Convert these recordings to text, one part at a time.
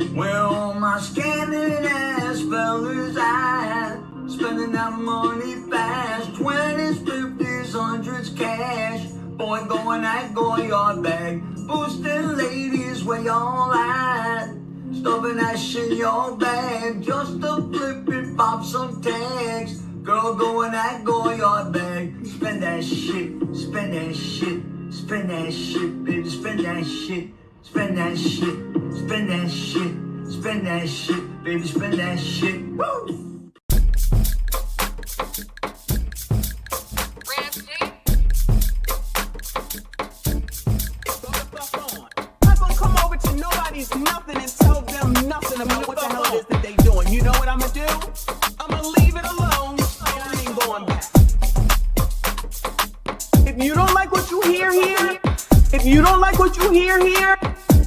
Where all my scamming ass fellas at? Spending that money fast, 20s, 50s, 100s cash. Boy, go your bag. Boosting ladies, where y'all at? Stuffing that shit in your bag, just to flip it, pop some tags. Girl, go your bag. Spend that shit, spend that shit, spend that shit, baby, spend that shit, spend that shit, spend that shit, spend that shit, baby, spend that shit. Woo! Nothing and tell them nothing about what the hell it is that they doing. You know what I'm gonna do? I'm gonna leave it alone. I ain't going back. If you don't like what you hear here, if you don't like what you hear here,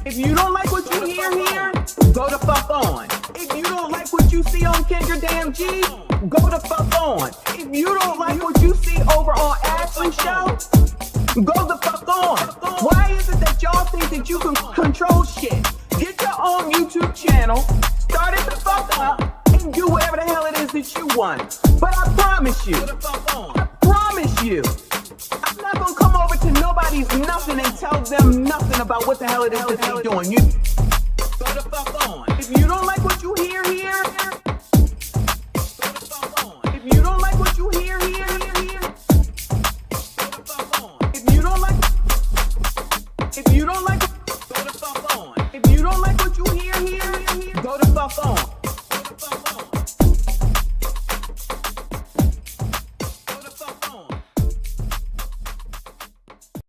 if you don't like what you hear here, go the fuck on. If you don't like what you see on Kendra Damn G, go the fuck on. If you don't like what you see over on Ashley's show, go the fuck on. Why is it that y'all think that you can control shit? Get your own YouTube channel, start it the fuck up, and do whatever the hell it is that you want. But I promise you, I'm not gonna come over to nobody's nothing and tell them nothing about what the hell it is that they're doing. You go the fuck on. If you don't like what you hear here, go the fuck on. If you don't like what you hear here, go the fuck on. If you don't like, go the fuck on. If you don't like what you hear here, go the fuck on.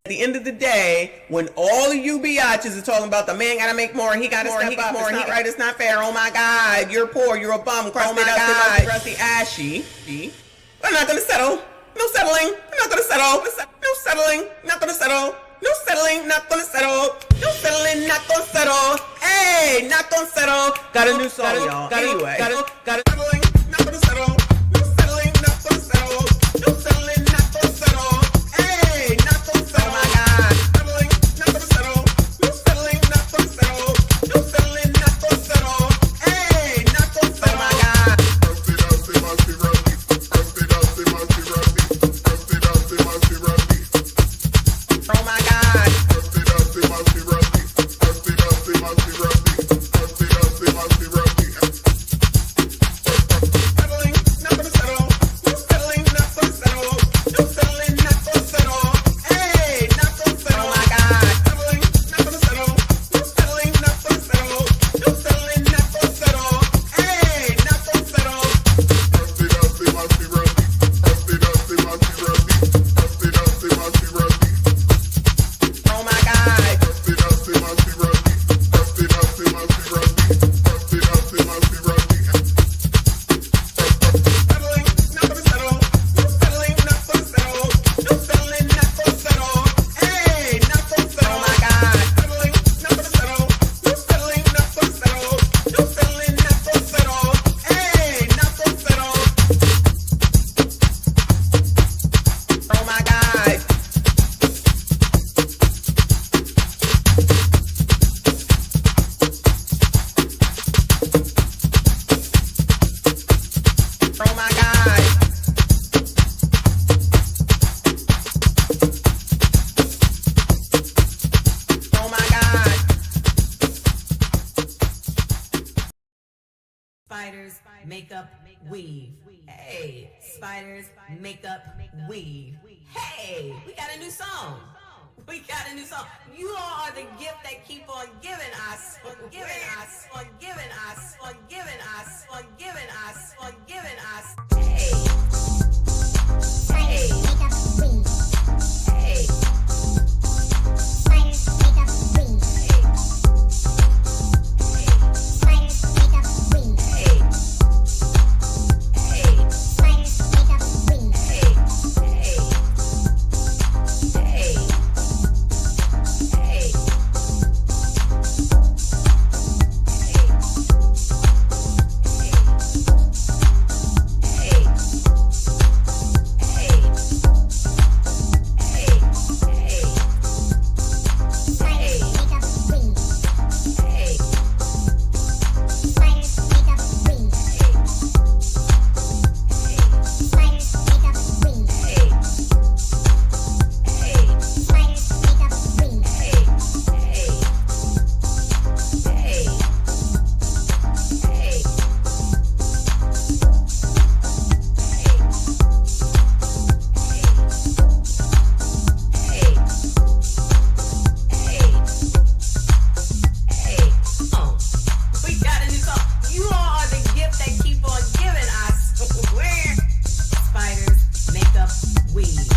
At the end of the day, when all of you biatches are talking about the man gotta make more, he gotta step up, it's not right, it's not fair, oh my God, you're poor, you're a bum, crusty, rusty, ashy, we're not gonna settle, no settling, we're not gonna settle, no settling, not gonna settle, no settling, not gonna settle, no settling, not gonna settle, hey, not gonna settle, got a new song, y'all, anyway, got settling, not gonna settle, no settling, not gonna settle, no settling, not gonna settle, hey, not gonna settle, oh my God, settling, not gonna settle, no settling, not gonna settle, no settling, not gonna settle, hey, not gonna settle, oh my God. Oh my God. Spiders, makeup, weave. Hey, spiders, makeup, weave. Hey, we got a new song. We got a new song. You all are the gift that keep on giving us, on giving us, on giving us, on giving us, on giving us, on giving us. Hey, hey, hey. Spiders, makeup, weave. Hey. We got a new song. You all are the gift that keep on giving, I swear. Spiders, makeup, weave.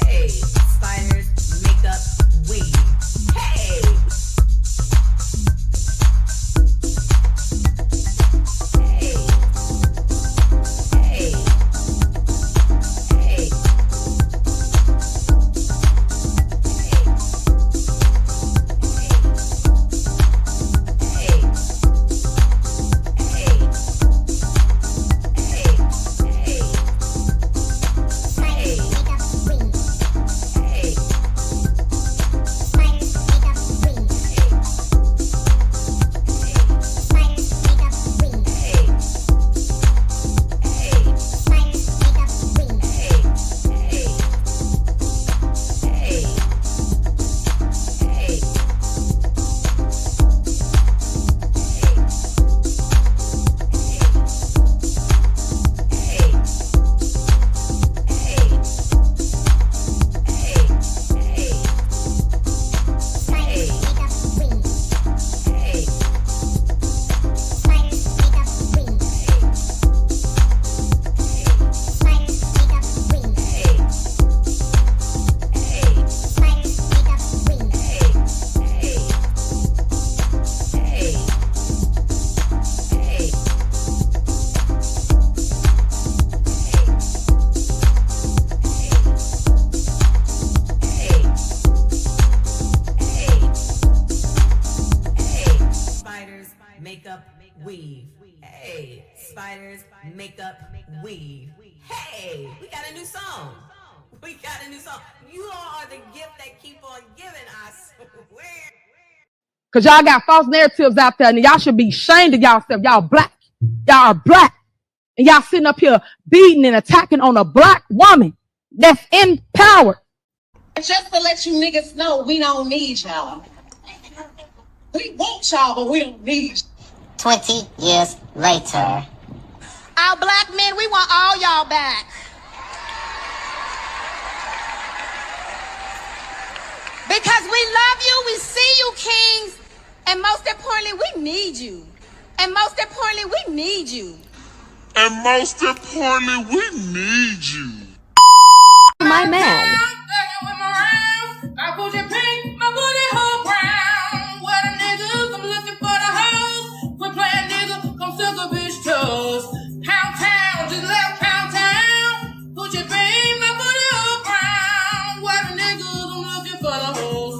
Hey, spiders, makeup, weave. Hey. Weave. Hey, spiders, makeup, weave. Hey, we got a new song. We got a new song. You all are the gift that keep on giving, I swear. Because y'all got false narratives out there, and y'all should be ashamed of y'allself. Y'all black. Y'all are black. And y'all sitting up here beating and attacking on a black woman that's in power. Just to let you niggas know, we don't need y'all. We want y'all, but we don't need you. 20 years later. Our black men, we want all y'all back. Because we love you, we see you, kings, and most importantly, we need you. And most importantly, we need you. And most importantly, we need you. My man. I put your pink, my booty hole brown. What a niggas, I'm looking for the hoes. Quit playing nigga, come suck a bitch toes. Pound town, just left pound town. Put your pink, my booty hole brown. What a niggas, I'm looking for the hoes.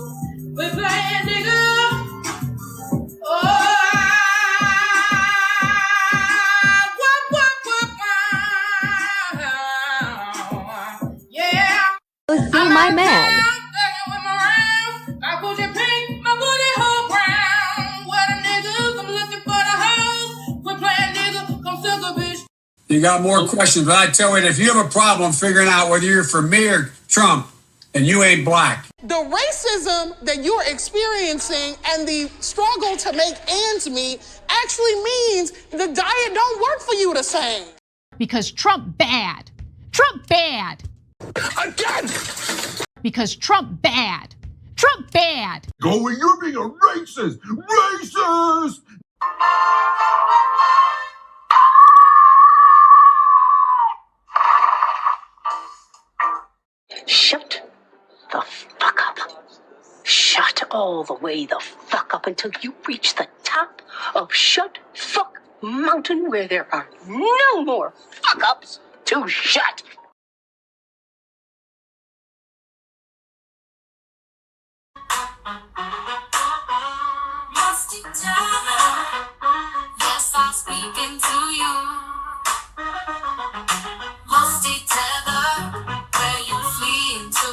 Quit playing nigga. Oh, yeah. See my man. You got more questions, but I tell you, if you have a problem figuring out whether you're for me or Trump, and you ain't black. The racism that you're experiencing and the struggle to make ends meet actually means the diet don't work for you the same. Because Trump bad. Trump bad. Again! Because Trump bad. Trump bad. Go where you're being a racist! Racist! Shut the fuck up. Shut all the way the fuck up until you reach the top of Shut Fuck Mountain, where there are no more fuck ups to shut. Lost each other. Yes, I'm speaking to you. Lost each other. Where you fleeing to?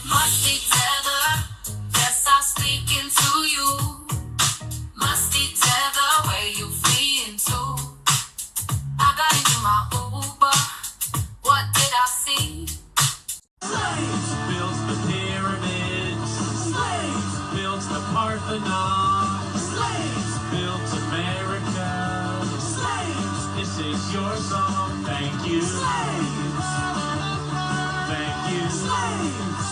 Musty tether, yes, I'm speaking to you. Musty tether, where you fleeing to? I got into my Uber, what did I see? Slaves built the pyramids, slaves built the Parthenon, slaves built America, slaves, this is your song, thank you. Slaves. Thank you. Slaves.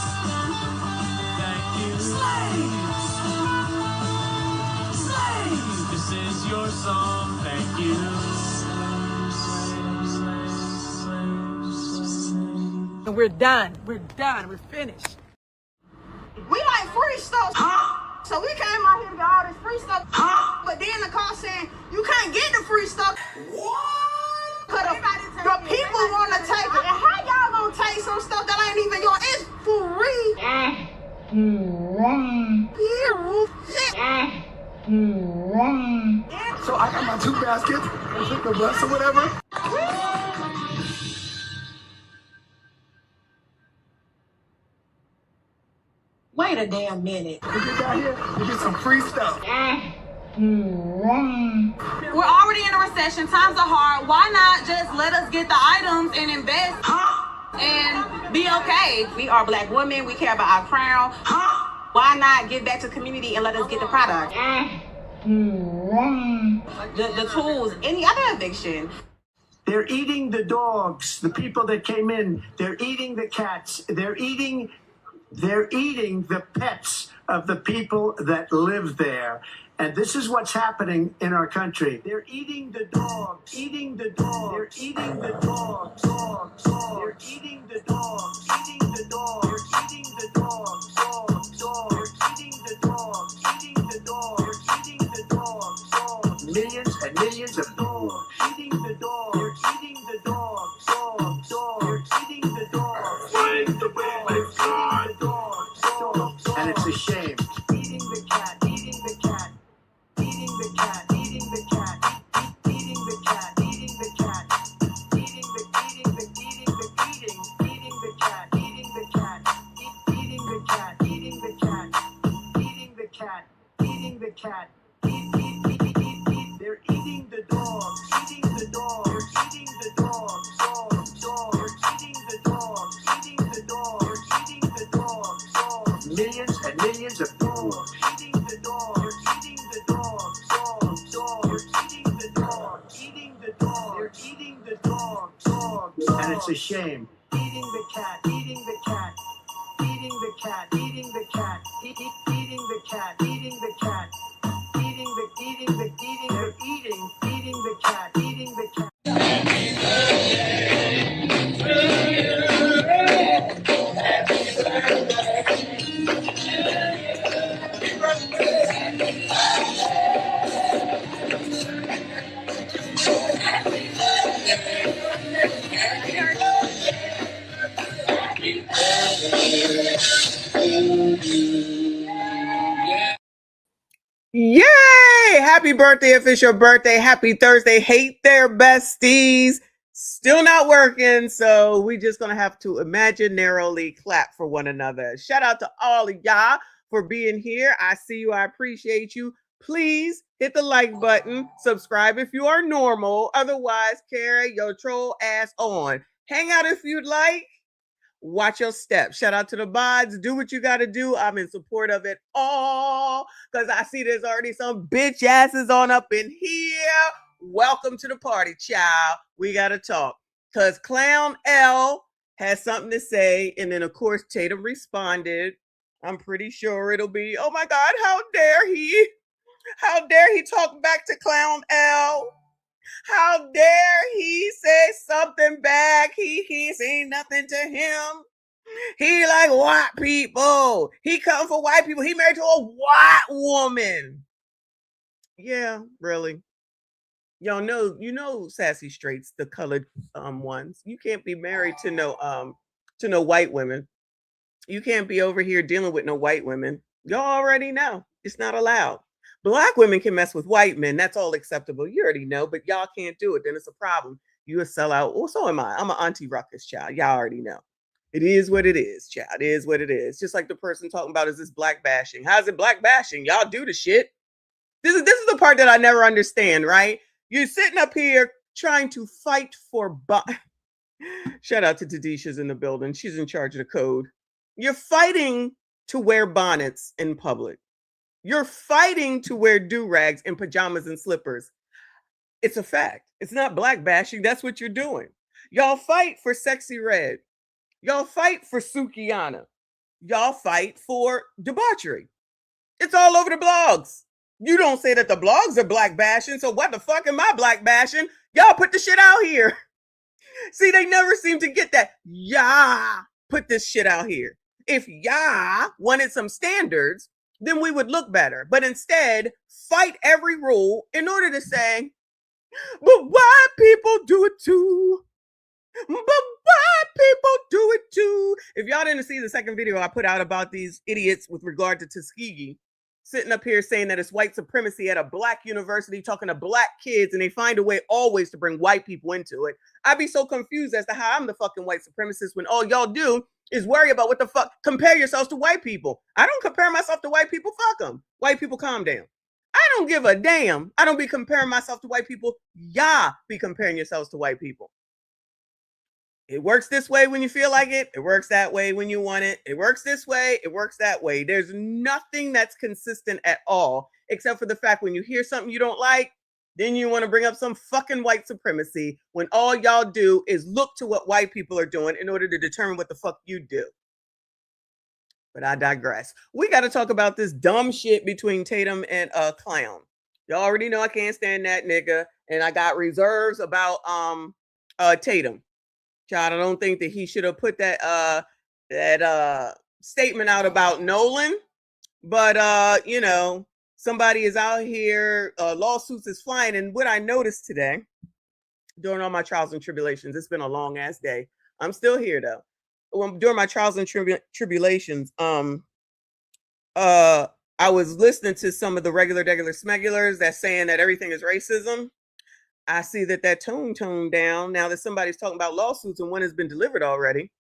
song. Thank you. We're done. We're done. We're finished. We like free stuff. So we came out here to get all this free stuff. But then the car saying, you can't get the free stuff. What? Cause the people want to take it. And how y'all gonna take some stuff that ain't even yours? It's free. So I got my 2 baskets and pick the bus or whatever. Wait a damn minute. We get down here, we get some free stuff. We're already in a recession. Times are hard. Why not just let us get the items and invest and be okay? We are black women. We care about our crown. Why not give back to the community and let us get the product? The tools, any other eviction. They're eating the dogs, the people that came in. They're eating the cats. They're eating the pets of the people that live there. And this is what's happening in our country. They're eating the dogs, eating the dogs. They're eating the dogs, dogs, dogs. They're eating the dogs, eating the dogs. They're eating the dogs, dogs, dogs. They're eating the dogs, eating the dogs. They're eating the dogs, dogs. Millions and millions of dogs, eating the dogs. They're eating the dogs, dogs, dogs. They're eating the dogs, eating the dogs. They're eating the dogs, dogs, dogs. And it's a shame. Eating the cat, eating the cat. Eating the cat, eating the cat, eating the cat, eating the cat, eating the cat, eating the cat, eating the cat, eating the cat, eating the cat, eating the cat. They're eating the dogs, eating the dogs, they're eating the dogs, dogs, dogs. They're eating the dogs, eating the dogs, they're eating the dogs, dogs. Millions and millions of dogs, eating the dogs, they're eating the dogs, dogs, dogs. They're eating the dogs, eating the dogs, they're eating the dogs, dogs. And it's a shame. Eating the cat, eating the cat, eating the cat, eating the cat, eating the cat, eating the cat, eating the cat, eating the cat. Yay! Happy birthday, official birthday. Happy Thursday. Hate their besties. Still not working, so we just gonna have to imaginarily clap for one another. Shout out to all of y'all for being here. I see you. I appreciate you. Please hit the like button. Subscribe if you are normal. Otherwise, carry your troll ass on. Hang out if you'd like. Watch your steps. Shout out to the bods. Do what you got to do. I'm in support of it all because I see there's already some bitch asses on up in here. Welcome to the party, child. We got to talk because Clown L has something to say. And then, of course, Tatum responded. I'm pretty sure it'll be, oh my God, how dare he? How dare he talk back to Clown L? How dare he say something back? He ain't nothing to him. He like white people. He come for white people. He married to a white woman. Yeah, really. Y'all know, you know, sassy straights, the colored ones. You can't be married to no white women. You can't be over here dealing with no white women. Y'all already know it's not allowed. Black women can mess with white men. That's all acceptable. You already know, but y'all can't do it. Then it's a problem. You a sellout. Well, so am I. I'm an auntie ruckus child. Y'all already know. It is what it is, child. It is what it is. Just like the person talking about, is this black bashing? How's it black bashing? Y'all do the shit. This is the part that I never understand, right? You're sitting up here trying to fight for shout out to Tadisha's in the building. She's in charge of the code. You're fighting to wear bonnets in public. You're fighting to wear do-rags and pajamas and slippers. It's a fact. It's not black bashing. That's what you're doing. Y'all fight for Sexy Red. Y'all fight for Sukiana. Y'all fight for debauchery. It's all over the blogs. You don't say that the blogs are black bashing, so what the fuck am I black bashing? Y'all put the shit out here. See, they never seem to get that. Yeah, put this shit out here. If y'all wanted some standards, then we would look better. But instead, fight every rule in order to say, but white people do it too. But white people do it too. If y'all didn't see the second video I put out about these idiots with regard to Tuskegee, sitting up here saying that it's white supremacy at a black university talking to black kids, and they find a way always to bring white people into it. I'd be so confused as to how I'm the fucking white supremacist when all y'all do is worry about what the fuck, compare yourselves to white people. I don't compare myself to white people, fuck them. White people, calm down. I don't give a damn. I don't be comparing myself to white people. Y'all be comparing yourselves to white people. It works this way when you feel like it. It works that way when you want it. It works this way. It works that way. There's nothing that's consistent at all, except for the fact when you hear something you don't like, then you want to bring up some fucking white supremacy when all y'all do is look to what white people are doing in order to determine what the fuck you do. But I digress. We got to talk about this dumb shit between Tatum and Clown. Y'all already know I can't stand that nigga, and I got reserves about Tatum. Child, I don't think that he should have put that statement out about Nolan, but you know, somebody is out here, lawsuits is flying, and what I noticed today during all my trials and tribulations, it's been a long ass day. I'm still here though. During my trials and tribulations, I was listening to some of the regular smegulars that's saying that everything is racism. I see that toned down now that somebody's talking about lawsuits and one has been delivered already.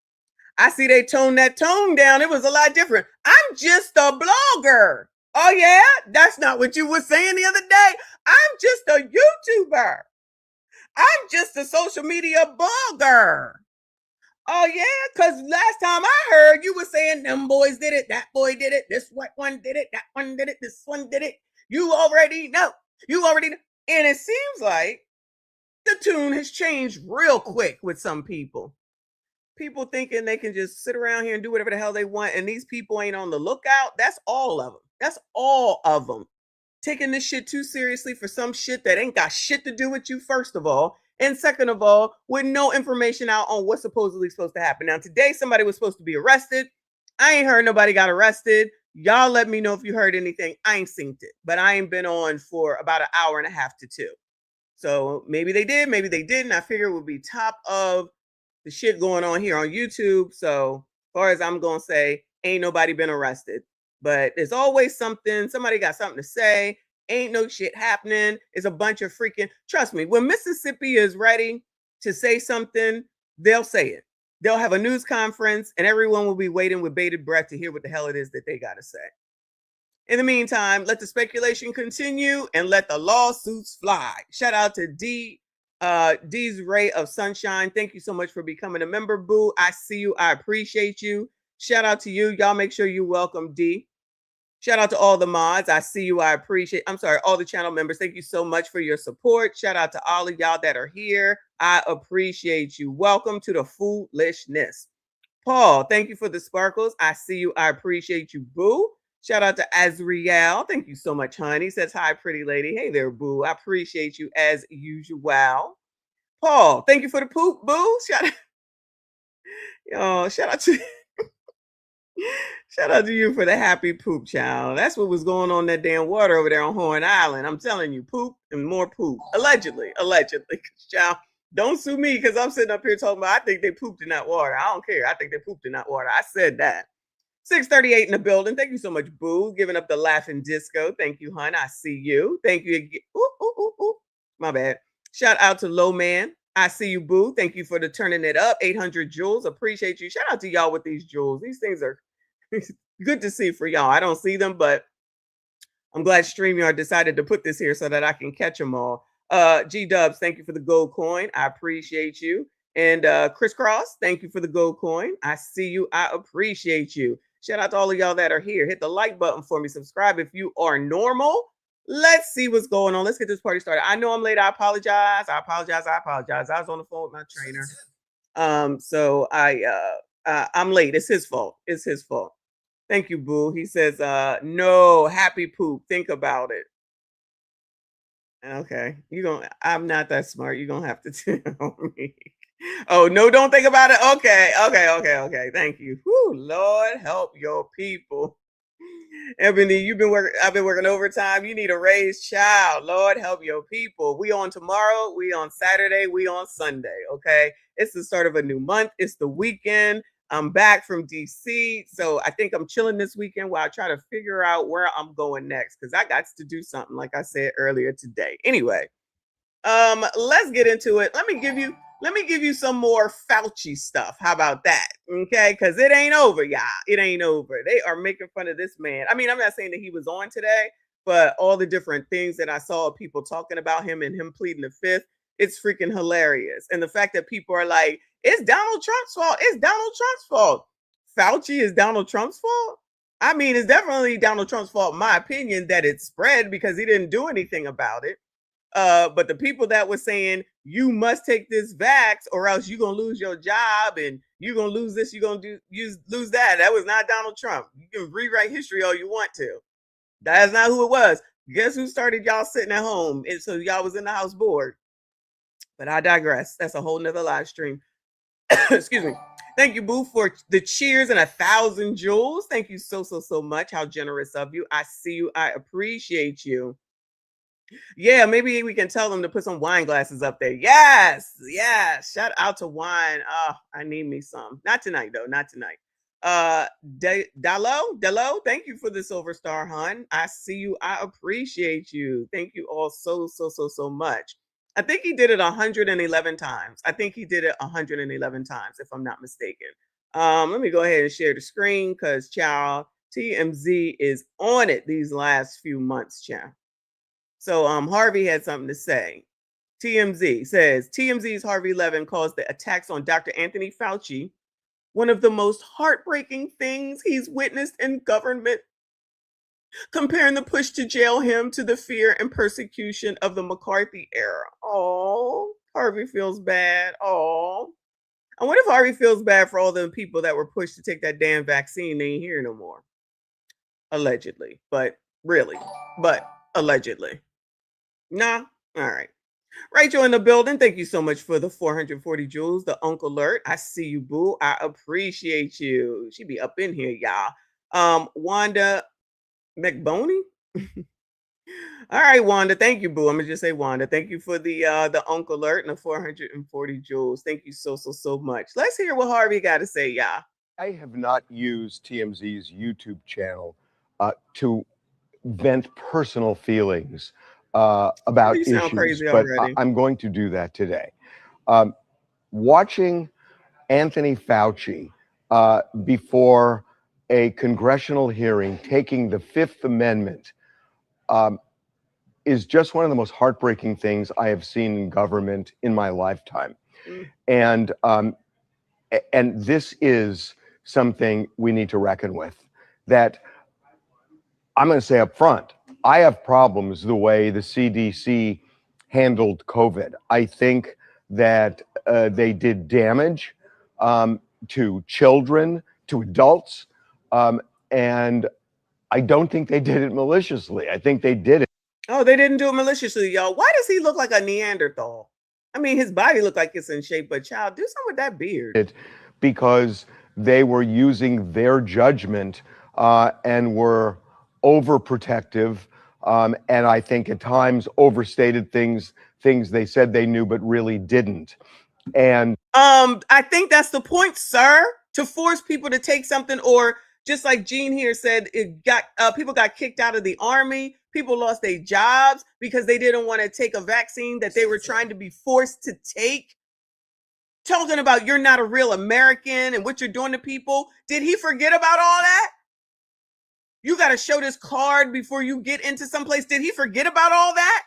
I see they toned that tone down. It was a lot different. I'm just a blogger. Oh yeah? That's not what you were saying the other day. I'm just a YouTuber. I'm just a social media blogger. Oh yeah? Because last time I heard you were saying them boys did it, that boy did it, this white one did it, that one did it, this one did it. You already know. And it seems like the tune has changed real quick with some people. People thinking they can just sit around here and do whatever the hell they want, and these people ain't on the lookout. That's all of them. That's all of them. Taking this shit too seriously for some shit that ain't got shit to do with you, first of all. And second of all, with no information out on what's supposedly supposed to happen. Now, today, somebody was supposed to be arrested. I ain't heard nobody got arrested. Y'all let me know if you heard anything. I ain't synced it, but I ain't been on for about an hour and a half to 2. So maybe they did, maybe they didn't. I figure it would be top of the shit going on here on YouTube. So as far as I'm going to say, ain't nobody been arrested. But there's always something. Somebody got something to say. Ain't no shit happening. It's a bunch of freaking, trust me, when Mississippi is ready to say something, they'll say it. They'll have a news conference and everyone will be waiting with bated breath to hear what the hell it is that they got to say. In the meantime, let the speculation continue and let the lawsuits fly. Shout out to D's Ray of Sunshine. Thank you so much for becoming a member, boo. I see you. I appreciate you. Shout out to you. Y'all make sure you welcome D. Shout out to all the mods. I see you. I appreciate. I'm sorry, all the channel members. Thank you so much for your support. Shout out to all of y'all that are here. I appreciate you. Welcome to the foolishness. Paul, thank you for the sparkles. I see you. I appreciate you, boo. Shout out to Azriel. Thank you so much, honey. He says, hi, pretty lady. Hey there, boo. I appreciate you as usual. Paul, thank you for the poop, boo. Shout out to shout out to you for the happy poop, child. That's what was going on in that damn water over there on Horn Island. I'm telling you, poop and more poop. Allegedly. Child, don't sue me because I'm sitting up here talking about I think they pooped in that water. I don't care. I think they pooped in that water. I said that. 638 in the building. Thank you so much, boo. Giving up the laughing disco. Thank you, hun. I see you. Thank you again. Ooh. My bad. Shout out to Low Man. I see you, boo. Thank you for the turning it up. 800 jewels. Appreciate you. Shout out to y'all with these jewels. These things are good to see for y'all. I don't see them, but I'm glad StreamYard decided to put this here so that I can catch them all. G Dubs, thank you for the gold coin. I appreciate you. And Crisscross, thank you for the gold coin. I see you. I appreciate you. Shout out to all of y'all that are here. Hit the like button for me. Subscribe if you are normal. Let's see what's going on. Let's get this party started. I know I'm late. I apologize. I was on the phone with my trainer. So I'm late. It's his fault. Thank you, boo. He says, no, happy poop. Think about it. Okay, I'm not that smart. You're gonna have to tell me. Oh no, don't think about it. Okay. Thank you. Whew, Lord help your people. Ebony, I've been working overtime. You need a raised child. Lord help your people. We on tomorrow, we on Saturday, we on Sunday. Okay. It's the start of a new month. It's the weekend. I'm back from DC. So I think I'm chilling this weekend while I try to figure out where I'm going next. Because I got to do something, like I said earlier today. Anyway, let's get into it. Let me give you some more Fauci stuff. How about that? Okay, because it ain't over, y'all. It ain't over. They are making fun of this man. I mean, I'm not saying that he was on today, but all the different things that I saw people talking about him and him pleading the fifth, it's freaking hilarious. And the fact that people are like, it's Donald Trump's fault. It's Donald Trump's fault. Fauci is Donald Trump's fault? I mean, it's definitely Donald Trump's fault, in my opinion, that it spread because he didn't do anything about it. But the people that were saying you must take this vax or else you're gonna lose your job and you're gonna lose this, you're gonna lose that. That was not Donald Trump. You can rewrite history all you want to. That's not who it was. Guess who started y'all sitting at home? And so y'all was in the House board. But I digress. That's a whole nother live stream. Excuse me. Thank you, Boo, for the cheers and 1,000 jewels. Thank you so much. How generous of you. I see you. I appreciate you. Yeah, maybe we can tell them to put some wine glasses up there. Yes. Shout out to wine. Oh, I need me some. Not tonight, though. Not tonight. Delo, thank you for the silver star, hun. I see you. I appreciate you. Thank you all so much. I think he did it 111 times. If I'm not mistaken. Let me go ahead and share the screen because, child, TMZ is on it these last few months, child. So Harvey had something to say. TMZ says, TMZ's Harvey Levin calls the attacks on Dr. Anthony Fauci one of the most heartbreaking things he's witnessed in government, comparing the push to jail him to the fear and persecution of the McCarthy era. Oh, Harvey feels bad. Oh, I wonder if Harvey feels bad for all the people that were pushed to take that damn vaccine. They ain't here no more. Allegedly, allegedly. Nah, all right. Rachel in the building, thank you so much for the 440 jewels, the Uncle Alert. I see you, boo. I appreciate you. She be up in here, y'all. Wanda McBoney. All right, Wanda. Thank you, boo. I'm gonna just say Wanda. Thank you for the Uncle Alert and the 440 jewels. Thank you so much. Let's hear what Harvey got to say, y'all. I have not used TMZ's YouTube channel to vent personal feelings about issues, but I'm going to do that today. Watching Anthony Fauci before a congressional hearing taking the Fifth Amendment is just one of the most heartbreaking things I have seen in government in my lifetime. And this is something we need to reckon with. That I'm going to say up front, I have problems the way the CDC handled COVID. I think that they did damage to children, to adults, and I don't think they did it maliciously. I think they did it. Oh, they didn't do it maliciously, y'all. Why does he look like a Neanderthal? I mean, his body looked like it's in shape, but child, do something with that beard. Because they were using their judgment and were overprotective, and I think at times overstated things they said they knew but really didn't. And I think that's the point, sir, to force people to take something, or just like Gene here said, people got kicked out of the army, people lost their jobs because they didn't want to take a vaccine that they were trying to be forced to take. Talking about you're not a real American and what you're doing to people. Did he forget about all that? You got to show this card before you get into someplace. Did he forget about all that?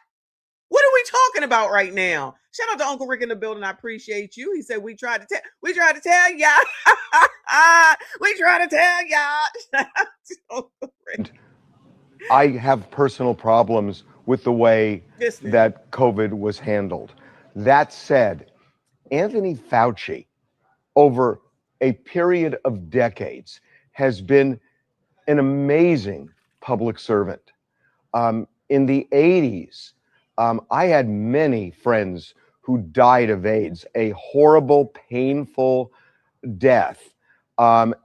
What are we talking about right now? Shout out to Uncle Rick in the building. I appreciate you. He said, we tried to tell y'all. We tried to tell y'all. I have personal problems with the way that COVID was handled. That said, Anthony Fauci, over a period of decades, has been an amazing public servant. In the 80s, I had many friends who died of AIDS, a horrible, painful death. And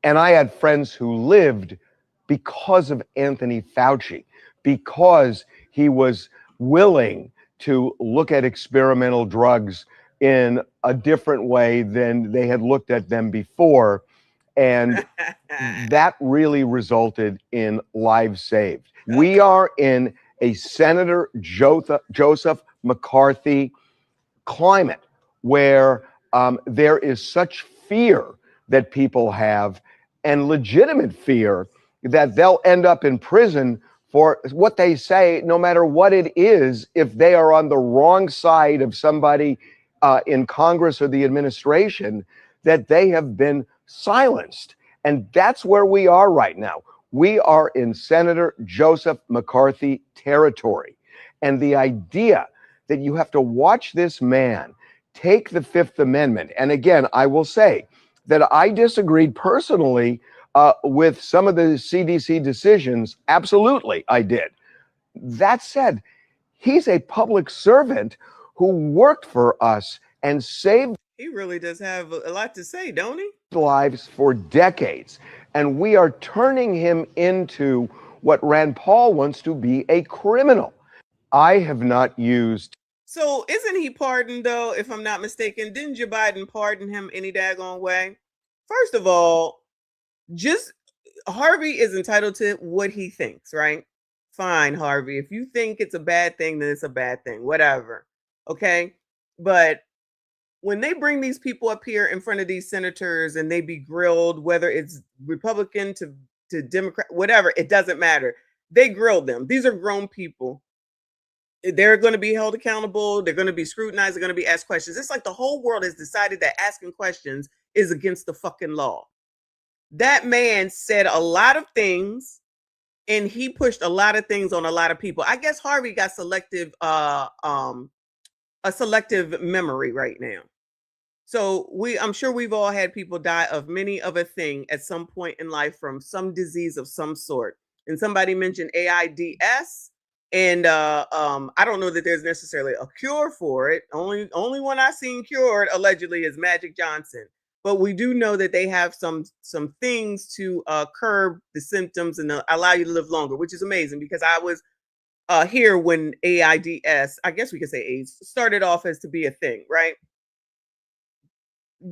I had friends who lived because of Anthony Fauci, because he was willing to look at experimental drugs in a different way than they had looked at them before. And that really resulted in lives saved. We are in a Senator Joseph McCarthy climate where there is such fear that people have, and legitimate fear that they'll end up in prison for what they say, no matter what it is, if they are on the wrong side of somebody in Congress or the administration, that they have been silenced. And that's where we are right now. We are in Senator Joseph McCarthy territory. And the idea that you have to watch this man take the Fifth Amendment. And again, I will say that I disagreed personally with some of the CDC decisions. Absolutely, I did. That said, he's a public servant who worked for us and saved. He really does have a lot to say, don't he? Lives for decades. And we are turning him into what Rand Paul wants to be, a criminal. I have not used. So isn't he pardoned though, if I'm not mistaken? Didn't Joe Biden pardon him any daggone way? First of all, just Harvey is entitled to what he thinks, right? Fine, Harvey. If you think it's a bad thing, then it's a bad thing, whatever. Okay. But when they bring these people up here in front of these senators and they be grilled, whether it's Republican to Democrat, whatever, it doesn't matter. They grilled them. These are grown people. They're going to be held accountable. They're going to be scrutinized. They're going to be asked questions. It's like the whole world has decided that asking questions is against the fucking law. That man said a lot of things and he pushed a lot of things on a lot of people. I guess Harvey got a selective memory right now. So I'm sure we've all had people die of many of a thing at some point in life from some disease of some sort. And somebody mentioned AIDS, and I don't know that there's necessarily a cure for it. Only one I've seen cured allegedly is Magic Johnson. But we do know that they have some things to curb the symptoms and allow you to live longer, which is amazing because I was here when AIDS, I guess we could say AIDS, started off as to be a thing, right?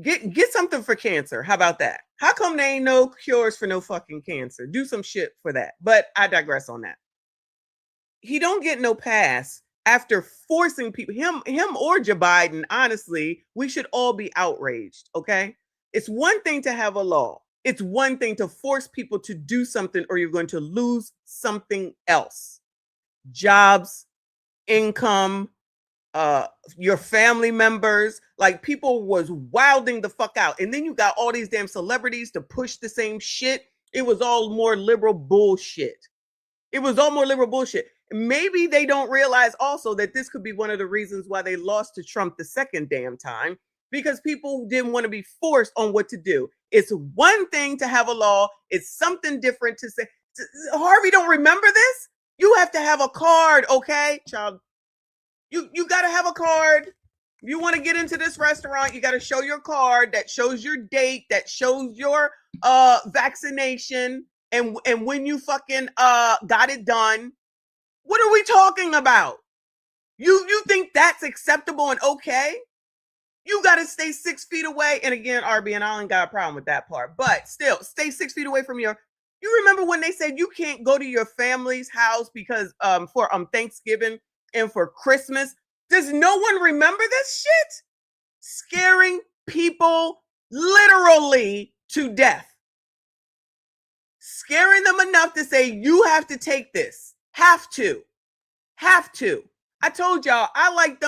Get something for cancer. How about that? How come there ain't no cures for no fucking cancer? Do some shit for that. But I digress on that. He don't get no pass after forcing people, him or Joe Biden. Honestly, we should all be outraged, okay? It's one thing to have a law. It's one thing to force people to do something or you're going to lose something else. Jobs, income, your family members, like people was wilding the fuck out. And then you got all these damn celebrities to push the same shit. It was all more liberal bullshit. Maybe they don't realize also that this could be one of the reasons why they lost to Trump the second damn time, because people didn't want to be forced on what to do. It's one thing to have a law. It's something different to say. Harvey, don't remember this? You have to have a card, okay? Child, you got to have a card. If you want to get into this restaurant, you got to show your card that shows your date, that shows your vaccination, and when you fucking got it done. What are we talking about? You think that's acceptable and okay? You got to stay 6 feet away. And again, RB, and I ain't got a problem with that part, but still stay 6 feet away from you remember when they said you can't go to your family's house because for Thanksgiving and for Christmas? Does no one remember this shit? Scaring people literally to death. Scaring them enough to say, you have to take this. Have to. I told y'all, I like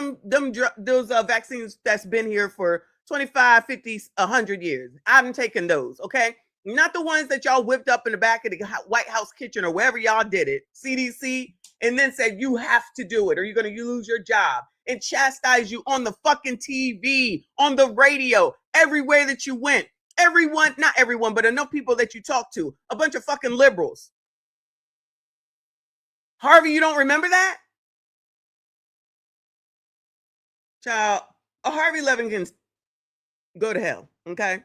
those vaccines that's been here for 25, 50, 100 years. I've taken those, okay? Not the ones that y'all whipped up in the back of the White House kitchen or wherever y'all did it, CDC, and then said you have to do it or you're going to lose your job and chastise you on the fucking TV, on the radio, everywhere that you went. Everyone, not everyone, but enough people that you talk to, a bunch of fucking liberals. Harvey, you don't remember that? Child, a Harvey Levin can go to hell, okay?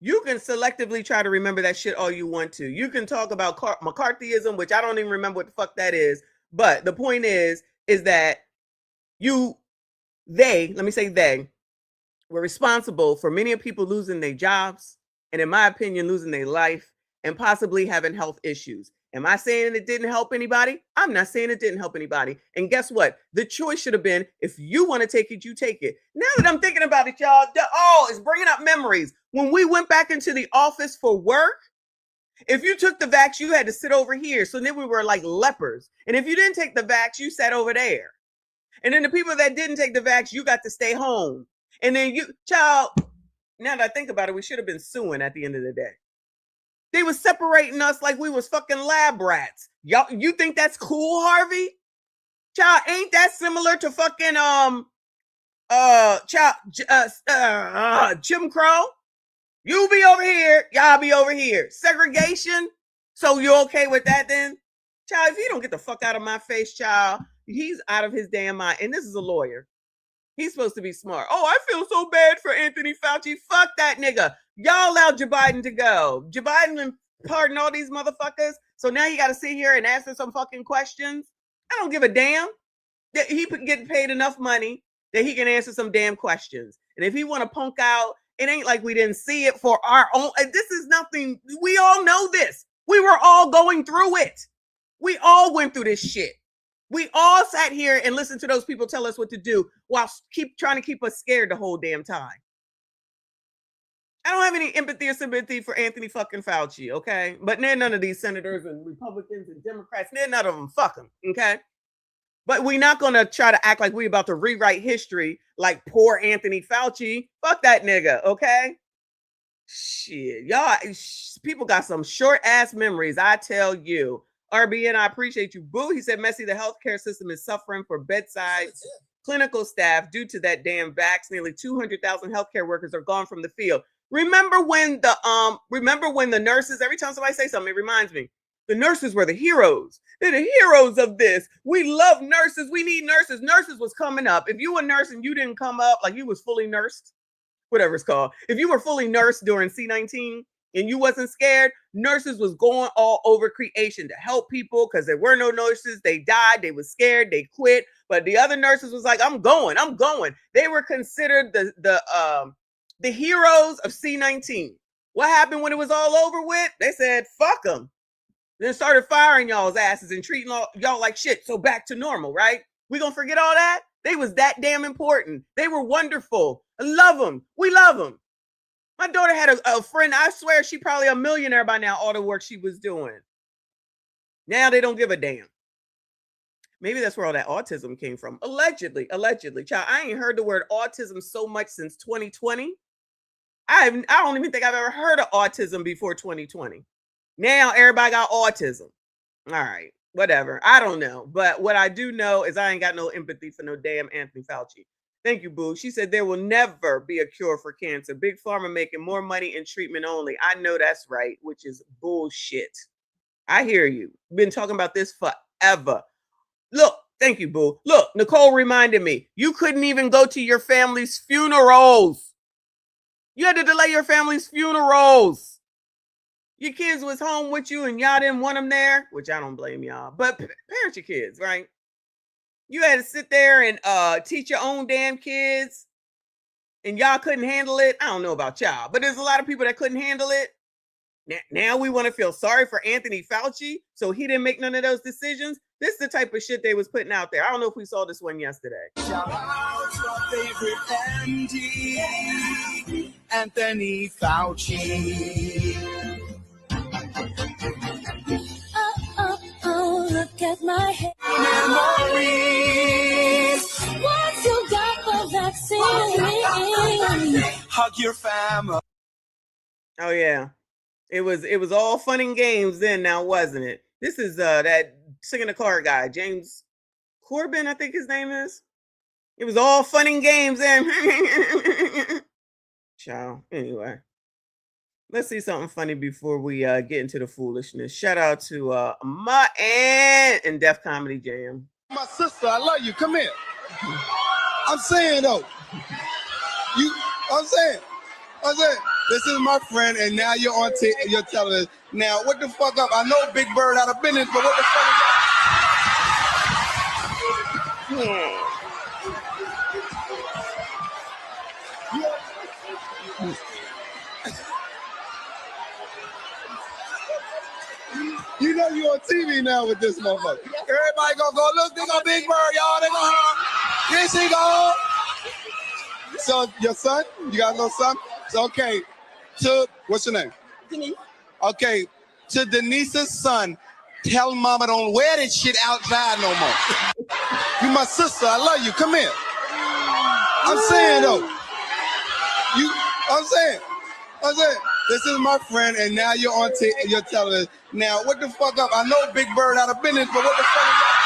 You can selectively try to remember that shit all you want to. You can talk about McCarthyism, which I don't even remember what the fuck that is. But the point is that they were responsible for many people losing their jobs, and in my opinion, losing their life and possibly having health issues. Am I saying it didn't help anybody? I'm not saying it didn't help anybody. And guess what? The choice should have been, if you want to take it, you take it. Now that I'm thinking about it, y'all, it's bringing up memories. When we went back into the office for work, if you took the vax, you had to sit over here. So then we were like lepers. And if you didn't take the vax, you sat over there. And then the people that didn't take the vax, you got to stay home. And then now that I think about it, we should have been suing at the end of the day. They was separating us like we was fucking lab rats. Y'all, you think that's cool, Harvey? Child, ain't that similar to fucking Jim Crow? You be over here, y'all be over here. Segregation. So you okay with that then? Child, if you don't get the fuck out of my face, child, he's out of his damn mind. And this is a lawyer. He's supposed to be smart. Oh, I feel so bad for Anthony Fauci. Fuck that nigga. Y'all allowed Joe Biden to go. Joe Biden pardoned all these motherfuckers. So now you got to sit here and answer some fucking questions. I don't give a damn. He get paid enough money that he can answer some damn questions. And if he want to punk out, it ain't like we didn't see it for our own. This is nothing. We all know this. We were all going through it. We all went through this shit. We all sat here and listened to those people tell us what to do while trying to keep us scared the whole damn time. I don't have any empathy or sympathy for Anthony fucking Fauci, okay? But none of these senators and Republicans and Democrats, none of them, fuck them, okay? But we're not going to try to act like we're about to rewrite history like poor Anthony Fauci. Fuck that nigga, okay? Shit, y'all, people got some short-ass memories, I tell you. RBN, I appreciate you. Boo, he said, Messi, the healthcare system is suffering for bedside clinical staff due to that damn vax. Nearly 200,000 healthcare workers are gone from the field. Remember when the nurses, every time somebody say something, it reminds me, the nurses were the heroes. They're the heroes of this. We love nurses. We need nurses. Nurses was coming up. If you were a nurse and you didn't come up, like you was fully nursed, whatever it's called. If you were fully nursed during C-19, and you wasn't scared, nurses was going all over creation to help people because there were no nurses. They died. They was scared. They quit. But the other nurses was like, I'm going. They were considered the heroes of C-19. What happened when it was all over with? They said, fuck them. Then started firing y'all's asses and treating y'all like shit. So back to normal, right? We gonna forget all that? They was that damn important. They were wonderful. I love them. We love them. My daughter had a friend, I swear she probably a millionaire by now, all the work she was doing. Now they don't give a damn. Maybe that's where all that autism came from. Allegedly. Child, I ain't heard the word autism so much since 2020. I don't even think I've ever heard of autism before 2020. Now everybody got autism. All right, whatever. I don't know. But what I do know is I ain't got no empathy for no damn Anthony Fauci. Thank you, Boo. She said there will never be a cure for cancer. Big Pharma making more money in treatment only. I know that's right, which is bullshit. I hear you. Been talking about this forever. Look, thank you, Boo. Look, Nicole reminded me, you couldn't even go to your family's funerals. You had to delay your family's funerals. Your kids was home with you and y'all didn't want them there, which I don't blame y'all. But parent your kids, right? You had to sit there and teach your own damn kids and y'all couldn't handle it. I don't know about y'all, but there's a lot of people that couldn't handle it. Now we want to feel sorry for Anthony Fauci, so he didn't make none of those decisions. This is the type of shit they was putting out there. I don't know if we saw this one yesterday. Shout out to our favorite MD, Anthony Fauci. Oh, look at my head. Memories. What you got for vaccine? Hug your family. Oh yeah. It was all fun and games then, now wasn't it? This is that singing the card guy, James Corbin, I think his name is. It was all fun and games then. Ciao. Anyway. Let's see something funny before we get into the foolishness. Shout out to my aunt and Def Comedy Jam. My sister, I love you. Come here. I'm saying though, I'm saying, this is my friend, and now you're on your television. Now, what the fuck up? I know Big Bird out of business, but what the fuck is that? You know you on TV now with this motherfucker. Everybody gonna go, look, they got Big Bird, y'all. They gonna here she go. So your son, you got a little son? So okay, to what's your name? Denise. Okay, to Denise's son, tell mama don't wear this shit outside no more. You my sister, I love you. Come here. I'm saying though. I'm saying, this is my friend, and now you're on your television. Now, what the fuck up? I know Big Bird out of business, but what the fuck is that?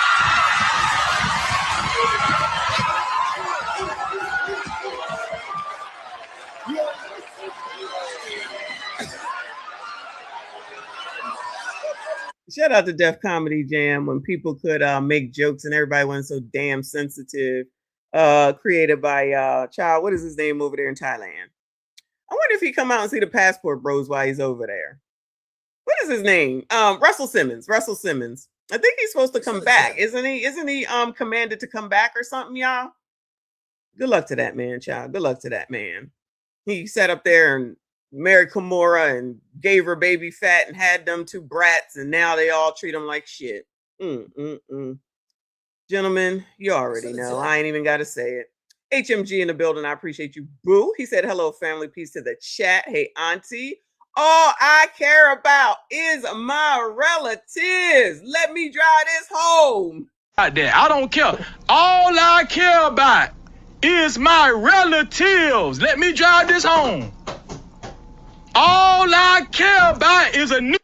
Shout out to Def Comedy Jam when people could make jokes and everybody wasn't so damn sensitive. Created by child, what is his name over there in Thailand? I wonder if he come out and see the Passport Bros while he's over there. What is his name? Russell Simmons. Russell Simmons. I think he's supposed to come back, isn't he? Isn't he commanded to come back or something, y'all? Good luck to that man, child. Good luck to that man. He sat up there and married Kimura and gave her baby fat and had them two brats, and now they all treat him like shit. Gentlemen, you already know. I ain't even got to say it. HMG in the building. I appreciate you, boo. He said, hello, family. Peace to the chat. Hey, auntie. All I care about is my relatives. Let me drive this home. I don't care. All I care about is my relatives. Let me drive this home. All I care about is a nigga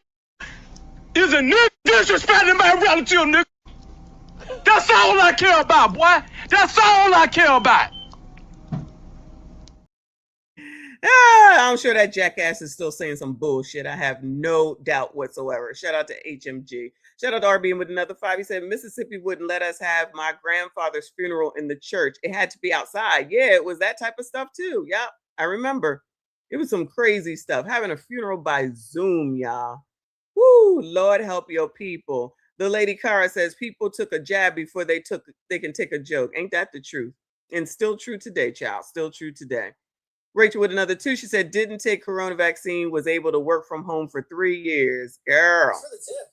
disrespecting my relative, nigga. That's all I care about, boy. That's all I care about. I'm sure that jackass is still saying some bullshit. I have no doubt whatsoever. Shout out to HMG. Shout out to RB with another 5. He said, Mississippi wouldn't let us have my grandfather's funeral in the church. It had to be outside. Yeah, it was that type of stuff too. Yep, I remember. It was some crazy stuff. Having a funeral by Zoom, y'all. Woo, Lord help your people. The lady Cara says people took a jab before they can take a joke. Ain't that the truth? And still true today, child. Still true today. Rachel with another 2. She said, didn't take corona vaccine, was able to work from home for 3 years. Girl,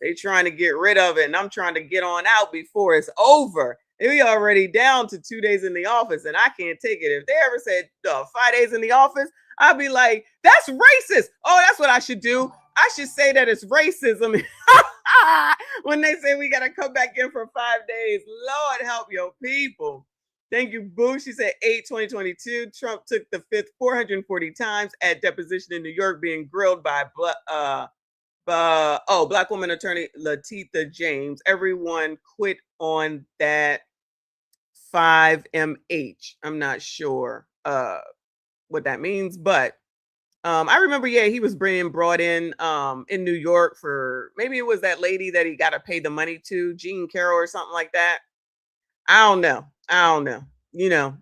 they trying to get rid of it, and I'm trying to get on out before it's over. We already down to 2 days in the office, and I can't take it. If they ever said 5 days in the office, I'd be like, that's racist. Oh, that's what I should do. I should say that it's racism. When they say we got to come back in for 5 days. Lord help your people. Thank you, Boo. She said 8/2022. Trump took the fifth 440 times at deposition in New York, being grilled by black woman attorney Lateefah James. Everyone quit on that 5MH. I'm not sure what that means, but I remember, yeah, he was brought in New York for, maybe it was that lady that he got to pay the money to, Jean Carroll or something like that. I don't know. You know,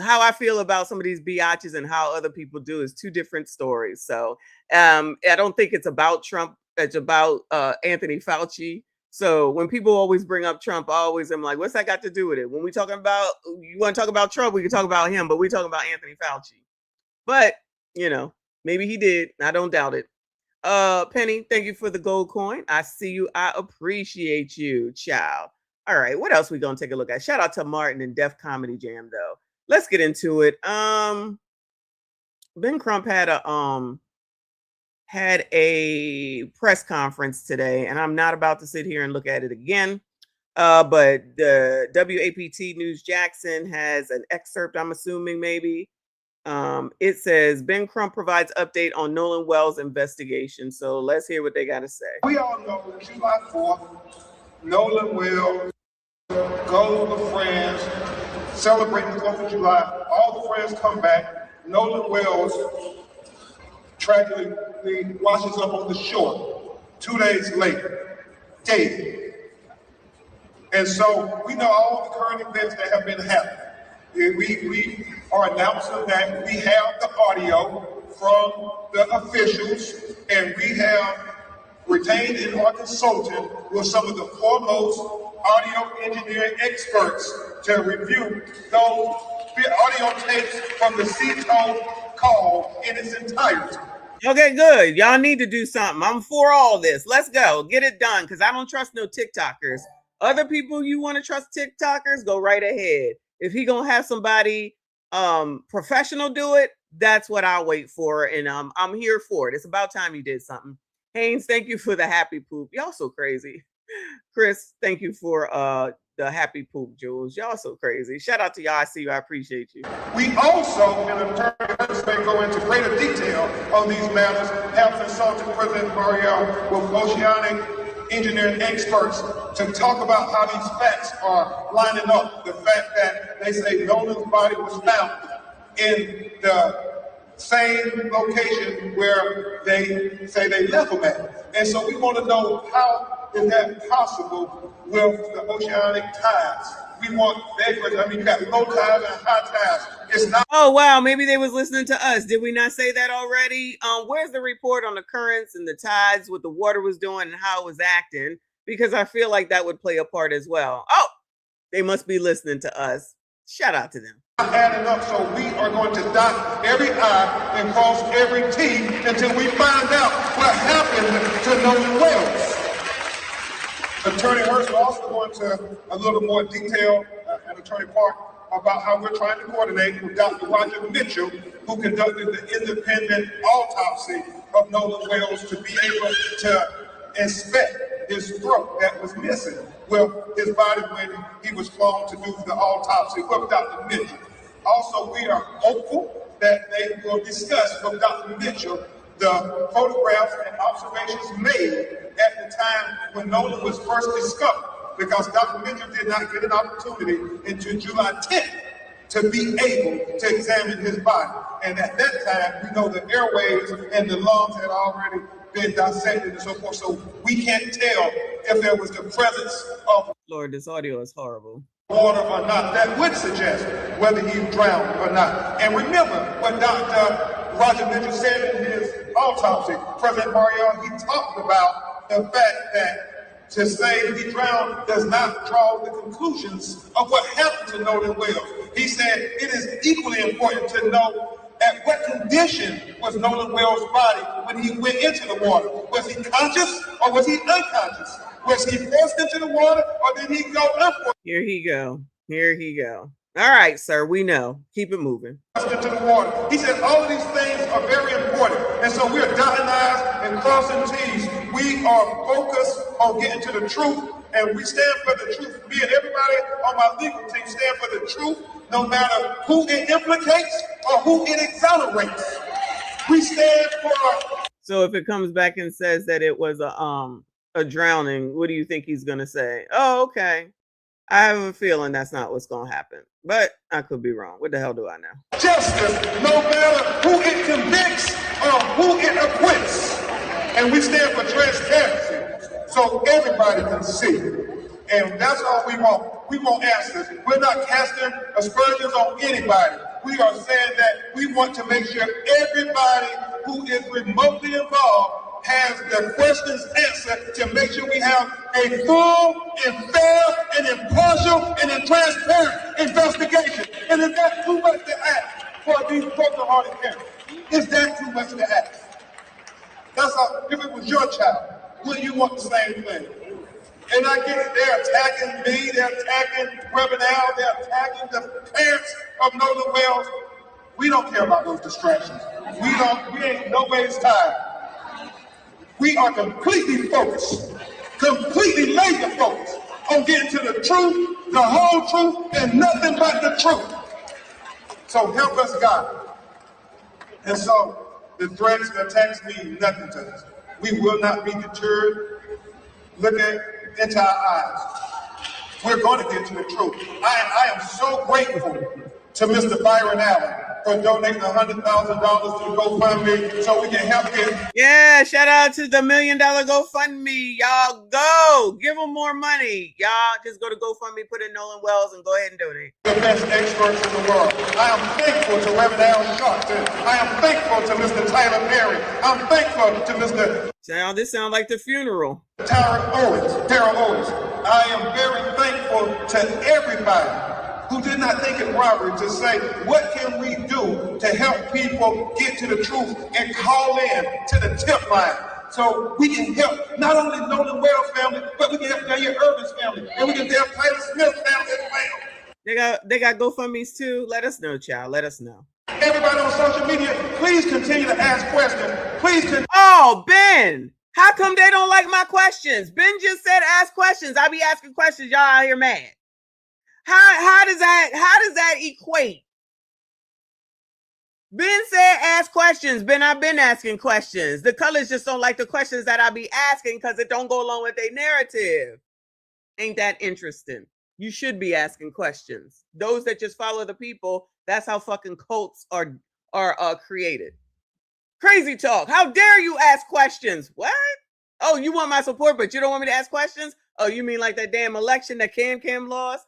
how I feel about some of these biatches and how other people do is two different stories. So I don't think it's about Trump. It's about Anthony Fauci. So when people always bring up Trump, I always am like, what's that got to do with it? When we talking about, you want to talk about Trump, we can talk about him, but we talking about Anthony Fauci. But, you know, maybe he did. I don't doubt it. Penny, thank you for the gold coin. I see you. I appreciate you, child. All right, what else we gonna take a look at? Shout out to Martin and Def Comedy Jam, though. Let's get into it. Ben Crump had a press conference today, and I'm not about to sit here and look at it again. But the WAPT News Jackson has an excerpt, I'm assuming maybe. It says Ben Crump provides update on Nolan Wells investigation. So let's hear what they got to say. We all know July 4th, Nolan Wells goes to France, celebrating the 4th of July. All the friends come back. Nolan Wells tragically washes up on the shore 2 days later, dead. And so we know all the current events that have been happening. We are announcing that we have the audio from the officials, and we have retained and are consulting with some of the foremost audio engineering experts to review those audio tapes from the CTO call in its entirety. Okay, good. Y'all need to do something. I'm for all this. Let's go. Get it done, because I don't trust no TikTokers. Other people you want to trust TikTokers, go right ahead. If he gonna have somebody professional do it, that's what I'll wait for, and I'm here for it. It's about time you did something. Haynes, thank you for the happy poop. Y'all so crazy. Chris, thank you for the happy poop, Jules. Y'all so crazy. Shout out to y'all. I see you. I appreciate you. We also, in a turn, go into greater detail on these matters, have consulted President Mariel with oceanic engineering experts to talk about how these facts are lining up. The fact that they say Nolan's body was found in the same location where they say they left him at. And so we want to know, how is that possible with the oceanic tides? We want vapors. I mean, you got low tides and high tides. It's not. Oh, wow. Maybe they was listening to us. Did we not say that already? Where's the report on the currents and the tides, what the water was doing and how it was acting? Because I feel like that would play a part as well. Oh, they must be listening to us. Shout out to them. Adding up, so we are going to dot every I and cross every T until we find out what happened to Nolan Wells. Attorney Hurst will also go into a little more detail, and Attorney Park, about how we're trying to coordinate with Dr. Roger Mitchell, who conducted the independent autopsy of Nolan Wells, to be able to inspect his throat that was missing with his body when he was flown to do the autopsy with Dr. Mitchell. Also, we are hopeful that they will discuss with Dr. Mitchell the photographs and observations made at the time when Nolan was first discovered, because Dr. Mitchell did not get an opportunity until July 10th to be able to examine his body. And at that time, we know the airways and the lungs had already been dissected and so forth, so we can't tell if there was the presence of Lord, this audio is horrible. Water or not. That would suggest whether he drowned or not. And remember what Dr. Roger Mitchell said in his autopsy. President Mariel, he talked about the fact that to say that he drowned does not draw the conclusions of what happened to Nolan Wells. He said it is equally important to know at what condition was Nolan Wells' body when he went into the water. Was he conscious or was he unconscious? Was he forced into the water or did he go upward? Here he go. Here he go. All right, sir, we know. Keep it moving. Into the water. He said all of these things are very important. And so we're dotting I's and crossing T's. We are focused on getting to the truth, and we stand for the truth. Me and everybody on my legal team stand for the truth, no matter who it implicates or who it exonerates. We stand for. So if it comes back and says that it was a drowning, what do you think he's gonna say? Oh, okay. I have a feeling that's not what's gonna happen, but I could be wrong. What the hell do I know? Justice, no matter who it convicts or who it acquits. And we stand for transparency so everybody can see. And that's all we want. We want answers. We're not casting aspersions on anybody. We are saying that we want to make sure everybody who is remotely involved has their questions answered, to make sure we have a full and fair and impartial and transparent investigation. And is that too much to ask for these broken-hearted parents? Is that too much to ask? That's all. If it was your child, would you want the same thing? And I get it, they're attacking me, they're attacking Reverend Al, they're attacking the parents of Nolan Wells. We don't care about those distractions. We ain't nobody's tired. We are completely focused, completely laser focused on getting to the truth, the whole truth, and nothing but the truth. So help us, God. And so the threats and attacks mean nothing to us. We will not be deterred. Look into our eyes. We're going to get to the truth. I am so grateful to Mr. Byron Allen for donating $100,000 to the GoFundMe so we can help get. Yeah, shout out to the $1 million GoFundMe. Y'all go. Give them more money. Y'all just go to GoFundMe, put in Nolan Wells, and go ahead and donate. The best experts in the world. I am thankful to Reverend Al Sharpton. I am thankful to Mr. Tyler Perry. I'm thankful to Mr. This sounds like the funeral. Tara Owens. I am very thankful to everybody who did not think it robbery to say, what can we do to help people get to the truth and call in to the tip line so we can help not only Nolan Wells family, but we can help Daniel Irvin's family, and we can help Tyler Smith's family as well. They got GoFundMes too. Let us know, child. Let us know. Everybody on social media, please continue to ask questions. Please continue. Oh, Ben, how come they don't like my questions? Ben just said ask questions. I be asking questions. Y'all out here mad. How does that equate? Ben said ask questions. Ben, I've been asking questions. The colors just don't like the questions that I be asking because it don't go along with their narrative. Ain't that interesting? You should be asking questions. Those that just follow the people, that's how fucking cults are created. Crazy talk. How dare you ask questions? What? Oh, you want my support, but you don't want me to ask questions? Oh, you mean like that damn election that Cam lost?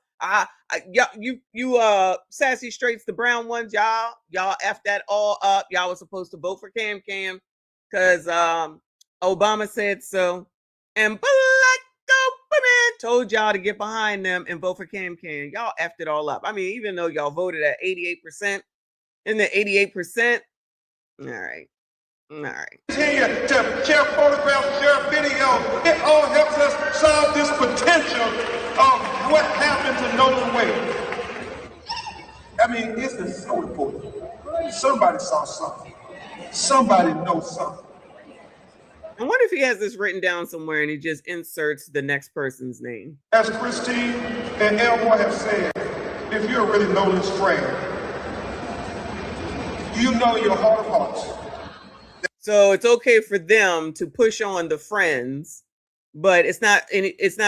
You sassy straights, the brown ones, y'all F that all up. Y'all was supposed to vote for Cam because Obama said so. And Black Opening told y'all to get behind them and vote for Cam. Y'all effed it all up. I mean, even though y'all voted at 88%, in the 88%, all right. Continue to share photographs, share videos. It all helps us solve this potential of what happened to Nolan Wells. I mean, this is so important. Somebody saw something. Somebody knows something. I wonder if he has this written down somewhere and he just inserts the next person's name. As Christine and Elmore have said, if you're really Nolan's friend, you know your heart of hearts. So it's okay for them to push on the friends, but it's not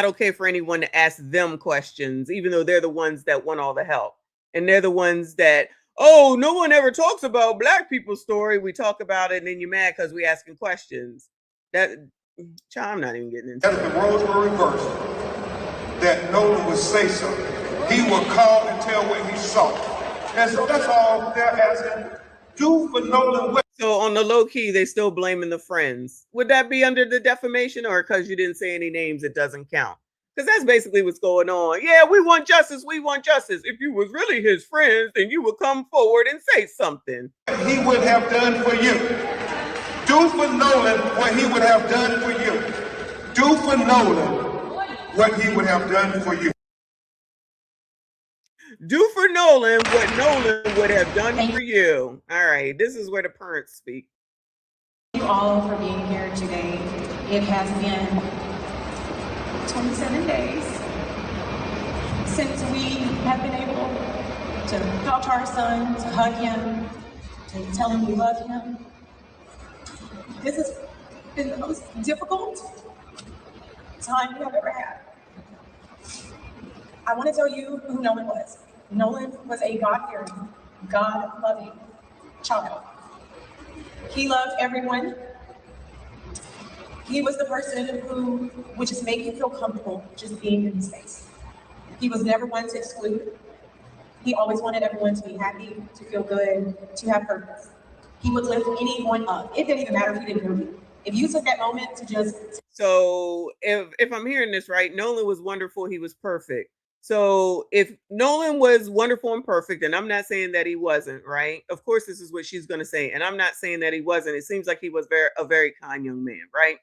okay for anyone to ask them questions, even though they're the ones that want all the help. And they're the ones that, oh, no one ever talks about Black people's story. We talk about it and then you're mad because we're asking questions. I'm not even getting into that. If the roles were reversed, that Nolan would say something. He would call and tell what he saw. And so that's all they're asking. Do for Nolan. So on the low key, they still blaming the friends. Would that be under the defamation, or because you didn't say any names, it doesn't count? Because that's basically what's going on. Yeah, we want justice. We want justice. If you was really his friends, then you would come forward and say something. He would have done for you. Do for Nolan what he would have done for you. Do for Nolan what he would have done for you. Do for Nolan what Nolan would have done for you. All right, this is where the parents speak. Thank you all for being here today. It has been 27 days since we have been able to talk to our son, to hug him, to tell him we love him. This has been the most difficult time we have ever had. I want to tell you who Nolan was. Nolan was a God-fearing, God-loving child. He loved everyone. He was the person who would just make you feel comfortable just being in his space. He was never one to exclude. He always wanted everyone to be happy, to feel good, to have purpose. He would lift anyone up. It didn't even matter if he didn't know you. If you took that moment to just... So if I'm hearing this right, Nolan was wonderful. He was perfect. So if Nolan was wonderful and perfect, and I'm not saying that he wasn't, right? Of course, this is what she's going to say. And I'm not saying that he wasn't. It seems like he was a very kind young man, right?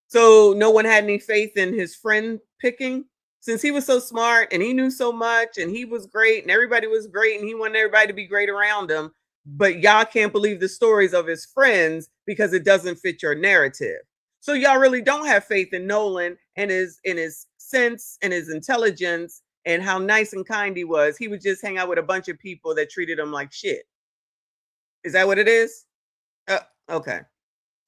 So no one had any faith in his friend picking, since he was so smart and he knew so much and he was great and everybody was great and he wanted everybody to be great around him. But y'all can't believe the stories of his friends because it doesn't fit your narrative. So y'all really don't have faith in Nolan and his sense and his intelligence and how nice and kind he was. He would just hang out with a bunch of people that treated him like shit. Is that what it is? Okay.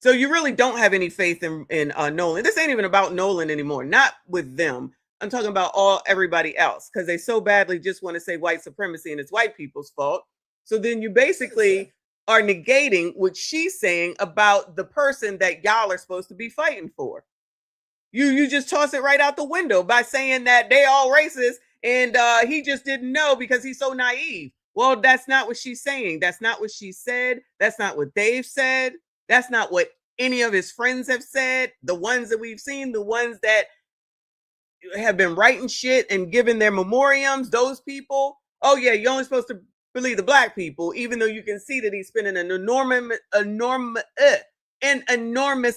So you really don't have any faith in Nolan. This ain't even about Nolan anymore. Not with them. I'm talking about everybody else, because they so badly just want to say white supremacy and it's white people's fault. So then you basically are negating what she's saying about the person that y'all are supposed to be fighting for. You just toss it right out the window by saying that they all racist and he just didn't know because he's so naive. Well, that's not what she's saying. That's not what she said. That's not what they've said. That's not what any of his friends have said. The ones that we've seen, the ones that have been writing shit and giving their memoriams, those people. Oh yeah, you're only supposed to believe the black people, even though you can see that he's spending an enormous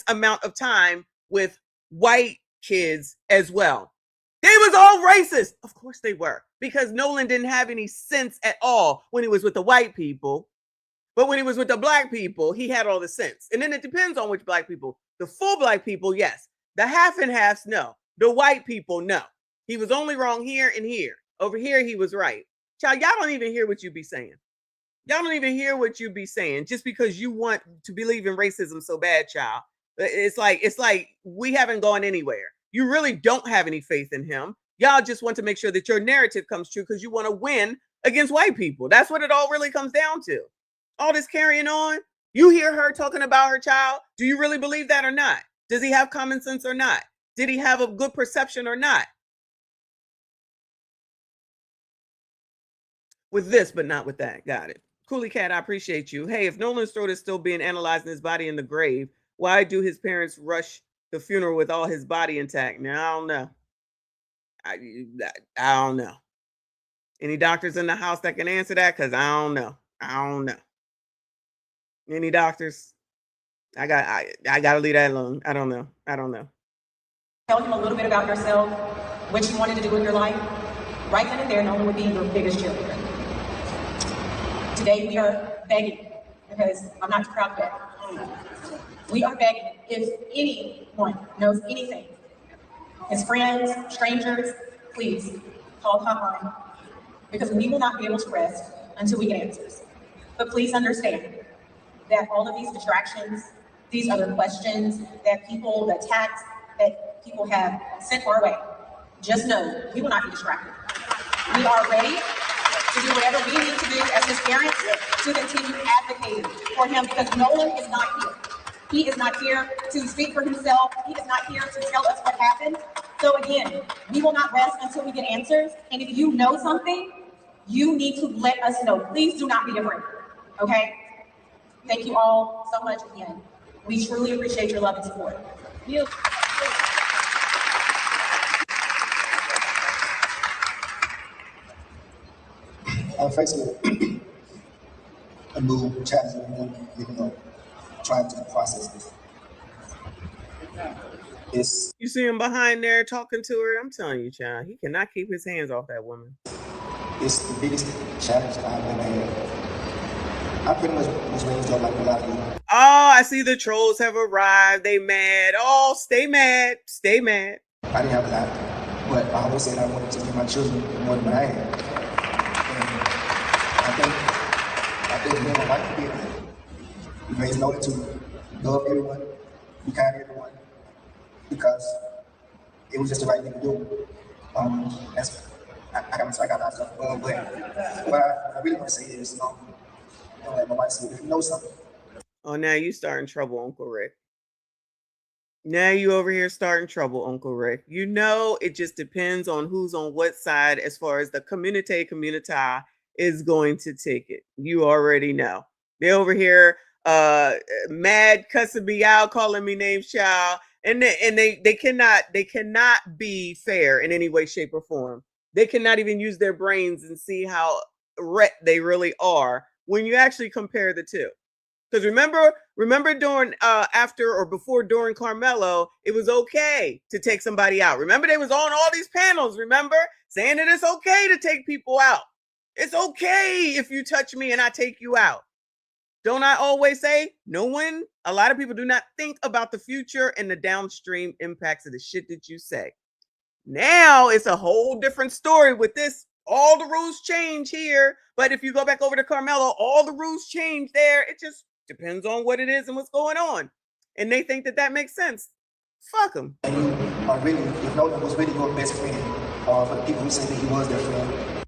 amount of time with white kids as well. They was all racist. Of course they were, because Nolan didn't have any sense at all when he was with the white people. But when he was with the black people, he had all the sense. And then it depends on which black people. The full black people, yes. The half and halves, no. The white people, no. He was only wrong here and here. Over here, he was right. Child, y'all don't even hear what you be saying. Y'all don't even hear what you be saying just because you want to believe in racism so bad, child. It's like we haven't gone anywhere. You really don't have any faith in him. Y'all just want to make sure that your narrative comes true because you want to win against white people. That's what it all really comes down to. All this carrying on. You hear her talking about her child. Do you really believe that or not? Does he have common sense or not? Did he have a good perception or not? With this, but not with that. Got it. Coolie Cat, I appreciate you. Hey, if Nolan's throat is still being analyzed in his body in the grave, why do his parents rush the funeral with all his body intact? Now, I don't know. I don't know. Any doctors in the house that can answer that? Because I don't know. I don't know. Any doctors? I gotta leave that alone. I don't know. I don't know. Tell him a little bit about yourself, what you wanted to do with your life. Right then and there, Nolan would be your biggest cheerleader. Today we are begging, because I'm not too proud of that. We are begging, if anyone knows anything, his friends, strangers, please call hotline, because we will not be able to rest until we get answers. But please understand that all of these distractions, these other questions that people, the attacks that people have sent our way, just know we will not be distracted. We are ready to do whatever we need to do as his parents to continue advocating for him, because Nolan is not here. He is not here to speak for himself. He is not here to tell us what happened. So again, we will not rest until we get answers. And if you know something, you need to let us know. Please do not be afraid, okay? Thank you all so much again. We truly appreciate your love and support. You. I'm faced with a new challenge, trying to process this. You see him behind there talking to her. I'm telling you, child, he cannot keep his hands off that woman. It's the biggest challenge I've ever had. I pretty much was raised up like a lot of you. Oh, I see the trolls have arrived. They mad. Oh, stay mad. Stay mad. I didn't have a lot, but I always said I wanted to give my children more than what I had. And I think me and my wife did it. We raised Nolan to love everyone, be kind to everyone, because it was just the right thing to do. I got a lot of stuff, but what I really want to say is, my wife said, if you know something. Oh, now you starting trouble, Uncle Rick. Now you over here starting trouble, Uncle Rick. You know, it just depends on who's on what side as far as the community is going to take it. You already know. They over here mad, cussing me out, calling me names, child. And they cannot be fair in any way, shape, or form. They cannot even use their brains and see how they really are when you actually compare the two. Because remember during after or before during Carmelo, it was okay to take somebody out. Remember, they was on all these panels, remember, saying that it's okay to take people out. It's okay if you touch me and I take you out. Don't I always say, a lot of people do not think about the future and the downstream impacts of the shit that you say. Now it's a whole different story with this. All the rules change here. But if you go back over to Carmelo, all the rules change there. It just depends on what it is and what's going on. And they think that makes sense. Fuck them. And you are really, if Nolan was really your best friend, for the people who say that he was their friend,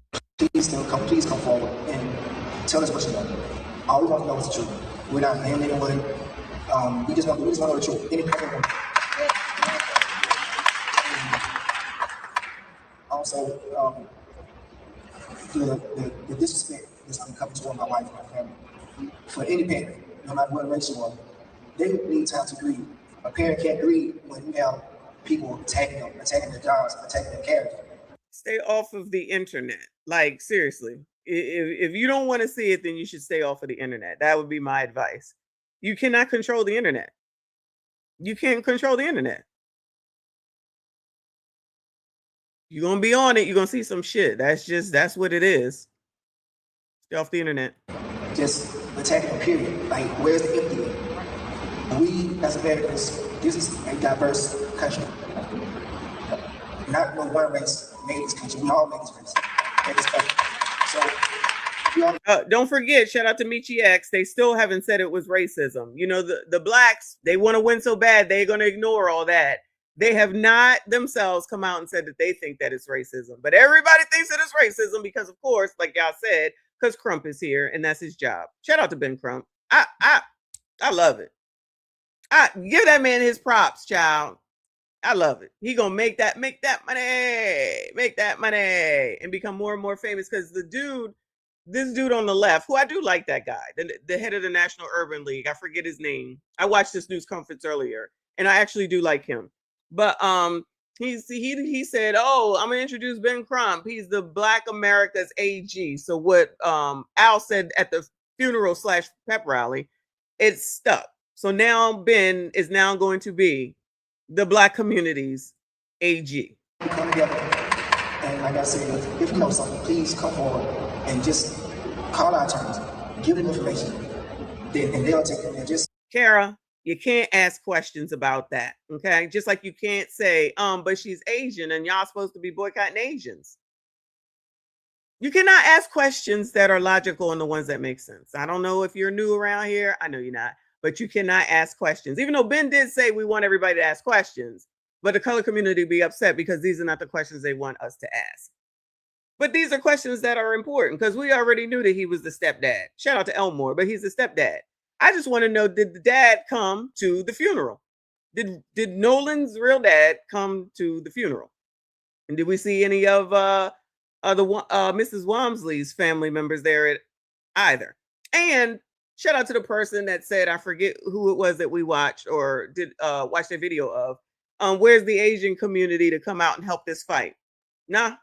please come forward and tell us what you know. All we want to know is the truth. We're not naming anyone. We just want to know the truth. Any person. Also, the disrespect that's been coming toward my wife and my family. For any parent, no matter what race you are, they need time to grieve. A parent can't grieve when you have people attacking them, attacking their jobs, attacking their character. Stay off of the internet. Like, seriously. If you don't want to see it, then you should stay off of the internet. That would be my advice. You cannot control the internet. You can't control the internet. You're going to be on it. You're going to see some shit. That's what it is. Stay off the internet. Just attacking a period. Like, where's the empathy? We, as Americans, this is a diverse country. Not one race made this country. We all made this country. So, don't forget, shout out to Michi X. They still haven't said it was racism. You know, the blacks, they want to win so bad, they're going to ignore all that. They have not themselves come out and said that they think that it's racism. But everybody thinks that it's racism because, of course, like y'all said, because Crump is here and that's his job. Shout out to Ben Crump. I love it. Give that man his props, child. I love it. He gonna make that money, and become more and more famous. Because this dude on the left, who I do like, that guy, the head of the National Urban League, I forget his name. I watched this news conference earlier, and I actually do like him. But he said, "Oh, I'm gonna introduce Ben Crump. He's the Black America's AG." So what Al said at the funeral / pep rally, it stuck. So now Ben is now going to be the Black community's AG. We come together, and like I said, if you know something, please come forward and just call our attorneys, give them information, and they'll take it. And just Kara, you can't ask questions about that, okay? Just like you can't say, but she's Asian and y'all supposed to be boycotting Asians. You cannot ask questions that are logical and the ones that make sense. I don't know if you're new around here. I know you're not. But you cannot ask questions. Even though Ben did say we want everybody to ask questions, but the color community be upset because these are not the questions they want us to ask. But these are questions that are important because we already knew that he was the stepdad. Shout out to Elmore, but he's the stepdad. I just want to know, did the dad come to the funeral? Did Nolan's real dad come to the funeral? And did we see any of Mrs. Walmsley's family members there either? And shout out to the person that said, I forget who it was that we watched or did watch the video of. Where's the Asian community to come out and help this fight? Nah,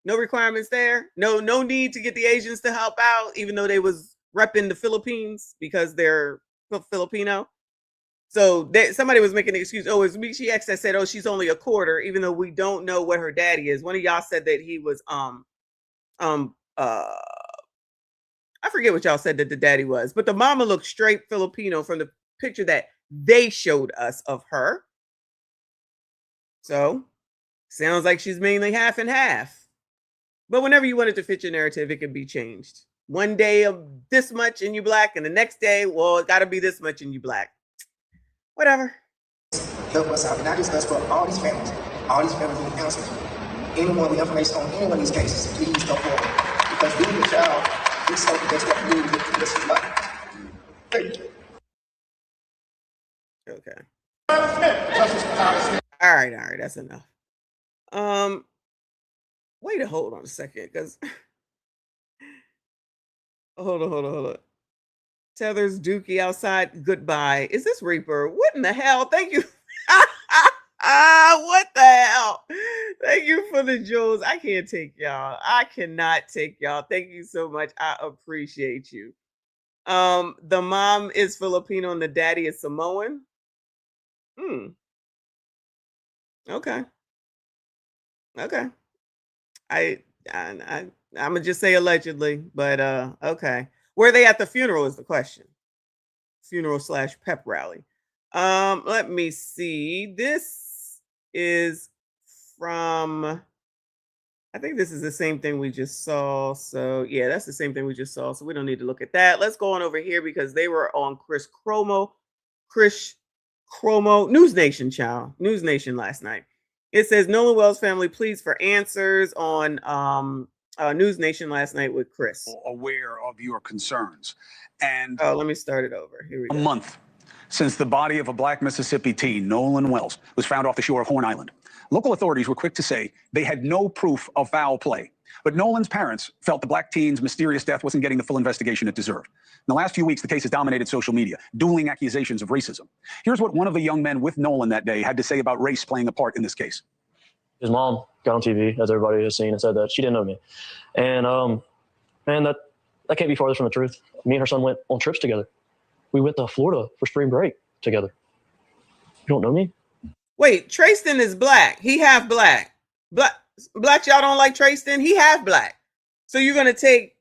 no requirements there. No need to get the Asians to help out, even though they was repping the Philippines because they're Filipino. So somebody was making an excuse. Oh, it's Michi X that said, oh, she's only a quarter, even though we don't know what her daddy is. One of y'all said that he was I forget what y'all said that the daddy was, but the mama looked straight Filipino from the picture that they showed us of her. So sounds like she's mainly half and half. But whenever you want it to fit your narrative, it can be changed. One day of this much and you Black, and the next day, well, it got to be this much and you Black. Whatever. Help us out, not just us, but all these families need answers. Anyone with information on any one of these cases, please come forward. Because being a child is something that's got to do with this life. Thank you. Okay. All right, that's enough. Hold on a second, because hold on. Tethers Dookie outside. Goodbye. Is this Reaper? What in the hell? Thank you. What the hell? Thank you for the jewels. I can't take y'all. I cannot take y'all. Thank you so much. I appreciate you. The mom is Filipino and the daddy is Samoan. Okay. I'm gonna just say allegedly, but okay. Were they at the funeral is the question. Funeral / pep rally. Let me see. This is from, I think this is the same thing we just saw. So yeah, that's the same thing we just saw. So we don't need to look at that. Let's go on over here because they were on Chris Cuomo, News Nation, child. News Nation last night. It says Nolan Wells family pleads for answers on News Nation last night with Chris. Aware of your concerns. And let me start it over. Here we go. A month since the body of a black Mississippi teen, Nolan Wells, was found off the shore of Horn Island. Local authorities were quick to say they had no proof of foul play. But Nolan's parents felt the black teen's mysterious death wasn't getting the full investigation it deserved. In the last few weeks, the case has dominated social media, dueling accusations of racism. Here's what one of the young men with Nolan that day had to say about race playing a part in this case. His mom got on TV, as everybody has seen, and said that she didn't know me. And, man, that can't be farther from the truth. Me and her son went on trips together. We went to Florida for spring break together. You don't know me? Wait, Trayston is black. He half black. Blacks, y'all don't like Trayston? He half black. So you're going to take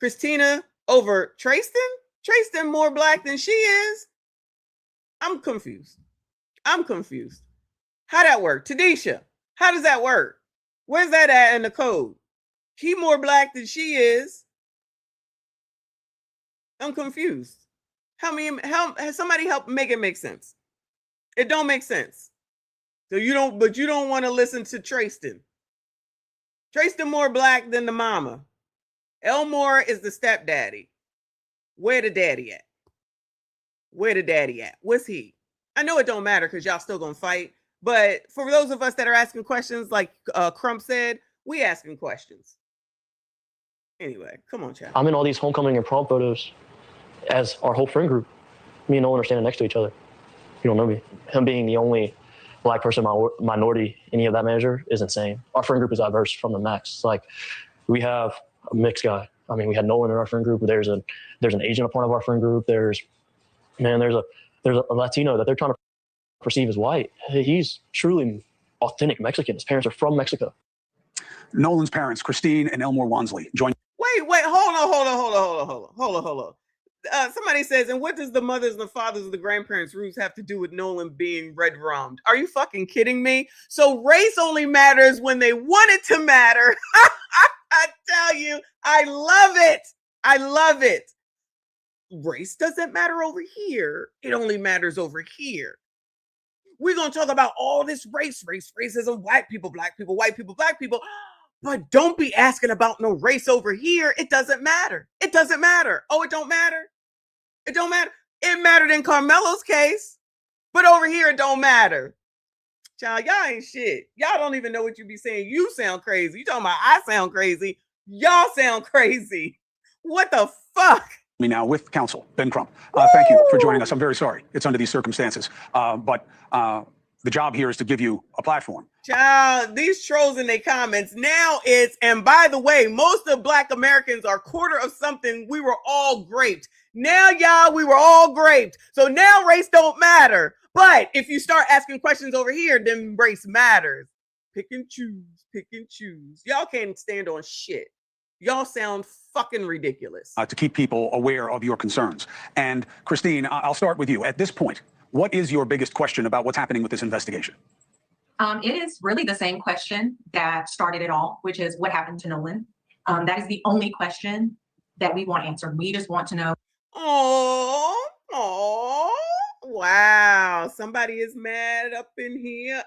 Christina over Trayston? Trayston more black than she is? I'm confused. How that work? Tadisha, how does that work? Where's that at in the code? He more black than she is. I'm confused. Somebody help make it make sense. It don't make sense. So you don't want to listen to Trayston. Trayston more black than the mama. Elmore is the stepdaddy. Where the daddy at? What's he? I know it don't matter because y'all still gonna fight. But for those of us that are asking questions, like Crump said, we asking questions. Anyway, come on, chat. I'm in all these homecoming and prom photos as our whole friend group. Me and Nolan are standing next to each other. You don't know me. Him being the only black person minority, any of that measure, is insane. Our friend group is diverse from the max. Like, we have a mixed guy. I mean, we had Nolan in our friend group. There's an Asian a part of our friend group. There's a Latino that they're trying to perceive as white. He's truly authentic Mexican. His parents are from Mexico. Nolan's parents, Christine and Elmore Wansley, joined. Wait, hold on. Somebody says, and what does the mothers and the fathers and the grandparents' roots have to do with Nolan being red rummed? Are you fucking kidding me? So race only matters when they want it to matter. I tell you, I love it. Race doesn't matter over here. It only matters over here. We're going to talk about all this racism, white people, black people, white people, black people. But don't be asking about no race over here. It doesn't matter. Oh, it don't matter. It don't matter. It mattered in Carmelo's case, but over here it don't matter. Child, y'all ain't shit. Y'all don't even know what you be saying. You sound crazy. You talking about I sound crazy. Y'all sound crazy. What the fuck? Me now with counsel, Ben Crump. Thank you for joining us. I'm very sorry it's under these circumstances, but the job here is to give you a platform. Child, these trolls in their comments, now it's, and by the way, most of black Americans are quarter of something. We were all graped. Now, y'all, we were all graped. So now race don't matter. But if you start asking questions over here, then race matters. Pick and choose. Y'all can't stand on shit. Y'all sound fucking ridiculous. To keep people aware of your concerns. And Christine, I'll start with you. At this point, what is your biggest question about what's happening with this investigation? It is really the same question that started it all, which is what happened to Nolan. That is the only question that we want answered. We just want to know. Oh, wow. Somebody is mad up in here,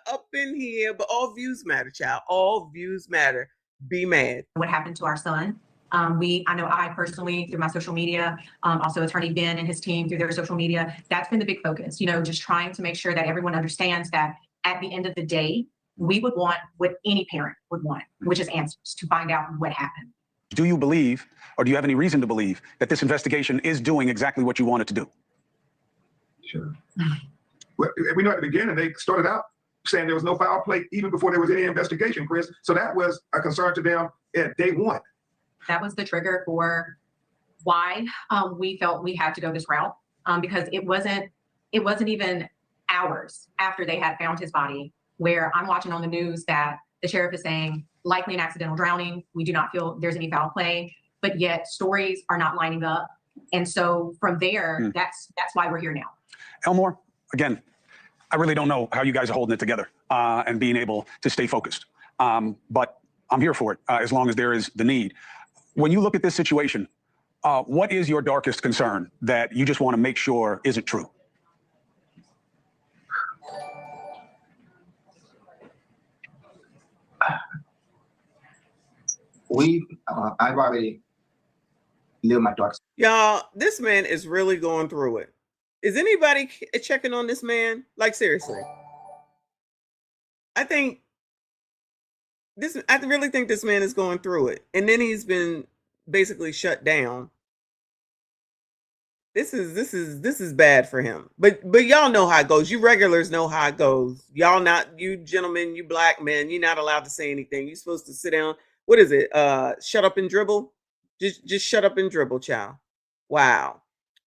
but all views matter, child. All views matter. Be mad. What happened to our son? I know I personally, through my social media, also Attorney Ben and his team through their social media, that's been the big focus, just trying to make sure that everyone understands that at the end of the day, we would want what any parent would want, which is answers to find out what happened. Do you believe, or do you have any reason to believe, that this investigation is doing exactly what you want it to do? Sure. Well, we know at the beginning, they started out saying there was no foul play even before there was any investigation, Chris. So that was a concern to them at day one. That was the trigger for why we felt we had to go this route, because it wasn't even hours after they had found his body where I'm watching on the news that the sheriff is saying likely an accidental drowning. We do not feel there's any foul play, but yet stories are not lining up. And so from there, that's why we're here now. Elmore, again, I really don't know how you guys are holding it together and being able to stay focused. But I'm here for it as long as there is the need. When you look at this situation, what is your darkest concern that you just want to make sure isn't true? I've already lived my dark. Y'all, this man is really going through it. Is anybody checking on this man? Like, seriously. I really think this man is going through it. And then he's been basically shut down. This is bad for him. But y'all know how it goes. You regulars know how it goes. Y'all not, you gentlemen, you black men, you're not allowed to say anything. You're supposed to sit down. What is it? Shut up and dribble. Just shut up and dribble, child. Wow.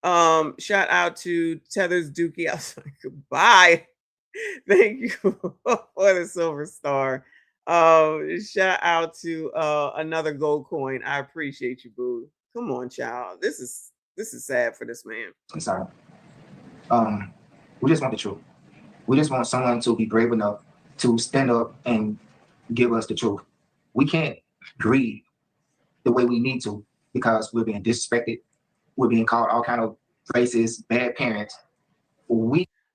Shout out to Tethers Dookie. I was like, goodbye. Thank you for the silver star. Shout out to another gold coin. I appreciate you, boo. Come on, child. This is sad for this man. I'm sorry. We just want the truth. We just want someone to be brave enough to stand up and give us the truth. We can't grieve the way we need to because we're being disrespected. We're being called all kind of racist, bad parents.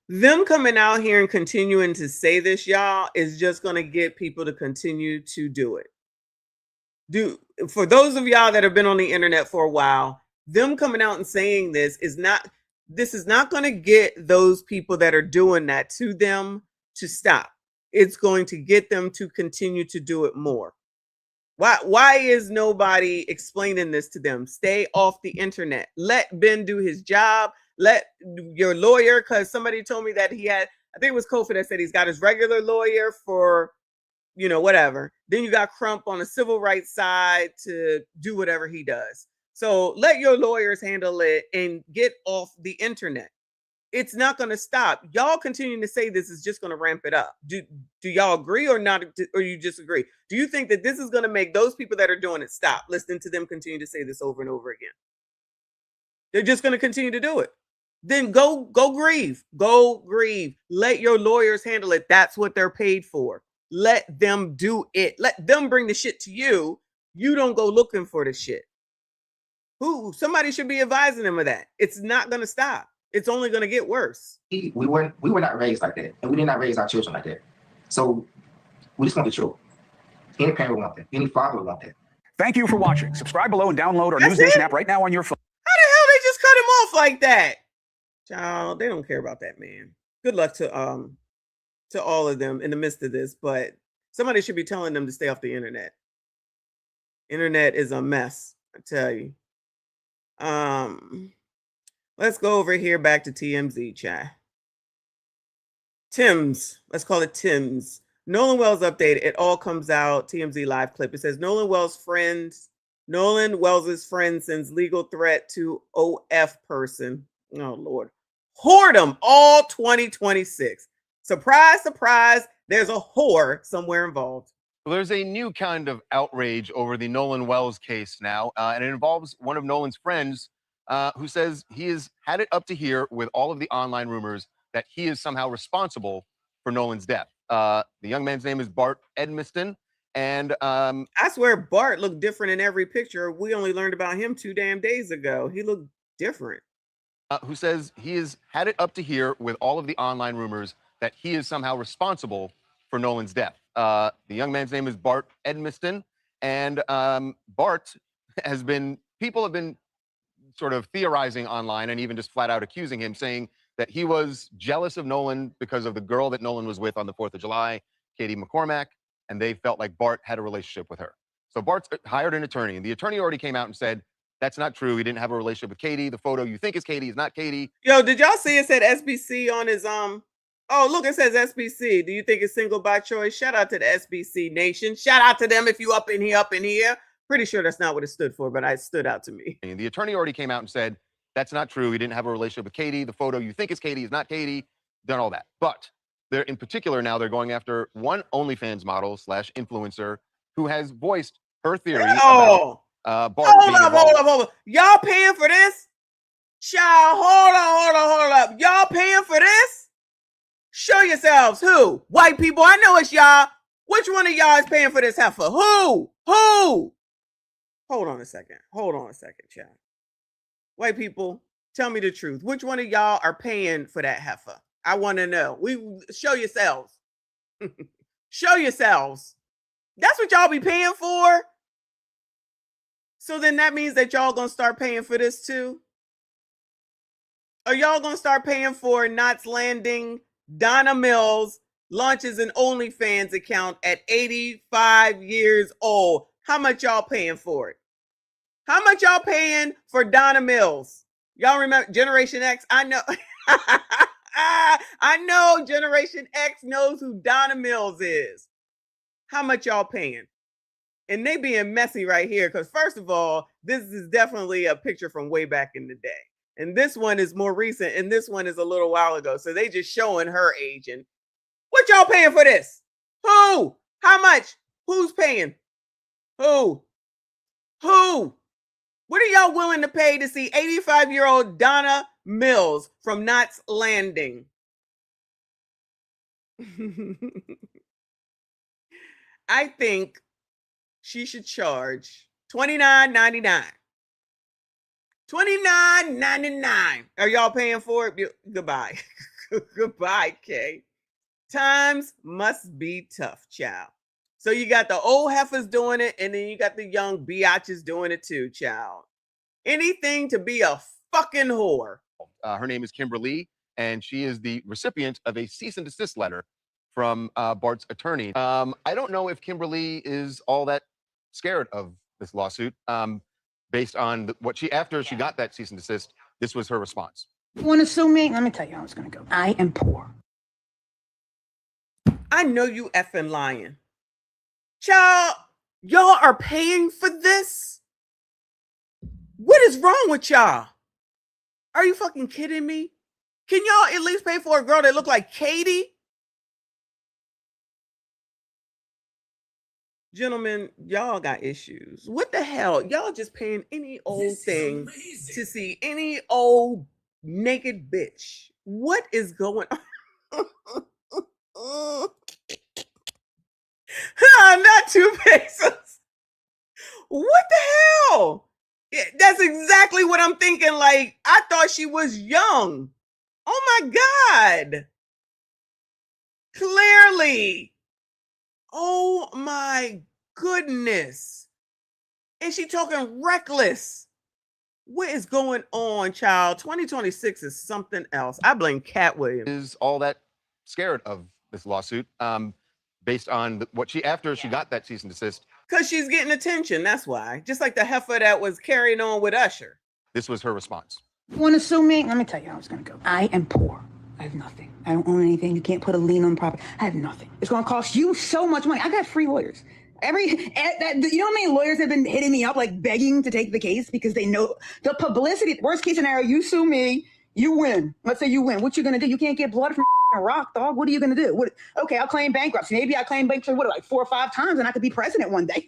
Them coming out here and continuing to say this, y'all, is just going to get people to continue to do it. For those of y'all that have been on the internet for a while, them coming out and saying this is not going to get those people that are doing that to them to stop. It's going to get them to continue to do it more. Why is nobody explaining this to them? Stay off the internet. Let Ben do his job. Let your lawyer, because somebody told me that he had, I think it was Kofi that said he's got his regular lawyer for, whatever. Then you got Crump on the civil rights side to do whatever he does. So let your lawyers handle it and get off the internet. It's not going to stop. Y'all continuing to say this is just going to ramp it up. Do y'all agree or not? Or you disagree? Do you think that this is going to make those people that are doing it stop listening to them continue to say this over and over again? They're just going to continue to do it. Then go grieve. Go grieve. Let your lawyers handle it. That's what they're paid for. Let them do it. Let them bring the shit to you. You don't go looking for the shit. Somebody should be advising them of that. It's not going to stop. It's only going to get worse. We were not raised like that, and we did not raise our children like that. So we just want the truth. Any parent would want that. Any father would want that. Thank you for watching. Subscribe below and download our News Nation app right now on your phone. How the hell they just cut him off like that? Child, they don't care about that man. Good luck to all of them in the midst of this, but somebody should be telling them to stay off the internet. Internet is a mess, I tell you. Let's go over here back to TMZ, chat. Tim's, let's call it Tim's. Nolan Wells update. It all comes out. TMZ live clip. It says Nolan Wells' friend sends legal threat to OF person. Oh Lord, whoredom all 2026. Surprise, surprise. There's a whore somewhere involved. Well, there's a new kind of outrage over the Nolan Wells case now, and it involves one of Nolan's friends who says he has had it up to here with all of the online rumors that he is somehow responsible for Nolan's death. The young man's name is Bart Edmiston, and I swear Bart looked different in every picture. We only learned about him 2 damn days ago. He looked different. Who says he has had it up to here with all of the online rumors that he is somehow responsible for Nolan's death. The young man's name is Bart Edmiston, and Bart people have been sort of theorizing online and even just flat out accusing him, saying that he was jealous of Nolan because of the girl that Nolan was with on the 4th of July, Katie McCormack, and they felt like Bart had a relationship with her. So Bart's hired an attorney, and the attorney already came out and said, that's not true. He didn't have a relationship with Katie. The photo you think is Katie is not Katie. Yo, did y'all see it said SBC on his Oh, look, it says SBC. Do you think it's single by choice? Shout out to the SBC Nation. Shout out to them if you up in here. Pretty sure that's not what it stood for, but it stood out to me. And the attorney already came out and said, that's not true. He didn't have a relationship with Katie. The photo you think is Katie is not Katie. Done all that. But they're in particular now they're going after one OnlyFans model / influencer who has voiced her theory about Bart being involved. Hold up. Y'all paying for this? Child, hold up. Y'all paying for this? Show yourselves. Who? White people. I know it's y'all. Which one of y'all is paying for this heifer? Who? Hold on a second, child. White people, tell me the truth. Which one of y'all are paying for that heifer? I want to know. Show yourselves. Show yourselves. That's what y'all be paying for? So then that means that y'all gonna start paying for this too? Are y'all gonna start paying for Knots Landing, Donna Mills launches an OnlyFans account at 85 years old? How much y'all paying for it? How much y'all paying for Donna Mills? Y'all remember Generation X? I know. I know Generation X knows who Donna Mills is. How much y'all paying? And they being messy right here because first of all, this is definitely a picture from way back in the day. And this one is more recent and this one is a little while ago. So they just showing her age. And what y'all paying for this? Who? How much? Who's paying? Who? What are y'all willing to pay to see 85-year-old Donna Mills from Knots Landing? I think she should charge $29.99. $29.99. Are y'all paying for it? Goodbye. Goodbye, Kay. Times must be tough, child. So you got the old heifers doing it, and then you got the young biatches doing it too, child. Anything to be a fucking whore. Her name is Kimberly, and she is the recipient of a cease and desist letter from Bart's attorney. I don't know if Kimberly is all that scared of this lawsuit. Based on what after she got that cease and desist, this was her response. You want to sue me? Let me tell you how it's going to go. I am poor. I know you effing lying. Child, y'all are paying for this? What is wrong with y'all? Are you fucking kidding me? Can y'all at least pay for a girl that look like Katie? Gentlemen, y'all got issues. What the hell? Y'all just paying any old thing to see any old naked bitch. What is going on? Not 2 pesos. What the hell? Yeah, that's exactly what I'm thinking. Like, I thought she was young. Oh my God. Clearly. Oh my goodness. And she talking reckless. What is going on, child? 2026 is something else. I blame Cat Williams. Is all that scared of this lawsuit based on what after she got that cease and desist. Because she's getting attention, that's why. Just like the heifer that was carrying on with Usher. This was her response. You want to sue me? Let me tell you how it's going to go. I am poor. I have nothing. I don't own anything. You can't put a lien on the property. I have nothing. It's going to cost you so much money. I got free lawyers. You know how many lawyers have been hitting me up, like begging to take the case because they know the publicity. Worst case scenario, you sue me, you win. Let's say you win. What you going to do? You can't get blood from a rock, dog. What are you going to do? Okay, I'll claim bankruptcy. Maybe I claim bankruptcy, like 4 or 5 times, and I could be president one day.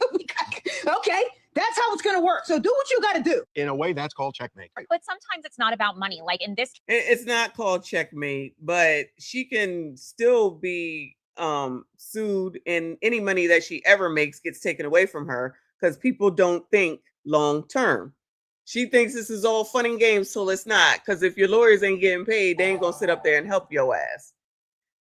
Okay, that's how it's going to work. So do what you got to do. In a way, that's called checkmate. But sometimes it's not about money. Like in this, it's not called checkmate, but she can still be sued, and any money that she ever makes gets taken away from her because people don't think long term. She thinks this is all fun and games till it's not, because if your lawyers ain't getting paid, they ain't gonna sit up there and help your ass.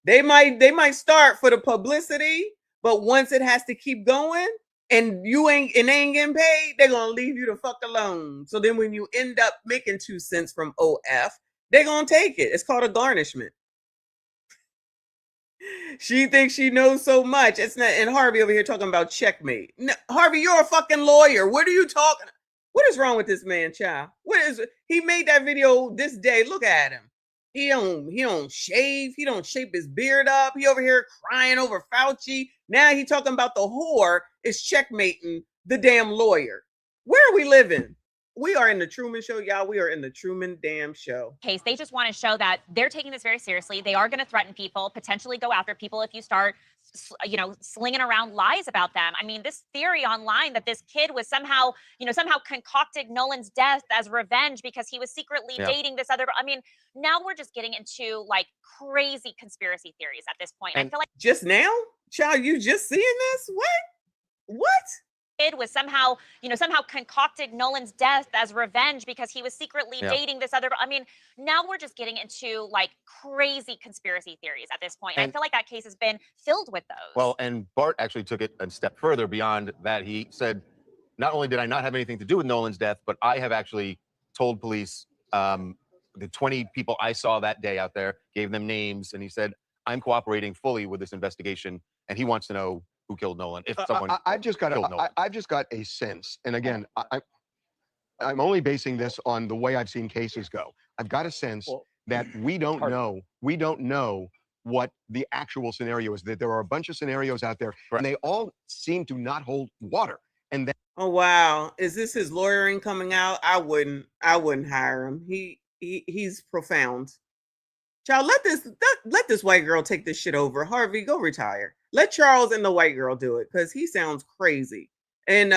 They might start for the publicity, but once it has to keep going and they ain't getting paid, they're gonna leave you the fuck alone. So then when you end up making 2 cents from OF, they're gonna take it. It's called a garnishment. She thinks she knows so much. It's not. And Harvey over here talking about checkmate. No, Harvey, you're a fucking lawyer. What are you talking? What is wrong with this man, child? He made that video this day. Look at him. He don't shave. He don't shape his beard up. He over here crying over Fauci. Now he talking about the whore is checkmating the damn lawyer. Where are we living? We are in the Truman Show, y'all. We are in the Truman damn show. case, they just want to show that they're taking this very seriously. They are going to threaten people, potentially go after people if you start, slinging around lies about them. I mean, this theory online that this kid was somehow concocted Nolan's death as revenge because he was secretly dating this other. I mean, now we're just getting into like crazy conspiracy theories at this point. And I feel like just now, child, you just seeing this? What? Kid was somehow concocted Nolan's death as revenge because he was secretly dating this other. I mean, now we're just getting into like crazy conspiracy theories at this point. I feel like that case has been filled with those. Well, and Bart actually took it a step further beyond that. He said not only did I not have anything to do with Nolan's death, but I have actually told police the 20 people I saw that day out there, gave them names, and he said, I'm cooperating fully with this investigation, and he wants to know who killed Nolan, if someone I've just got killed Nolan. I've just got a sense, and again, I'm only basing this on the way I've seen cases go. I've got a sense that we don't know what the actual scenario is, that there are a bunch of scenarios out there, and they all seem to not hold water. And then, oh wow, is this his lawyering coming out? I wouldn't hire him. He's profound. Child, let this white girl take this shit over. Harvey, go retire. Let Charles and the white girl do it, because he sounds crazy. And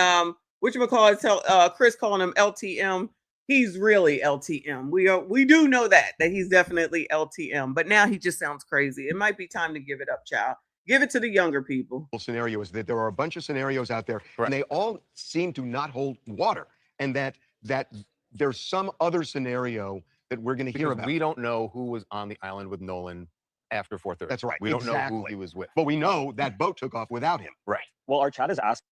whatchamacallit, Chris calling him LTM. He's really LTM. We do know that he's definitely LTM, but now he just sounds crazy. It might be time to give it up, child. Give it to the younger people. Scenario is that there are a bunch of scenarios out there, and they all seem to not hold water, and that there's some other scenario that we're going to hear about. We don't know who was on the island with Nolan after 4:30. That's right. We don't know who he was with. But we know that boat took off without him. Right. Well, our chat is asked.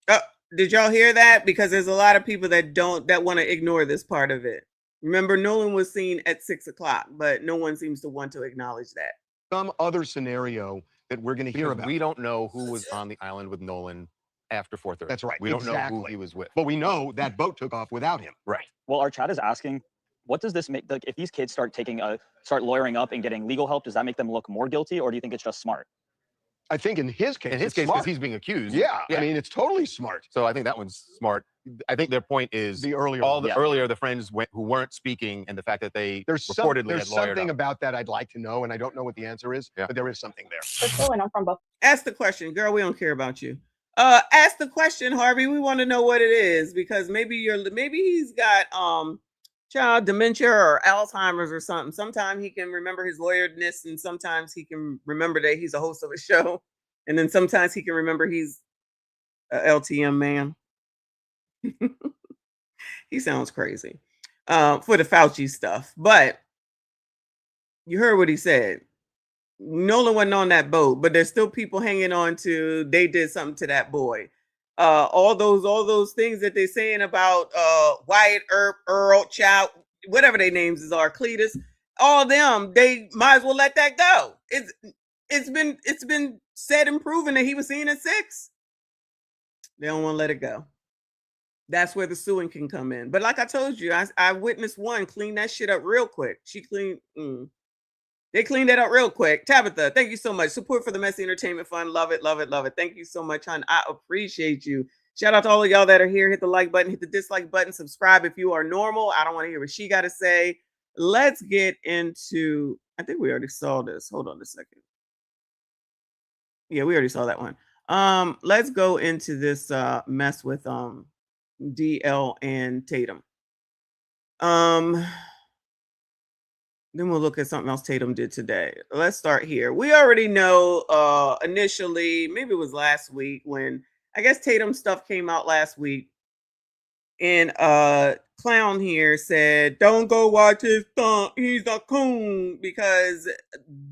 Did y'all hear that? Because there's a lot of people that want to ignore this part of it. Remember, Nolan was seen at 6 o'clock, but no one seems to want to acknowledge that. Some other scenario that we're going to hear about. We don't know who was on the island with Nolan after 4:30. That's right. We don't know who he was with. But we know that boat took off without him. Right. Well, our chat is asking, what does this make? Like, if these kids start lawyering up and getting legal help, does that make them look more guilty, or do you think it's just smart? I think in his case, because he's being accused. Yeah, I mean, it's totally smart. So I think that one's smart. I think their point is earlier the friends who weren't speaking, and the fact that they there's reportedly had lawyered something up. about that I'd like to know, and I don't know what the answer is, but there is something there. I'm from both. Ask the question, girl. We don't care about you. Ask the question, Harvey. We want to know what it is, because maybe he's got child dementia or Alzheimer's or something. Sometimes he can remember his lawyeredness, and sometimes he can remember that he's a host of a show, and then sometimes he can remember he's a LTM man. He sounds crazy for the Fauci stuff, but you heard what he said. Nolan wasn't on that boat, but there's still people hanging on to they did something to that boy. All those things that they're saying about Wyatt Earl, Child, whatever their names are, Cletus, all them, they might as well let that go. It's been said and proven that he was seen at 6. They don't want to let it go. That's where the suing can come in. But like I told you, I witnessed one clean that shit up real quick. She cleaned. They cleaned that up real quick. Tabitha, thank you so much. Support for the Messy Entertainment Fund. Love it, love it, love it. Thank you so much, hon. I appreciate you. Shout out to all of y'all that are here. Hit the like button, hit the dislike button, subscribe if you are normal. I don't want to hear what she got to say. Let's get into, I think we already saw this. Hold on a second. Yeah, we already saw that one. Let's go into this mess with DL and Tatum. Then we'll look at something else Tatum did today. Let's start here. We already know initially, maybe it was last week, when I guess Tatum stuff came out last week, and Clown here said, don't go watch his stunt, he's a coon, because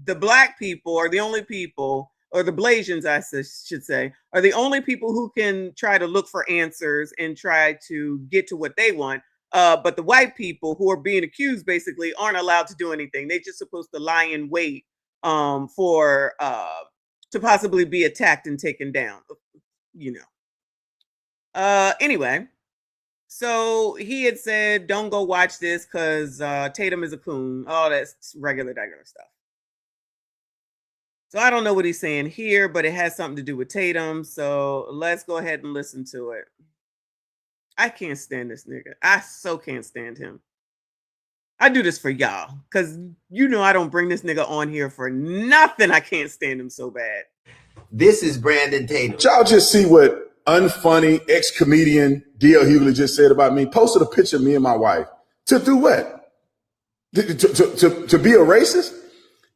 the black people are the only people, or the Blasians, I should say, are the only people who can try to look for answers and try to get to what they want. But the white people who are being accused basically aren't allowed to do anything. They're just supposed to lie in wait to possibly be attacked and taken down, you know. Anyway, so he had said, don't go watch this because Tatum is a coon. Oh, that's regular stuff. So I don't know what he's saying here, but it has something to do with Tatum. So let's go ahead and listen to it. I can't stand this nigga. I so can't stand him. I do this for y'all because you know I don't bring this nigga on here for nothing. I can't stand him so bad. This is Brandon Tatum. Y'all just see what unfunny ex-comedian D.L. Hughley just said about me. Posted a picture of me and my wife. To do what? To be a racist?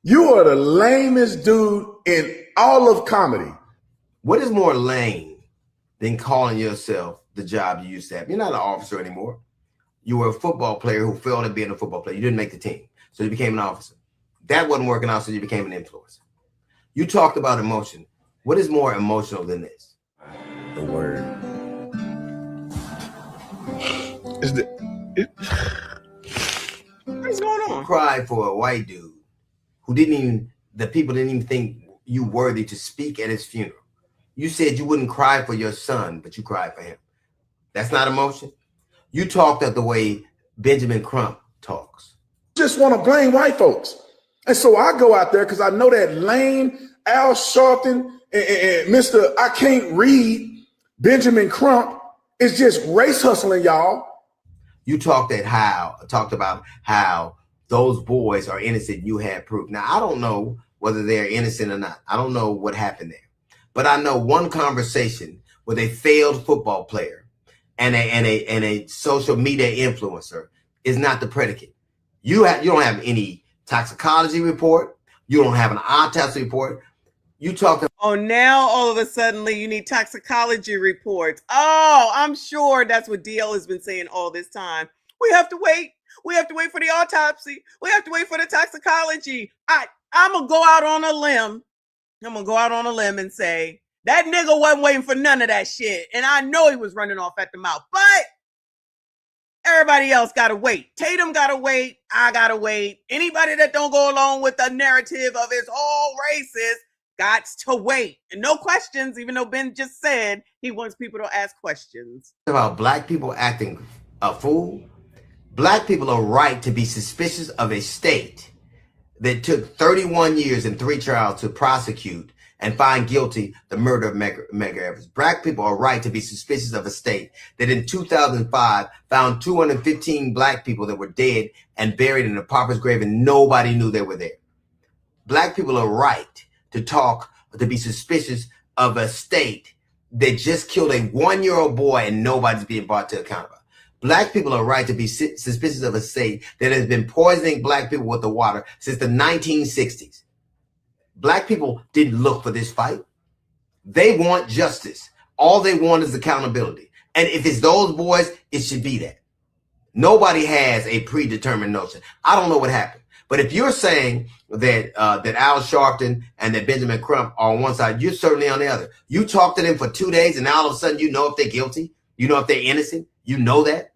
You are the lamest dude in all of comedy. What is more lame than calling yourself the job you used to have? You're not an officer anymore. You were a football player who failed at being a football player. You didn't make the team, so you became an officer. That wasn't working out, so you became an influencer. You talked about emotion. What is more emotional than this? The word. What's going on? You cried for a white dude who the people didn't even think you worthy to speak at his funeral. You said you wouldn't cry for your son, but you cried for him. That's not emotion. You talked the way Benjamin Crump talks. Just want to blame white folks. And so I go out there because I know that lame Al Sharpton and Mr. I can't read Benjamin Crump is just race hustling, y'all. You talked about how those boys are innocent. You had proof. Now, I don't know whether they're innocent or not. I don't know what happened there. But I know one conversation with a failed football player and a social media influencer is not the predicate. You don't have any toxicology report. You don't have an autopsy report. You talked about. Oh, now all of a sudden you need toxicology reports. Oh, I'm sure that's what DL has been saying all this time. We have to wait. We have to wait for the autopsy. We have to wait for the toxicology. I'm going to go out on a limb. I'm going to go out on a limb and say that nigga wasn't waiting for none of that shit. And I know he was running off at the mouth, but everybody else got to wait. Tatum got to wait. I got to wait. Anybody that don't go along with the narrative of it's all racist got to wait. And no questions, even though Ben just said he wants people to ask questions. About black people acting a fool. Black people are right to be suspicious of a state that took 31 years and 3 trials to prosecute and find guilty the murder of Medgar Evers. Black people are right to be suspicious of a state that in 2005 found 215 black people that were dead and buried in a pauper's grave and nobody knew they were there. Black people are right to be suspicious of a state that just killed a 1-year-old boy and nobody's being brought to account about. Black people are right to be suspicious of a state that has been poisoning black people with the water since the 1960s. Black people didn't look for this fight. They want justice. All they want is accountability. And if it's those boys, it should be that. Nobody has a predetermined notion. I don't know what happened. But if you're saying that Al Sharpton and that Benjamin Crump are on one side, you're certainly on the other. You talk to them for 2 days and now all of a sudden you know if they're guilty. You know if they're innocent. You know that.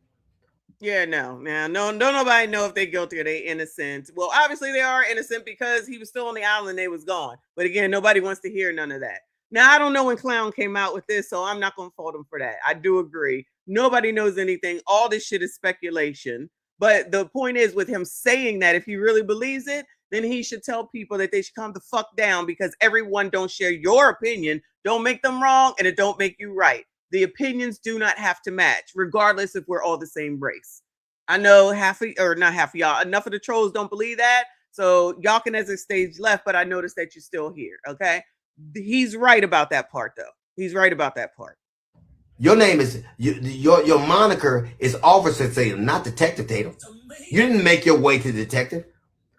Yeah, no, don't nobody know if they're guilty or they innocent. Well, obviously they are innocent because he was still on the island. They was gone. But again, nobody wants to hear none of that. Now, I don't know when Clown came out with this, so I'm not going to fault him for that. I do agree. Nobody knows anything. All this shit is speculation. But the point is with him saying that, if he really believes it, then he should tell people that they should calm the fuck down because everyone don't share your opinion. Don't make them wrong and it don't make you right. The opinions do not have to match, regardless if we're all the same race. I know enough of the trolls don't believe that. So y'all can exit stage left, but I noticed that you're still here. Okay. He's right about that part though. He's right about that part. Your name is, your moniker is Officer Tatum, not Detective Tatum. You didn't make your way to detective.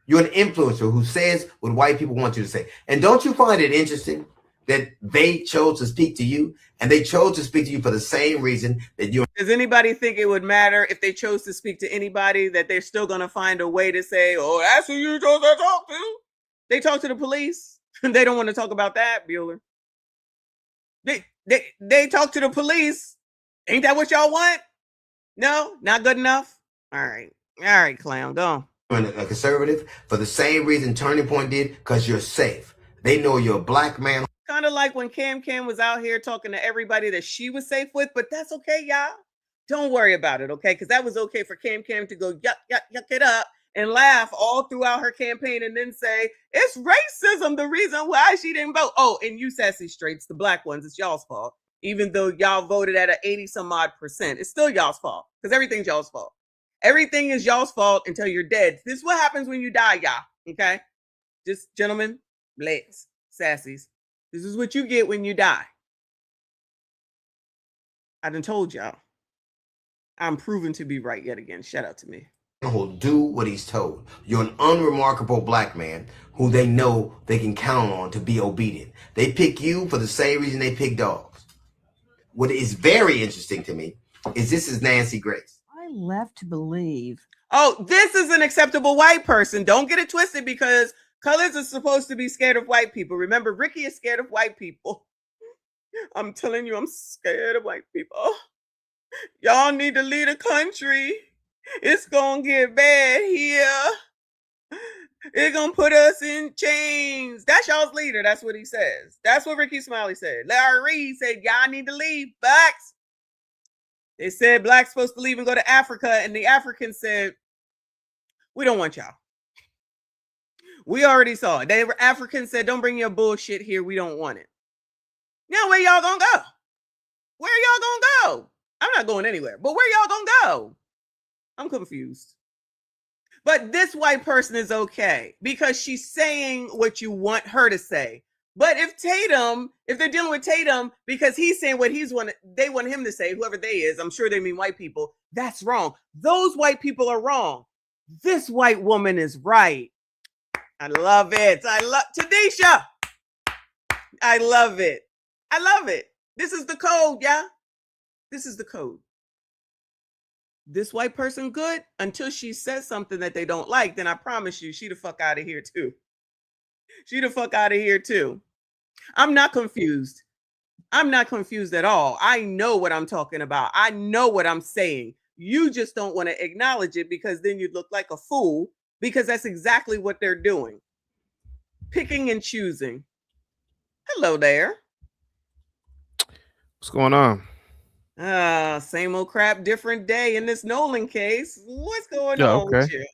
You're an influencer who says what white people want you to say. And don't you find it interesting that they chose to speak to you and they chose to speak to you for the same reason that you. Does anybody think it would matter if they chose to speak to anybody that they're still going to find a way to say, oh, that's who you chose to talk to? They talk to the police. They don't want to talk about that, Bueller. They talk to the police. Ain't that what y'all want? No, not good enough. All right, Clown, go on. A conservative for the same reason Turning Point did, because you're safe. They know you're a black man. Kind of like when Cam was out here talking to everybody that she was safe with, but that's okay, y'all. Don't worry about it, okay? Because that was okay for Cam to go yuck it up and laugh all throughout her campaign and then say, it's racism, the reason why she didn't vote. Oh, and you sassy straights, the black ones, it's y'all's fault. Even though y'all voted at an 80-some-odd%, it's still y'all's fault because everything's y'all's fault. Everything is y'all's fault until you're dead. This is what happens when you die, y'all, okay? Just gentlemen, blacks, sassies. This is what you get when you die. I done told y'all. I'm proven to be right yet again. Shout out to me. Who'll do what he's told. You're an unremarkable black man who they know they can count on to be obedient. They pick you for the same reason they pick dogs. What is very interesting to me is this is Nancy Grace. I left to believe. Oh, this is an acceptable white person. Don't get it twisted because colors are supposed to be scared of white people. Remember, Ricky is scared of white people. I'm telling you, I'm scared of white people. Y'all need to leave the country. It's gonna get bad here. It's gonna put us in chains. That's y'all's leader. That's what he says. That's what Ricky Smiley said. Larry Reid said, y'all need to leave. Blacks. They said blacks supposed to leave and go to Africa. And the Africans said, we don't want y'all. We already saw it. They were Africans said, don't bring your bullshit here. We don't want it. Now, where y'all gonna go? Where y'all gonna go? I'm not going anywhere, but where y'all gonna go? I'm confused. But this white person is okay because she's saying what you want her to say. But if they're dealing with Tatum because he's saying what they want him to say, whoever they is, I'm sure they mean white people, that's wrong. Those white people are wrong. This white woman is right. I love it. Tanisha. I love it. I love it. This is the code, yeah? This is the code. This white person good until she says something that they don't like, then I promise you, she the fuck out of here too. She the fuck out of here too. I'm not confused. I'm not confused at all. I know what I'm talking about. I know what I'm saying. You just don't want to acknowledge it because then you look like a fool because that's exactly what they're doing. Picking and choosing. Hello there. What's going on? Same old crap, different day in this Nolan case. What's going on with you?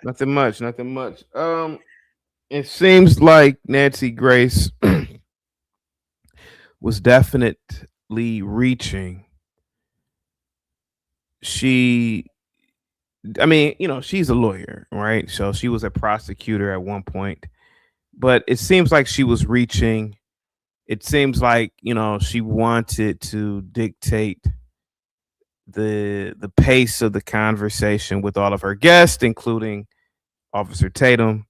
Nothing much. It seems like Nancy Grace was definitely reaching. She's a lawyer, right? So she was a prosecutor at one point, but it seems like she was reaching. It seems like, she wanted to dictate the pace of the conversation with all of her guests, including Officer Tatum.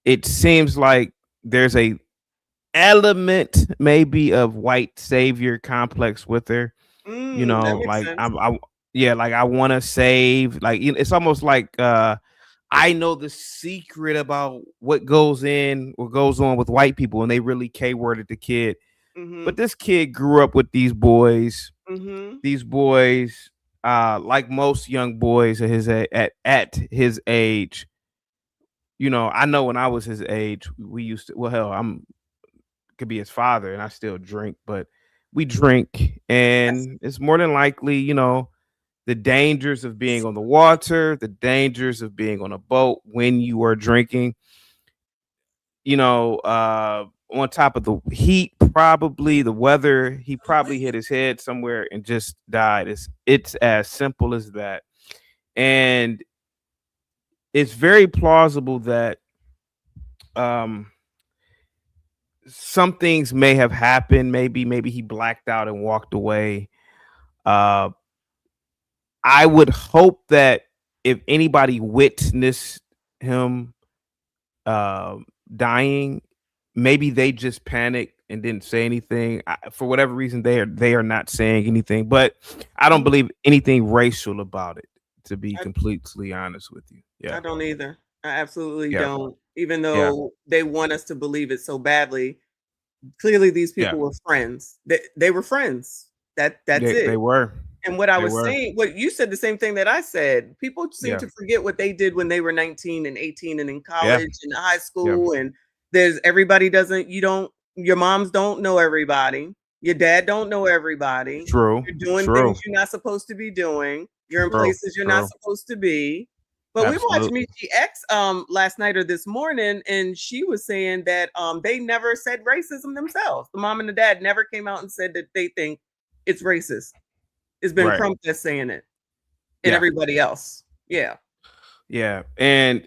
It seems like there's a element maybe of white savior complex with her. I want to save. Like, it's almost like I know the secret about what goes on with white people, and they really K-worded the kid. Mm-hmm. But this kid grew up with these boys. Mm-hmm. These boys, like most young boys at his age, I know when I was his age, we used to. Could be his father, and I still drink, but we drink, and it's more than likely, the dangers of being on the water, the dangers of being on a boat when you are drinking, on top of the heat, probably the weather, he probably hit his head somewhere and just died. It's as simple as that. And it's very plausible that some things may have happened. Maybe he blacked out and walked away. I would hope that if anybody witnessed him dying, maybe they just panicked and didn't say anything. For whatever reason, they are not saying anything. But I don't believe anything racial about it, to be completely honest with you. Yeah, I don't either. I absolutely don't. Even though they want us to believe it so badly, clearly these people were friends. They were friends. That's it. They were. And what I was saying, what you said, the same thing that I said. People seem to forget what they did when they were 19 and 18 and in college and high school. And your moms don't know everybody. Your dad don't know everybody. True. You're doing things you're not supposed to be doing. You're in places you're not supposed to be. But we watched Michi X last night or this morning, and she was saying that they never said racism themselves. The mom and the dad never came out and said that they think it's racist. It's been Crump that's saying it, and everybody else. Yeah. Yeah. And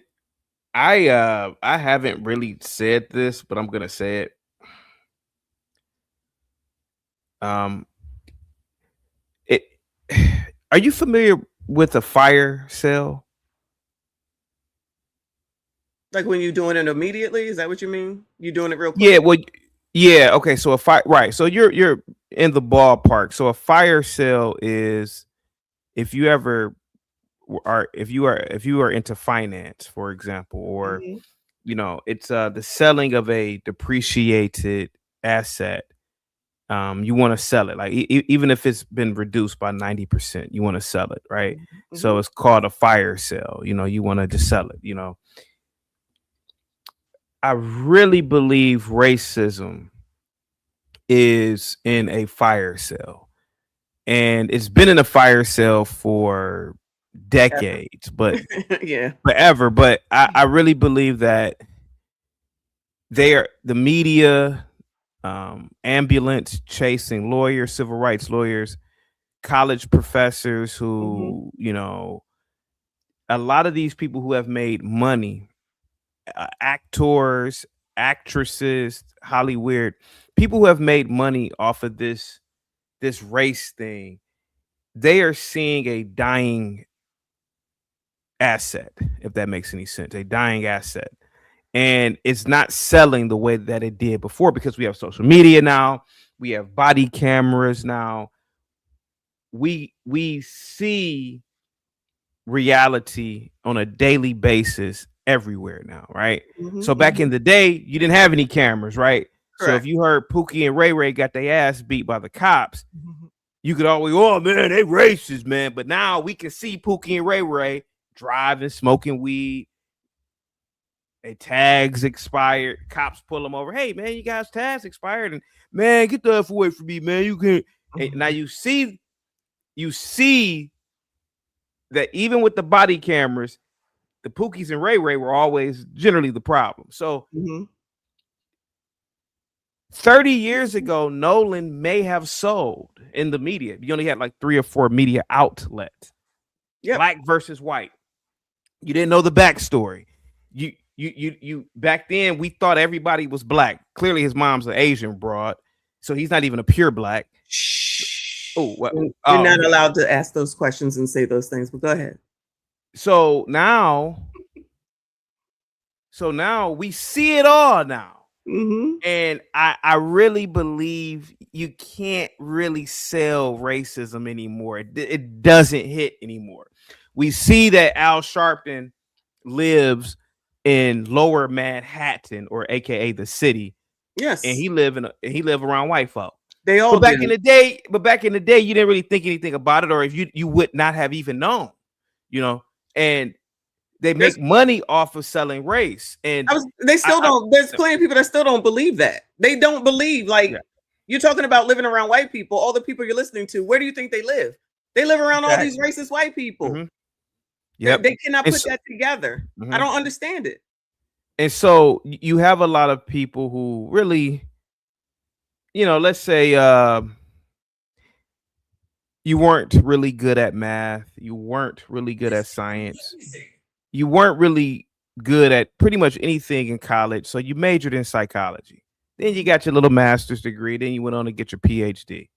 I haven't really said this, but I'm gonna say it. Are you familiar with a fire sale? Like when you're doing it immediately? Is that what you mean? You doing it real quick? Yeah. Well, yeah. Okay. So right. So you're in the ballpark. So a fire sale is if you are into finance, for example, or it's the selling of a depreciated asset you want to sell it, like even if it's been reduced by 90%, you want to sell it, right? So it's called a fire sale. You want to just sell it. I really believe racism is in a fire sale, and it's been in a fire sale for decades, but Yeah. forever. But I really believe that the media, ambulance chasing lawyers, civil rights lawyers, college professors who, a lot of these people who have made money, actors, actresses, Hollywood, people who have made money off of this race thing, they are seeing a dying asset, if that makes any sense, a dying asset. And it's not selling the way that it did before, because we have social media now, we have body cameras now. We see reality on a daily basis everywhere now, right? So back in the day, you didn't have any cameras, right? So if you heard Pookie and Ray Ray got their ass beat by the cops, you could always, oh man, they racist, man. But now we can see Pookie and Ray Ray driving, smoking weed. Their tags expired. Cops pull them over. Hey man, you guys' tags expired, and man, get the F away from me, man. You can't. Now you see that even with the body cameras, the Pookies and Ray Ray were always generally the problem. So 30 years ago, Nolan may have sold in the media. You only had like 3 or 4 media outlets. Black versus white. You didn't know the backstory. You back then we thought everybody was black. Clearly his mom's an Asian broad, so he's not even a pure black. Oh, you're not allowed to ask those questions and say those things, but go ahead. So now we see it all now. And I really believe you can't really sell racism anymore. It doesn't hit anymore. We see that Al Sharpton lives in Lower Manhattan, or AKA the city. Yes. And he live around white folk. They all But back in the day, you didn't really think anything about it, or if you would not have even known, and they make money off of selling race. And they still don't. There's plenty of people that still don't believe that. They don't believe, you're talking about living around white people. All the people you're listening to, where do you think they live? They live around all these racist white people. They cannot put that together. I don't understand it. And so you have a lot of people who really, let's say you weren't really good at math, you weren't really good at science, you weren't really good at pretty much anything in college, so you majored in psychology. Then you got your little master's degree, then you went on to get your PhD.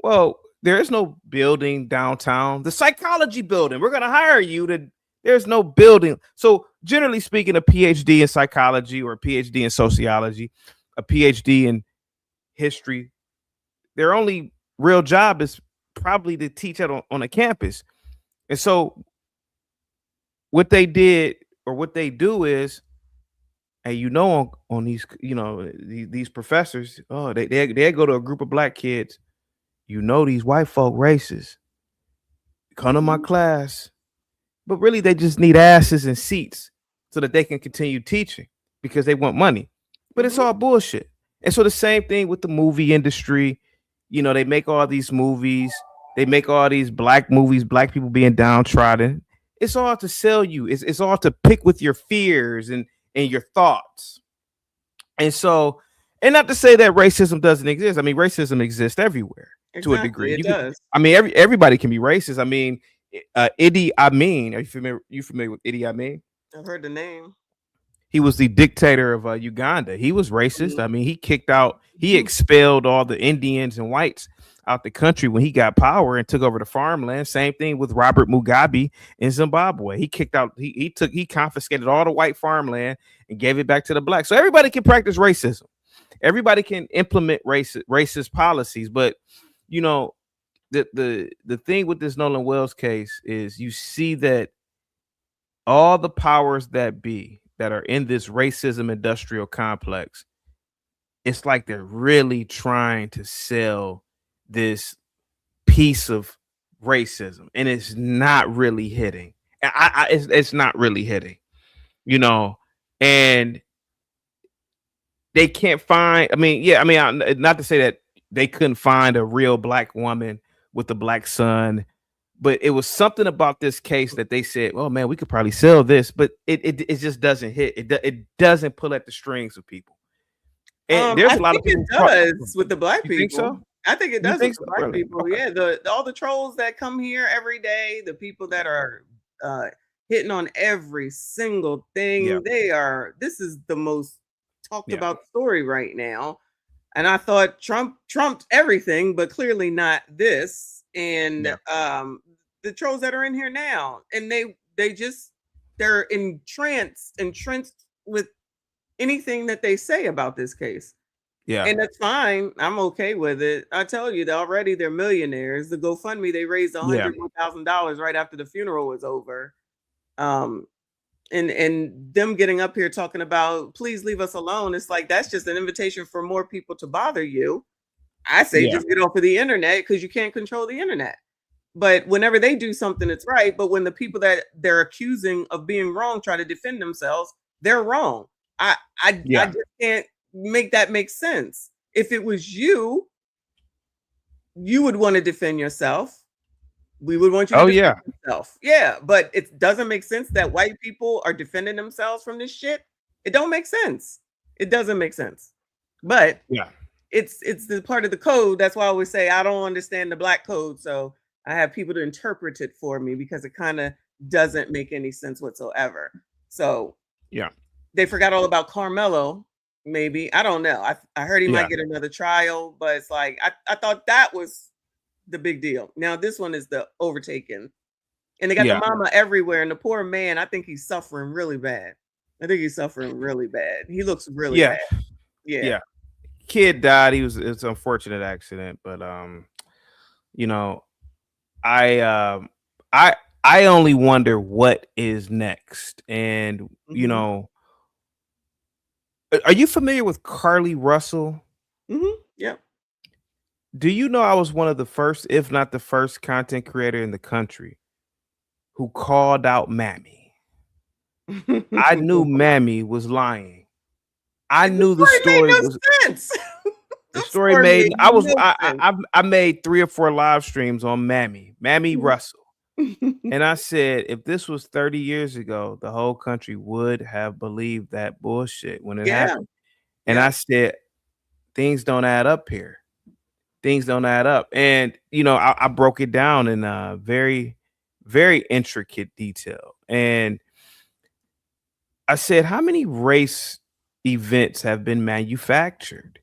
Well, there is no building downtown. The psychology building, we're going to hire you there's no building. So generally speaking, a PhD in psychology, or a PhD in sociology, a PhD in history, their only real job is probably to teach it on a campus. And so what they did, or what they do is, and on these, these professors, they go to a group of black kids, these white folk racist, come to my class, but really they just need asses and seats so that they can continue teaching, because they want money. But it's all bullshit. And so the same thing with the movie industry. They make all these movies, they make all these black movies, black people being downtrodden. It's all to sell you. It's all to pick with your fears and your thoughts. And so, and not to say that racism doesn't exist. I mean, racism exists everywhere to a degree. It does. Everybody can be racist. I mean, Idi Amin. Are you familiar with Idi Amin? I've heard the name. He was the dictator of Uganda. He was racist. I mean, he expelled all the Indians and whites out the country when he got power and took over the farmland. Same thing with Robert Mugabe in Zimbabwe. He he confiscated all the white farmland and gave it back to the black. So everybody can practice racism. Everybody can implement racist policies. But the thing with this Nolan Wells case is, you see that all the powers that be that are in this racism industrial complex, it's like they're really trying to sell this piece of racism, and it's not really hitting. It's not really hitting, you know, and they can't find. I mean, yeah, I mean, not to say that they couldn't find a real black woman with a black son, but it was something about this case that they said, "Oh man, we could probably sell this," but it just doesn't hit. It doesn't pull at the strings of people. And there's I a lot of think people. it does with the black You think people. so? I think it You does think with the so? black Really? people. Okay. Yeah, all the trolls that come here every day, the people that are hitting on every single thing. Yeah. This is the most talked Yeah. about story right now. And I thought Trump trumped everything, but clearly not this. And Yeah. the trolls that are in here now, and they're entrenched with anything that they say about this case. Yeah. And that's fine. I'm okay with it. I tell you, already they're millionaires. The GoFundMe, they raised Yeah. $101,000 right after the funeral was over. And them getting up here talking about please leave us alone. It's like that's just an invitation for more people to bother you. I say Yeah. just get off of the internet because you can't control the internet. But whenever they do something, it's right. But when the people that they're accusing of being wrong try to defend themselves, they're wrong. I Yeah. just can't make that make sense. If it was you, you would want to defend yourself. We would want you to Oh defend yeah. yourself. Yeah, but it doesn't make sense that white people are defending themselves from this shit. It don't make sense. It doesn't make sense. But Yeah. it's the part of the code. That's why I always say I don't understand the black code. So I have people to interpret it for me because it kind of doesn't make any sense whatsoever. So Yeah. they forgot all about Carmelo. Maybe I don't know. I heard he Yeah. might get another trial, but it's like I thought that was the big deal. Now this one is the overtaken, and they got the Yeah. mama everywhere, and the poor man. I think he's suffering really bad. I think he's suffering really bad. He looks really Yeah. bad. Yeah. Yeah. Kid died. It's an unfortunate accident, but you know, I I only wonder what is next. And you Mhm. know, are you familiar with Carly Russell? Yep. Do you know I was one of the first, if not the first, content creator in the country who called out Mammy? I knew Mammy was lying. I knew the story made was no sense. the story story made. made I was no sense. I made 3 or 4 live streams on Mammy Mhm. Russell, and I said if this was 30 years ago, the whole country would have believed that bullshit when it Yeah. happened. And Yeah. I said things don't add up here. Things don't add up. And you know, I broke it down in a very, very intricate detail. And I said, how many race events have been manufactured?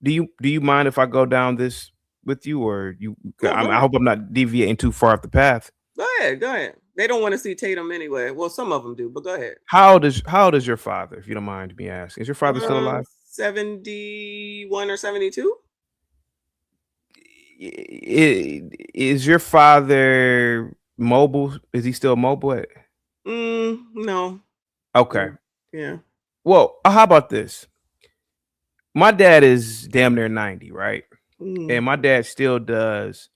Do you mind if I go down this with you, or you? No, go I ahead. hope I'm not deviating too far off the path. Go ahead. Go ahead. They don't want to see Tatum anyway. Well, some of them do, but go ahead. How old is your father, if you don't mind me asking? Is your father still alive? 71 or 72? Is your father mobile? Is he still mobile? No. Okay. Yeah. Well, how about this? My dad is damn near 90, right? Mhm. And my dad still does.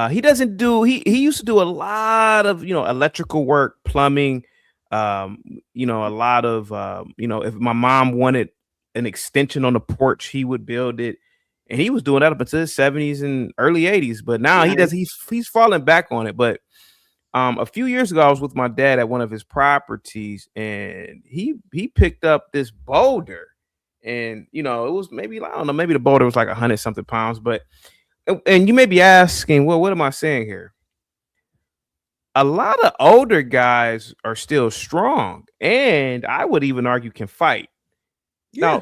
He doesn't do. He used to do a lot of electrical work, plumbing. A lot of if my mom wanted an extension on the porch, he would build it, and he was doing that up until his 70s and early 80s. But now he does. Nice. He's falling back on it. But a few years ago, I was with my dad at one of his properties, and he picked up this boulder, and it was maybe, I don't know, maybe the boulder was like 100 something pounds. But and you may be asking, well, what am I saying here? A lot of older guys are still strong, and I would even argue can fight. Yeah.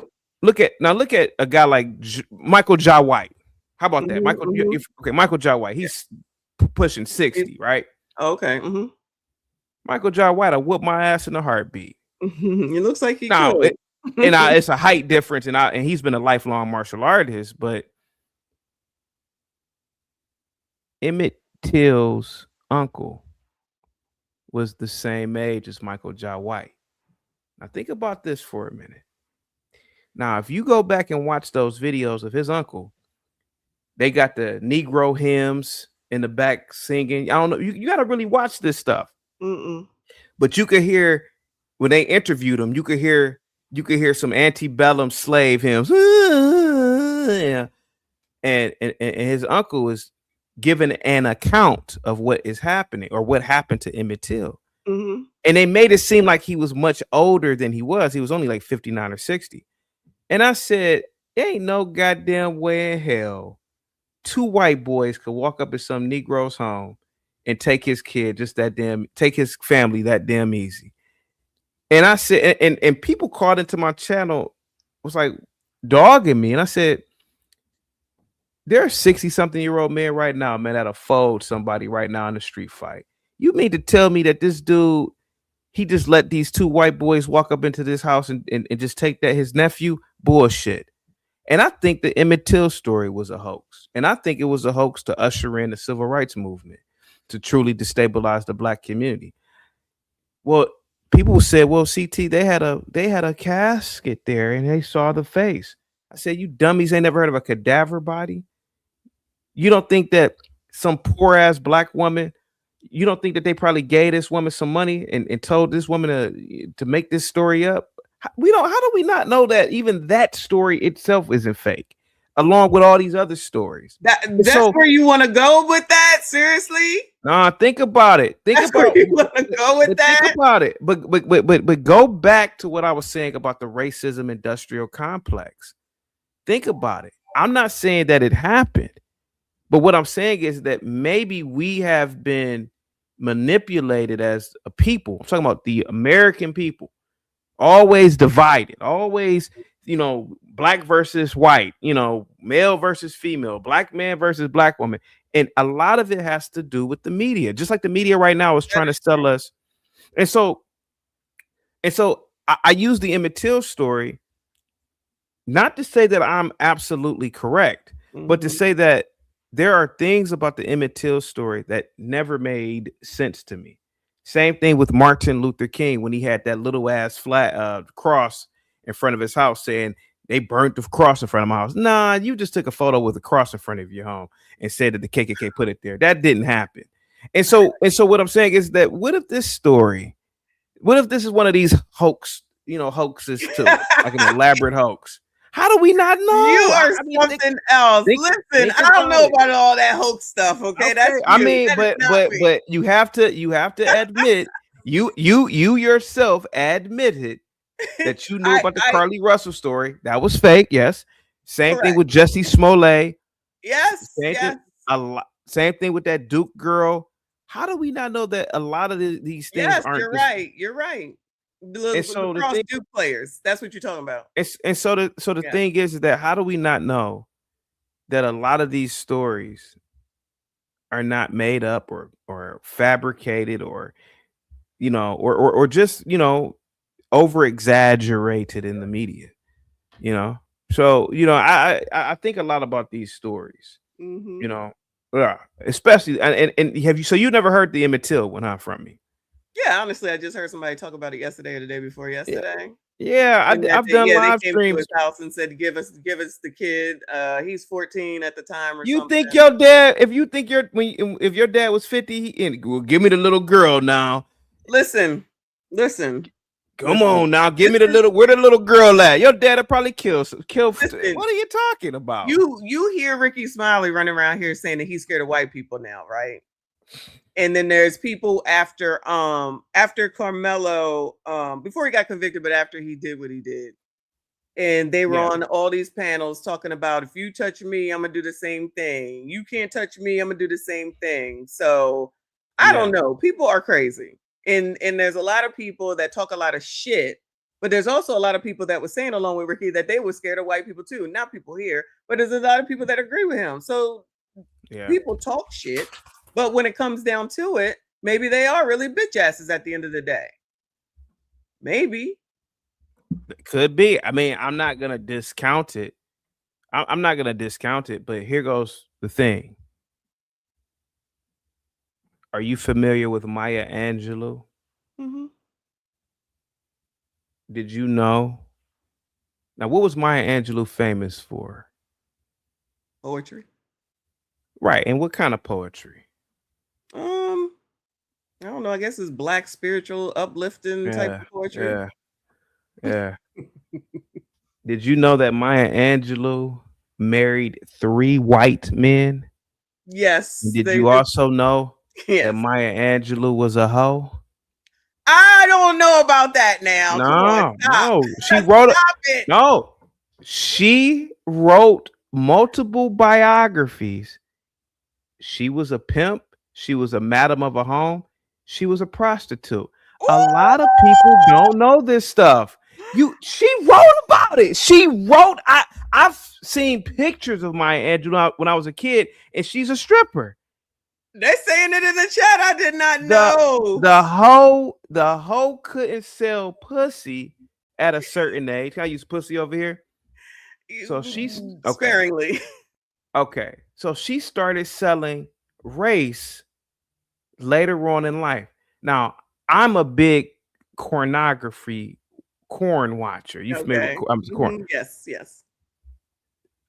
Now look at a guy like Michael Jai White. How about that? Michael Jai White. He's pushing 60, right? Okay. Michael Jai White, I whoop my ass in a heartbeat. It looks like he Now, could. it's a height difference, and he's been a lifelong martial artist, but Emmett Till's uncle was the same age as Michael Jai White. Now think about this for a minute. Now, if you go back and watch those videos of his uncle, they got the Negro hymns in the back singing. I don't know. You got to really watch this stuff. But you could hear when they interviewed him, you could hear some antebellum slave hymns. Yeah. And his uncle is giving an account of what is happening or what happened to Emmett Till. Mm-hmm. And they made it seem like he was much older than he was. He was only like 59 or 60. And I said, ain't no goddamn way in hell 2 white boys could walk up at some Negro's home and take his kid take his family that damn easy. And I said, and people called into my channel, was like dogging me. And I said, there are 60-something-year-old men right now, man, that'll fold somebody right now in a street fight. You mean to tell me that this dude, he just let these 2 white boys walk up into this house and just take that his nephew? Bullshit. And I think the Emmett Till story was a hoax. And I think it was a hoax to usher in the civil rights movement, to truly destabilize the black community. Well, people said, well, CT, they had a casket there and they saw the face. I said, you dummies ain't never heard of a cadaver body? You don't think that some poor ass black woman, you don't think that they probably gave this woman some money and told this woman to make this story up? How do we not know that even that story itself isn't fake, along with all these other stories? That's where you want to go with that? Seriously? Nah, think about it. Think about you want to go with that? Think about it. But go back to what I was saying about the racism industrial complex. Think about it. I'm not saying that it happened, but what I'm saying is that maybe we have been manipulated as a people. I'm talking about the American people, always divided, always, black versus white, male versus female, black man versus black woman. And a lot of it has to do with the media, just like the media right now is trying to sell us. And so I use the Emmett Till story not to say that I'm absolutely correct, but to say that there are things about the Emmett Till story that never made sense to me. Same thing with Martin Luther King when he had that little ass flat cross in front of his house saying they burnt the cross in front of my house. Nah, you just took a photo with a cross in front of your home and said that the KKK put it there. That didn't happen. And so what I'm saying is that what if this is one of these hoaxes too, like an elaborate hoax? How do we not know? You are something else. Listen, I don't know about all that hoax stuff. Okay, that's you. I mean, but you have to admit you yourself admitted that you knew about the Carly Russell story. That was fake. Yes. Same thing with Jussie Smollett. Yes. Same thing with that Duke girl. How do we not know that a lot of these things aren't? You're right. You're right. The cross Duke players. That's what you're talking about. The thing is that how do we not know that a lot of these stories are not made up or fabricated or just over exaggerated in the media? So I think a lot about these stories. Especially and have you? So you never heard the Emmett Till one, huh, from me? Yeah, honestly, I just heard somebody talk about it yesterday or the day before yesterday. Yeah, I've done live they came streams. to his house and said, "Give us the kid." He's 14 at the time, or You something. think your dad? If your dad was 50, well, give me the little girl now. Listen. Come on now, give me the little. Where the little girl at? Your dad will probably kill. What are you talking about? You hear Ricky Smiley running around here saying that he's scared of white people now, right? And then there's people after Carmelo, before he got convicted, but after he did what he did. And they were on all these panels talking about, if you touch me, I'm gonna do the same thing. You can't touch me, I'm gonna do the same thing. So I don't know. People are crazy. And there's a lot of people that talk a lot of shit, but there's also a lot of people that were saying along with Ricky that they were scared of white people too. Not people here, but there's a lot of people that agree with him. So people talk shit. But when it comes down to it, maybe they are really bitch asses at the end of the day. Maybe. Could be. I mean, I'm not going to discount it. I'm not going to discount it, but here goes the thing. Are you familiar with Maya Angelou? Mm-hmm. Did you know Now, what was Maya Angelou famous for? Poetry. Right, and what kind of poetry? I don't know. I guess it's black, spiritual, uplifting type of poetry. Yeah. Did you know that Maya Angelou married 3 white men? Yes. Did you also know Yes. that Maya Angelou was a hoe? I don't know about that now. Come on, stop. She wrote Stop it. No, she wrote multiple biographies. She was a pimp. She was a madam of a home. She was a prostitute. A lot of people don't know this stuff. She wrote about it. She wrote. I've seen pictures of Maya Angelou when I was a kid, and she's a stripper. They're saying it in the chat. I did not know. The hoe couldn't sell pussy at a certain age. Can I use pussy over here? So she's sparingly. Okay. So she started selling race later on in life. Now, I'm a big corn watcher. You familiar with corn? Yes.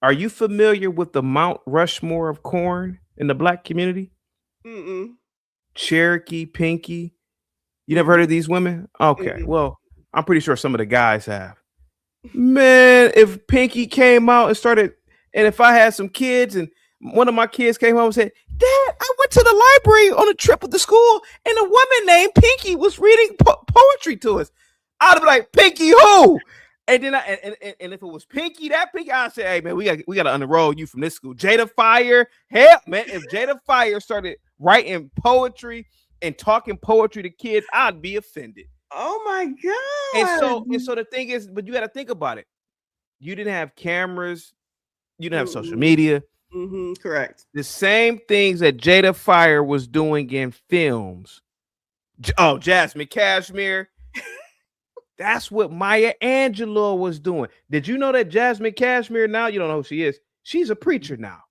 Are you familiar with the Mount Rushmore of corn in the black community? Mm-mm. Cherokee, Pinky. You never heard of these women? Okay. Well, I'm pretty sure some of the guys have. Man, if Pinky came out and started, and if I had some kids and one of my kids came home and said, Dad, I went to the library on a trip with the school and a woman named Pinky was reading poetry to us, I'd be like, Pinky who? And then and if it was Pinky, that Pinky, I'd say, hey man, we got to unenroll you from this school. Jada Fire, hell man, if Jada Fire started writing poetry and talking poetry to kids, I'd be offended. Oh my God. And so the thing is, but you got to think about it. You didn't have cameras, you didn't have social media. Correct. The same things that Jada Fire was doing in films. Jasmine Cashmere. That's what Maya Angelou was doing. Did you know that Jasmine Cashmere, now you don't know who she is? She's a preacher now.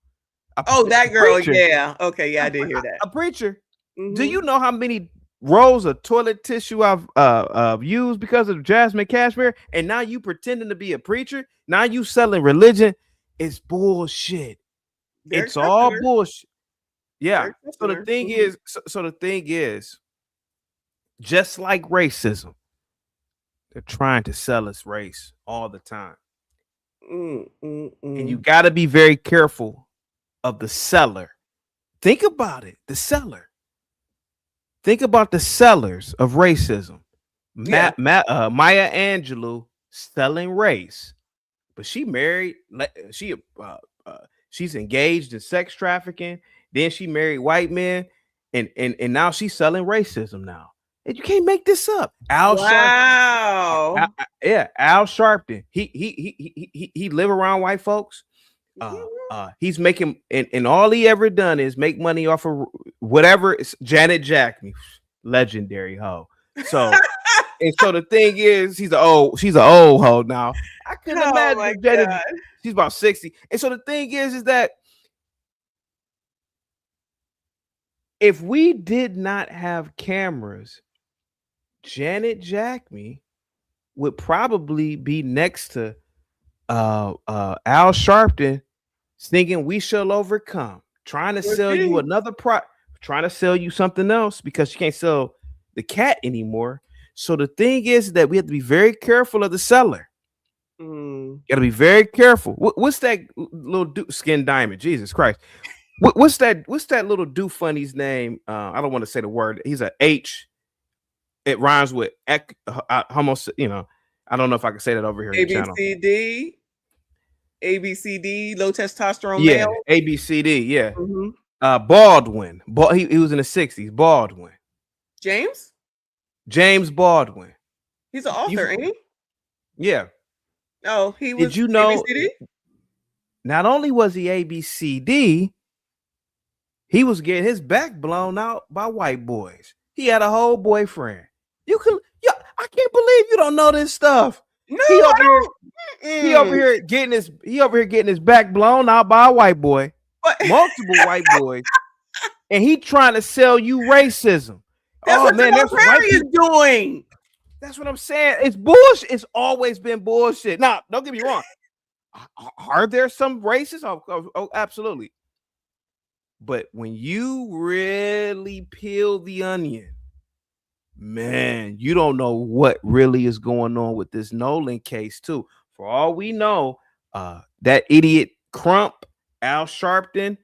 That girl. Preacher. Yeah. Okay. Yeah, I did hear that. A preacher. Do you know how many rolls of toilet tissue I've used because of Jasmine Cashmere? And now you pretending to be a preacher? Now you selling religion? It's bullshit. It's all bullshit. Yeah. So the thing is, just like racism, they're trying to sell us race all the time. And you got to be very careful of the seller. Think about it. The seller. Think about the sellers of racism. Maya Angelou selling race, but she married. She's engaged in sex trafficking. Then she married white men, and now she's selling racism now. And you can't make this up. Al Sharpton. He live around white folks. He's making, and all he ever done is make money off of whatever. Janet Jackson, legendary hoe. So, and so the thing is, she's an old hoe now. I couldn't imagine Janet. She's about 60. And so the thing is that if we did not have cameras, Janet Jackson would probably be next to Al Sharpton singing "We Shall Overcome," trying to sell you another trying to sell you something else because she can't sell the cat anymore. So the thing is that we have to be very careful of the seller. You got to be very careful. What's that little Skin Diamond? Jesus Christ. What's that little do funny's name? I don't want to say the word. He's a H. It rhymes with almost, I don't know if I can say that over here. ABCD, low testosterone male. ABCD, yeah. Baldwin. He was in the 60s. Baldwin. James Baldwin. He's an author, ain't he? Yeah. Oh, he was. Did you know? ABCD? Not only was he ABCD, he was getting his back blown out by white boys. He had a whole boyfriend. I can't believe you don't know this stuff. No, he over here getting his back blown out by a white boy, multiple white boys, and he trying to sell you racism. That's what Perry is doing. That's what I'm saying. It's bullshit. It's always been bullshit. Now, don't get me wrong. Are there some races? Oh, absolutely. But when you really peel the onion, man, you don't know what really is going on with this Nolan case, too. For all we know, that idiot Crump, Al Sharpton,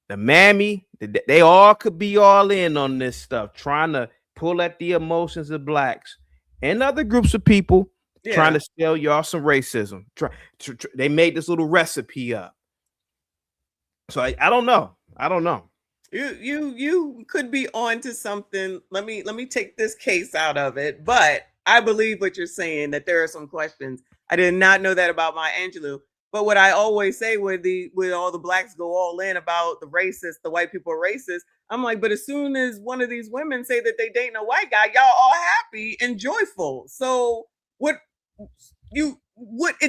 the Mammy, they all could be all in on this stuff, trying to pull at the emotions of blacks and other groups of people, trying to sell y'all some racism. They made this little recipe up. So I don't know. I don't know. You could be on to something. Let me take this case out of it. But I believe what you're saying, that there are some questions. I did not know that about Maya Angelou. But what I always say when all the blacks go all in about the racist, the white people are racist, I'm like, but as soon as one of these women say that they dating a white guy, y'all all happy and joyful. So it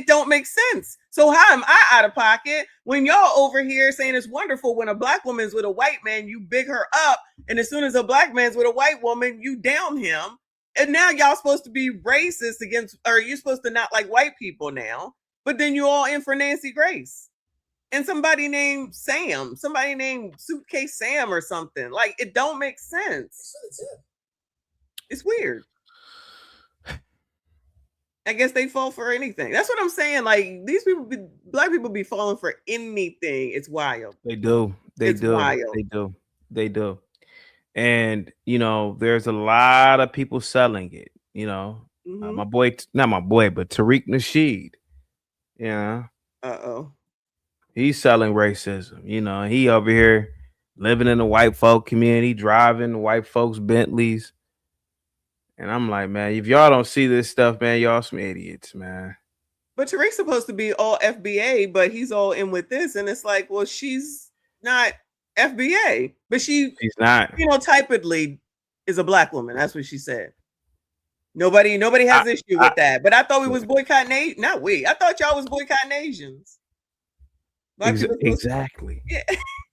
don't make sense. So how am I out of pocket when y'all over here saying it's wonderful when a black woman's with a white man, you big her up, and as soon as a black man's with a white woman, you down him. And now y'all supposed to be racist against, or you're supposed to not like white people now, but then you all in for Nancy Grace and somebody named Sam, somebody named Suitcase Sam or something. Like, it don't make sense. It's weird. I guess they fall for anything. That's what I'm saying. Like, these people, black people be falling for anything. It's wild. They do. It's wild. They do. And, there's a lot of people selling it, my boy, not my boy, but Tariq Nasheed. Yeah. He's selling racism. He over here living in the white folk community, driving white folks Bentleys. And I'm like, man, if y'all don't see this stuff, man, y'all some idiots, man. But Tariq's supposed to be all FBA, but he's all in with this. And it's like, well, she's not FBA, but she's not. Typically is a black woman. That's what she said. Nobody has issue with that. But I thought we was boycotting not we. I thought y'all was boycotting Asians. Exactly. Yeah.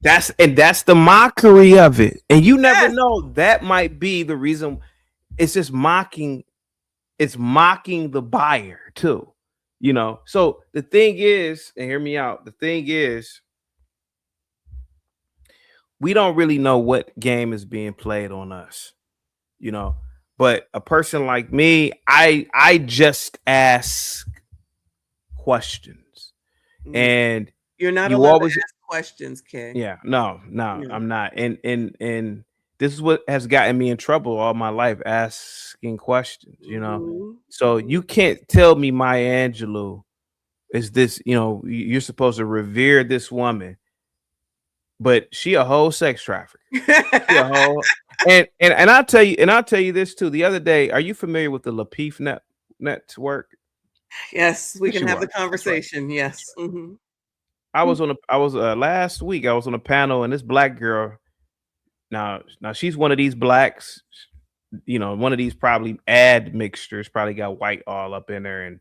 That's the mockery of it. And you never know. That might be the reason. It's just mocking. It's mocking the buyer too. So the thing is, and hear me out. The thing is, we don't really know what game is being played on us. But a person like me, I just ask questions. And you're not allowed to ask questions, Kay. Yeah, no, I'm not. And this is what has gotten me in trouble all my life, asking questions, So you can't tell me Maya Angelou is this, you're supposed to revere this woman, but she a whole sex trafficker. And I'll tell you this too. The other day, are you familiar with the Lapeef network? Yes, we can have the conversation. Right. Yes. Mm-hmm. Last week I was on a panel, and this black girl. Now she's one of these blacks, one of these probably ad mixtures, probably got white all up in her,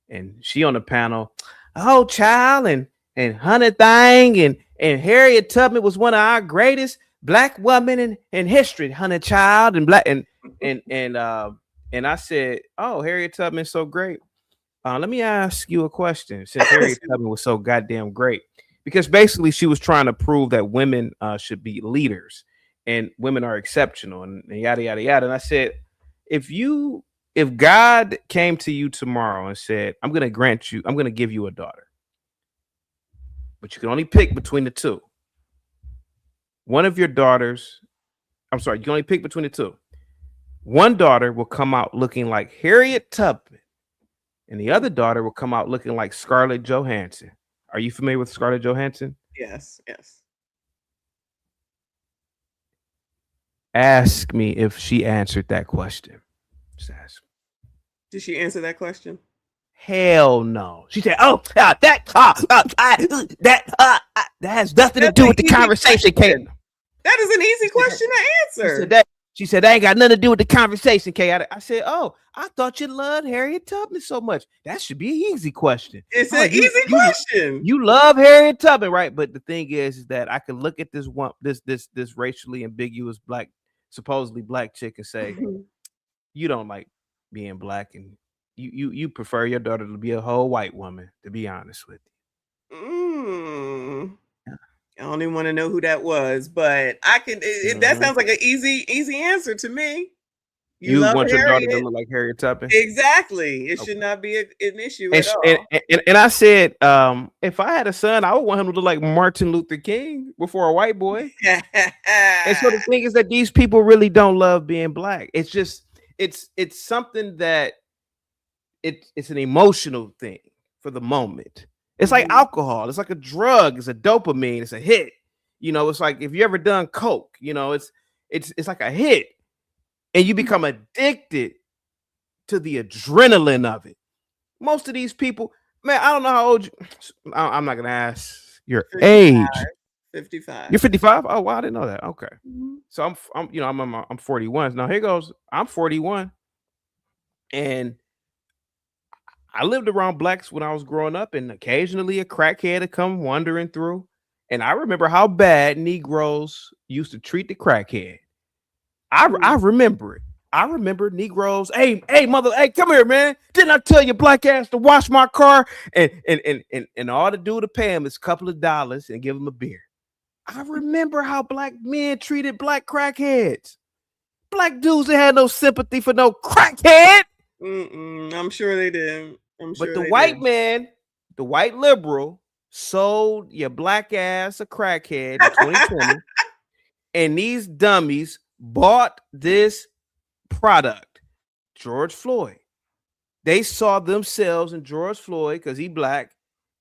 and she on the panel, oh child, and Honey Thing and Harriet Tubman was one of our greatest black women in history, Honey Child, and black and I said, oh, Harriet Tubman's so great. Let me ask you a question, since Harriet Tubman was so goddamn great, because basically she was trying to prove that women should be leaders and women are exceptional and yada yada yada. And I said, if God came to you tomorrow and said, I'm going to give you a daughter, but you can only pick between the two. One of your daughters, you can only pick between the two. One daughter will come out looking like Harriet Tubman, and the other daughter will come out looking like Scarlett Johansson. Are you familiar with Scarlett Johansson? Yes. Ask me if she answered that question. Just ask. Did she answer that question? Hell no. She said, "Oh, that has nothing to do with the conversation, Kay." That is an easy question to answer. She said, that ain't got nothing to do with the conversation, Kay. I said, oh, I thought you loved Harriet Tubman so much. That should be an easy question. It's an easy question. You love Harriet Tubman, right? But the thing is that I can look at this racially ambiguous supposedly black chick and say, you don't like being black, and you prefer your daughter to be a whole white woman, to be honest with Mm. I don't even want to know who that was, but I can. That Mhm. sounds like an easy answer to me. You You love want your daughter to Harriet. look like Harriet Tubman? Exactly. It Okay. should not be an issue And, at all. I said, if I had a son, I would want him to look like Martin Luther King before a white boy. And so the thing is that these people really don't love being black. It's just it's something that it's an emotional thing for the moment. It's like alcohol. It's like a drug. It's a dopamine. It's a hit. You know, it's like if you ever done coke. You know, it's like a hit, and you become addicted to the adrenaline of it. Most of these people, man, I don't know how old you. I'm not gonna ask your 55. age. 55. You're 55. Oh, wow, I didn't know that. Okay, Mhm. so I'm 41. Now here goes. I'm 41, and I lived around blacks when I was growing up, and occasionally a crackhead would come wandering through. And I remember how bad Negroes used to treat the crackhead. I remember it. I remember Negroes. Hey, mother, hey, come here, man. Didn't I tell your black ass to wash my car? And all to do to pay him is a couple of dollars and give him a beer. I remember how black men treated black crackheads. Black dudes that had no sympathy for no crackhead. I'm sure they did. But the white man, the white liberal, sold your black ass a crackhead in 2020, and these dummies bought this product. George Floyd. They saw themselves in George Floyd because he black,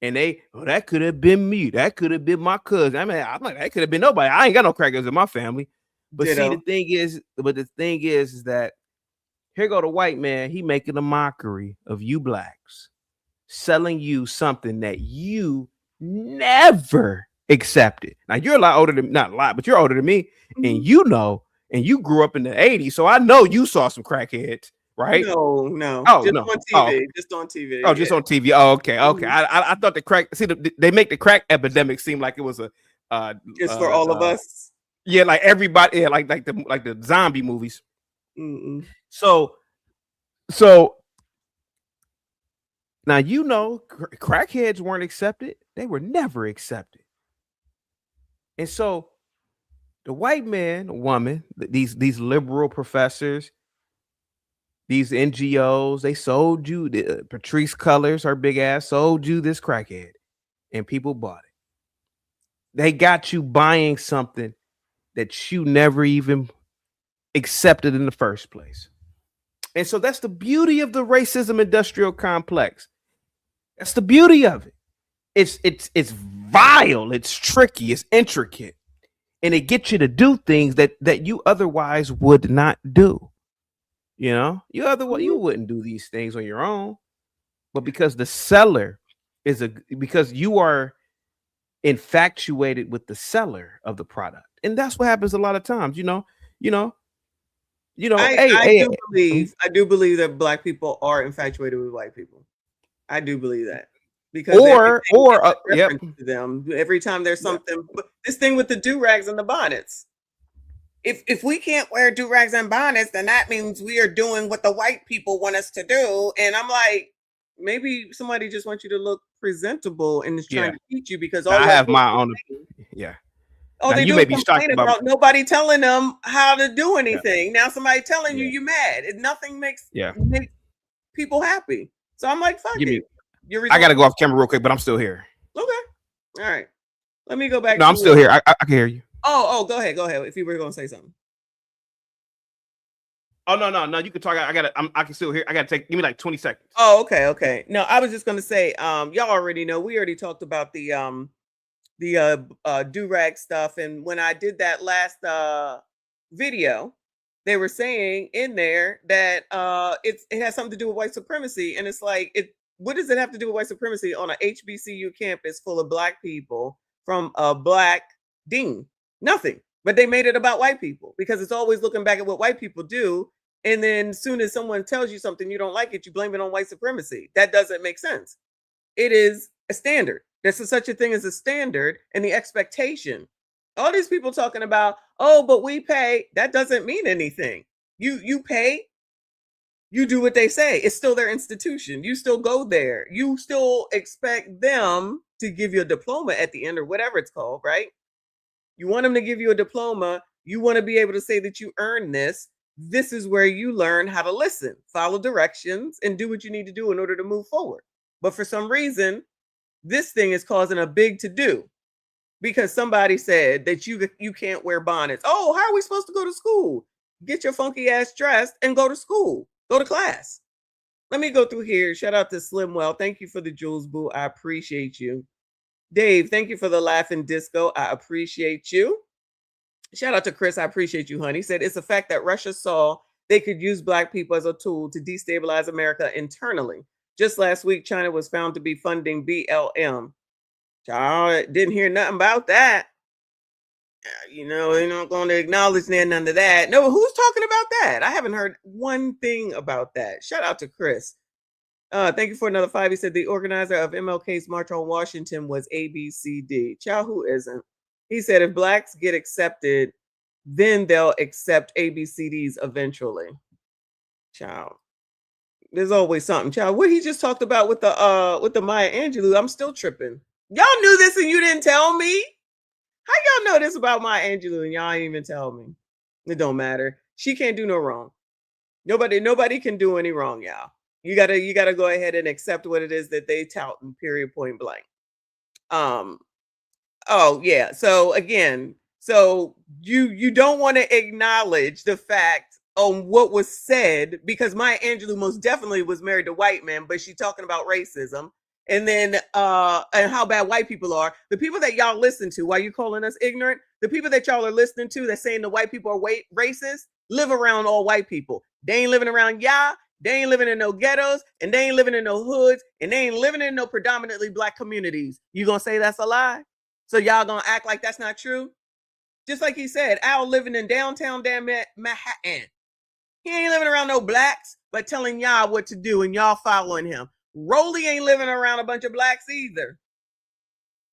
and that could have been me. That could have been my cousin. I mean, I'm like, that could have been nobody. I ain't got no crackers in my family. But see, Ditto. the thing is that here go the white man. He making a mockery of you blacks, selling you something that you never accepted. Now you're a lot older than, not a lot, but you're older than me, and you know, and you grew up in the 80s, so I know you saw some crackheads, right? No. Oh, Just no. on Oh, TV. Just on TV. oh, just on TV. Oh, okay. Mhm. I thought the crack. See, they make the crack epidemic seem like it was a Just for all of us. yeah, like everybody, yeah, like the zombie movies. Mm-mm. So now you know crackheads weren't accepted. They were never accepted. And so the white man, woman, these liberal professors, these NGOs, they sold you Patrice Cullors, her big ass, sold you this crackhead, and people bought it. They got you buying something that you never even accepted in the first place. And so that's the beauty of the racism industrial complex. That's the beauty of it. It's vile, it's tricky, it's intricate, and it gets you to do things that you otherwise would not do. You know, you wouldn't do these things on your own, but because the seller because you are infatuated with the seller of the product, and that's what happens a lot of times. I do believe that black people are infatuated with white people. I do believe that because reference to them every time there's something. But this thing with the do-rags and the bonnets. If we can't wear do-rags and bonnets, then that means we are doing what the white people want us to do. And I'm like, maybe somebody just wants you to look presentable and is trying to teach you because all I white have folks my do own. is Yeah. Oh, Now, they you do may be shocked complain about about nobody telling them how to do anything. Now somebody telling you mad. Nothing makes people happy. So I'm like, fuck Give me. it. I gotta go off camera real quick, but I'm still here. Okay. All right. Let me go back. No, I'm still here. I can hear you. Oh, go ahead. Go ahead. If you were going to say something. Oh no. You can talk. I can still hear. I gotta give me like 20 seconds. Oh, okay. No, I was just gonna say, y'all already know. We already talked about the do-rag stuff, and when I did that last video, they were saying in there that it has something to do with white supremacy, and it's like, what does it have to do with white supremacy on a HBCU campus full of black people from a black dean? Nothing. But they made it about white people because it's always looking back at what white people do. And then as soon as someone tells you something you don't like it, you blame it on white supremacy. That doesn't make sense. It is a standard. There's such a thing as a standard and the expectation. All these people talking about, oh, but we pay. That doesn't mean anything. You pay. You do what they say. It's still their institution. You still go there. You still expect them to give you a diploma at the end or whatever it's called, right? You want them to give you a diploma. You want to be able to say that you earned this. This is where you learn how to listen, follow directions, and do what you need to do in order to move forward. But for some reason, this thing is causing a big to-do because somebody said that you can't wear bonnets. Oh, how are we supposed to go to school? Get your funky ass dressed and go to school. Go to class. Let me go through here. Shout out to Slimwell. Thank you for the Jules Boo. I appreciate you. Dave, thank you for the laughing disco. I appreciate you. Shout out to Chris. I appreciate you, honey. He said it's a fact that Russia saw they could use Black people as a tool to destabilize America internally. Just last week, China was found to be funding BLM. Child, didn't hear nothing about that. They're not going to acknowledge none of that. No, who's talking about that? I haven't heard one thing about that. Shout out to Chris. Thank you for another 5. He said the organizer of MLK's March on Washington was ABCD. Child, who isn't? He said if Blacks get accepted, then they'll accept ABCDs eventually. Child. There's always something. Child, what he just talked about with the Maya Angelou, I'm still tripping. Y'all knew this and you didn't tell me? How y'all know this about Maya Angelou and y'all ain't even tell me? It don't matter. She can't do no wrong. Nobody can do any wrong, y'all. You gotta go ahead and accept what it is that they tout in period, point blank. Oh yeah. So again, you don't want to acknowledge the fact on what was said because Maya Angelou most definitely was married to white men, but she's talking about racism. And then and how bad white people are. The people that y'all listen to, why you calling us ignorant? The people that y'all are listening to that saying the white people are racist live around all white people. They ain't living around y'all. They ain't living in no ghettos, and they ain't living in no hoods, and they ain't living in no predominantly Black communities. You gonna say that's a lie? So y'all gonna act like that's not true? Just like he said, Al living in downtown damn Manhattan. He ain't living around no Blacks, but telling y'all what to do, and y'all following him. Rolly ain't living around a bunch of Blacks either.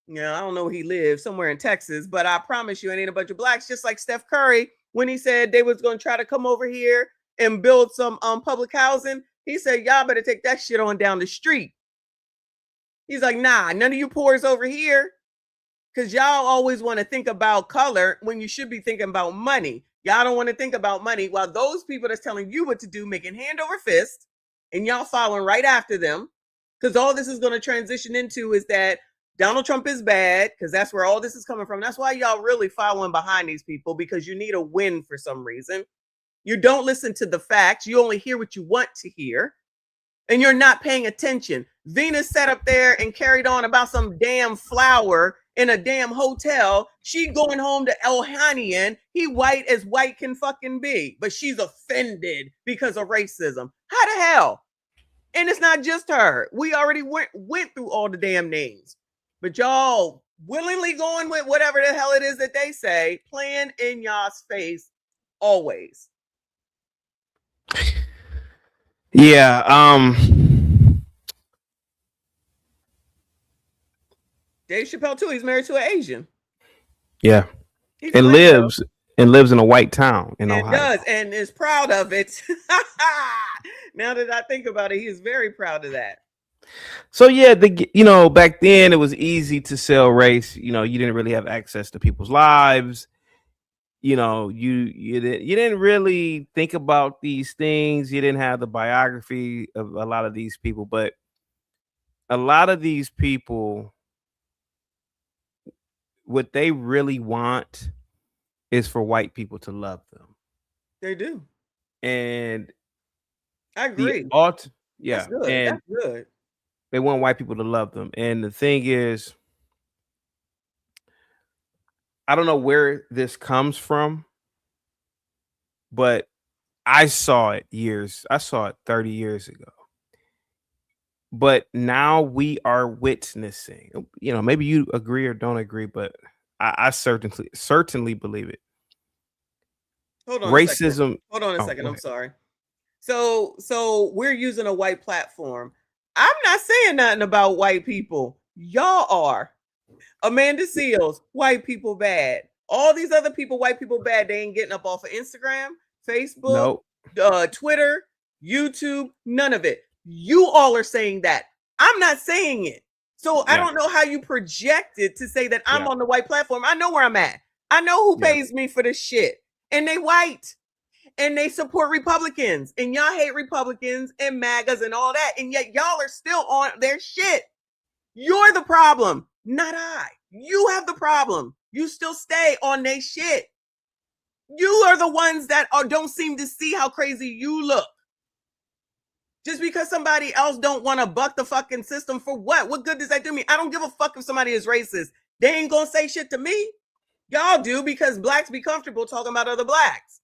I don't know where he lives, somewhere in Texas, but I promise you it ain't a bunch of Blacks, just like Steph Curry, when he said they was going to try to come over here and build some public housing. He said, y'all better take that shit on down the street. He's like, nah, none of you poors over here, because y'all always want to think about color when you should be thinking about money. Y'all don't want to think about money, while those people that's telling you what to do making hand over fist, and y'all following right after them, because all this is going to transition into is that Donald Trump is bad, because that's where all this is coming from. That's why y'all really following behind these people, because you need a win for some reason. You don't listen to the facts. You only hear what you want to hear, and you're not paying attention. Venus sat up there and carried on about some damn flower in a damn hotel. She going home to Elhanian. He white as white can fucking be, but she's offended because of racism. How the hell? And it's not just her. We already went through all the damn names. But y'all willingly going with whatever the hell it is that they say, playing in y'all's face always. Yeah. Dave Chappelle too. He's married to an Asian. Yeah. He's And lives in a white town in Ohio. Does and is proud of it. Now that I think about it, he is very proud of that. So yeah, back then it was easy to sell race. You didn't really have access to people's lives. You didn't really think about these things. You didn't have the biography of a lot of these people, but a lot of these people, what they really want is for white people to love them. They do. And I agree. That's good. And that's good. They want white people to love them. And the thing is, I don't know where this comes from, but I saw it 30 years ago. But now we are witnessing, maybe you agree or don't agree, but I certainly believe it. Hold on Racism. Hold on a second. I'm sorry. So we're using a white platform. I'm not saying nothing about white people. Y'all are. Amanda Seals, white people bad. All these other people, white people bad. They ain't getting up off of Instagram, Facebook, Twitter, YouTube, none of it. You all are saying that. I'm not saying it. So I don't know how you project it to say that I'm on the white platform. I know where I'm at. I know who pays me for this shit. And they white. And they support Republicans. And y'all hate Republicans and MAGAs and all that. And yet y'all are still on their shit. You're the problem, not I. You have the problem. You still stay on their shit. You are the ones that don't seem to see how crazy you look. Just because somebody else don't want to buck the fucking system for what? What good does that do me? I don't give a fuck if somebody is racist. They ain't gonna say shit to me. Y'all do because blacks be comfortable talking about other blacks.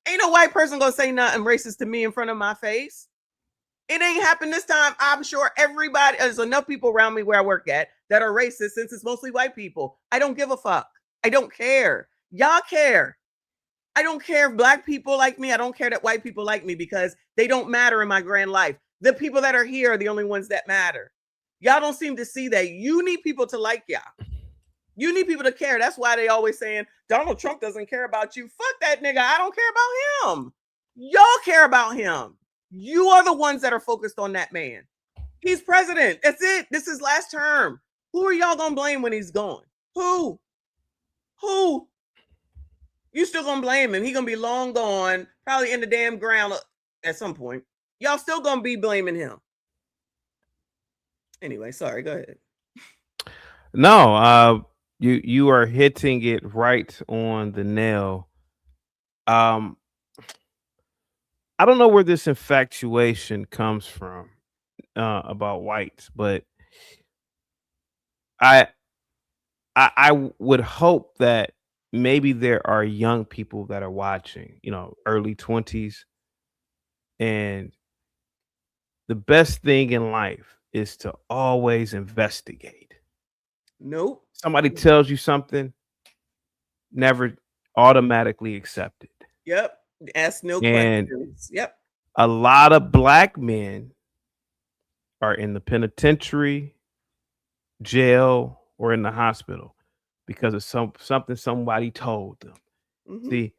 Ain't no white person gonna say nothing racist to me in front of my face. It ain't happened this time. I'm sure there's enough people around me where I work at that are racist since it's mostly white people. I don't give a fuck. I don't care. Y'all care. I don't care if black people like me. I don't care that white people like me because they don't matter in my grand life. The people that are here are the only ones that matter. Y'all don't seem to see that. You need people to like y'all. You need people to care. That's why they always saying Donald Trump doesn't care about you. Fuck that nigga. I don't care about him. Y'all care about him. You are the ones that are focused on that man. He's president. That's it. This is last term. Who are y'all gonna blame when he's gone? Who? You still gonna blame him. He gonna be long gone, probably in the damn ground at some point. Y'all still gonna be blaming him. Anyway, sorry, go ahead. No, you are hitting it right on the nail. I don't know where this infatuation comes from about whites, but I would hope that maybe there are young people that are watching, early 20s, and the best thing in life is to always investigate. Nope. Somebody tells you something, never automatically accept it. Yep. Ask no And questions. Yep. a lot of black men are in the penitentiary, jail, or in the hospital because of something somebody told them. Mhm. See,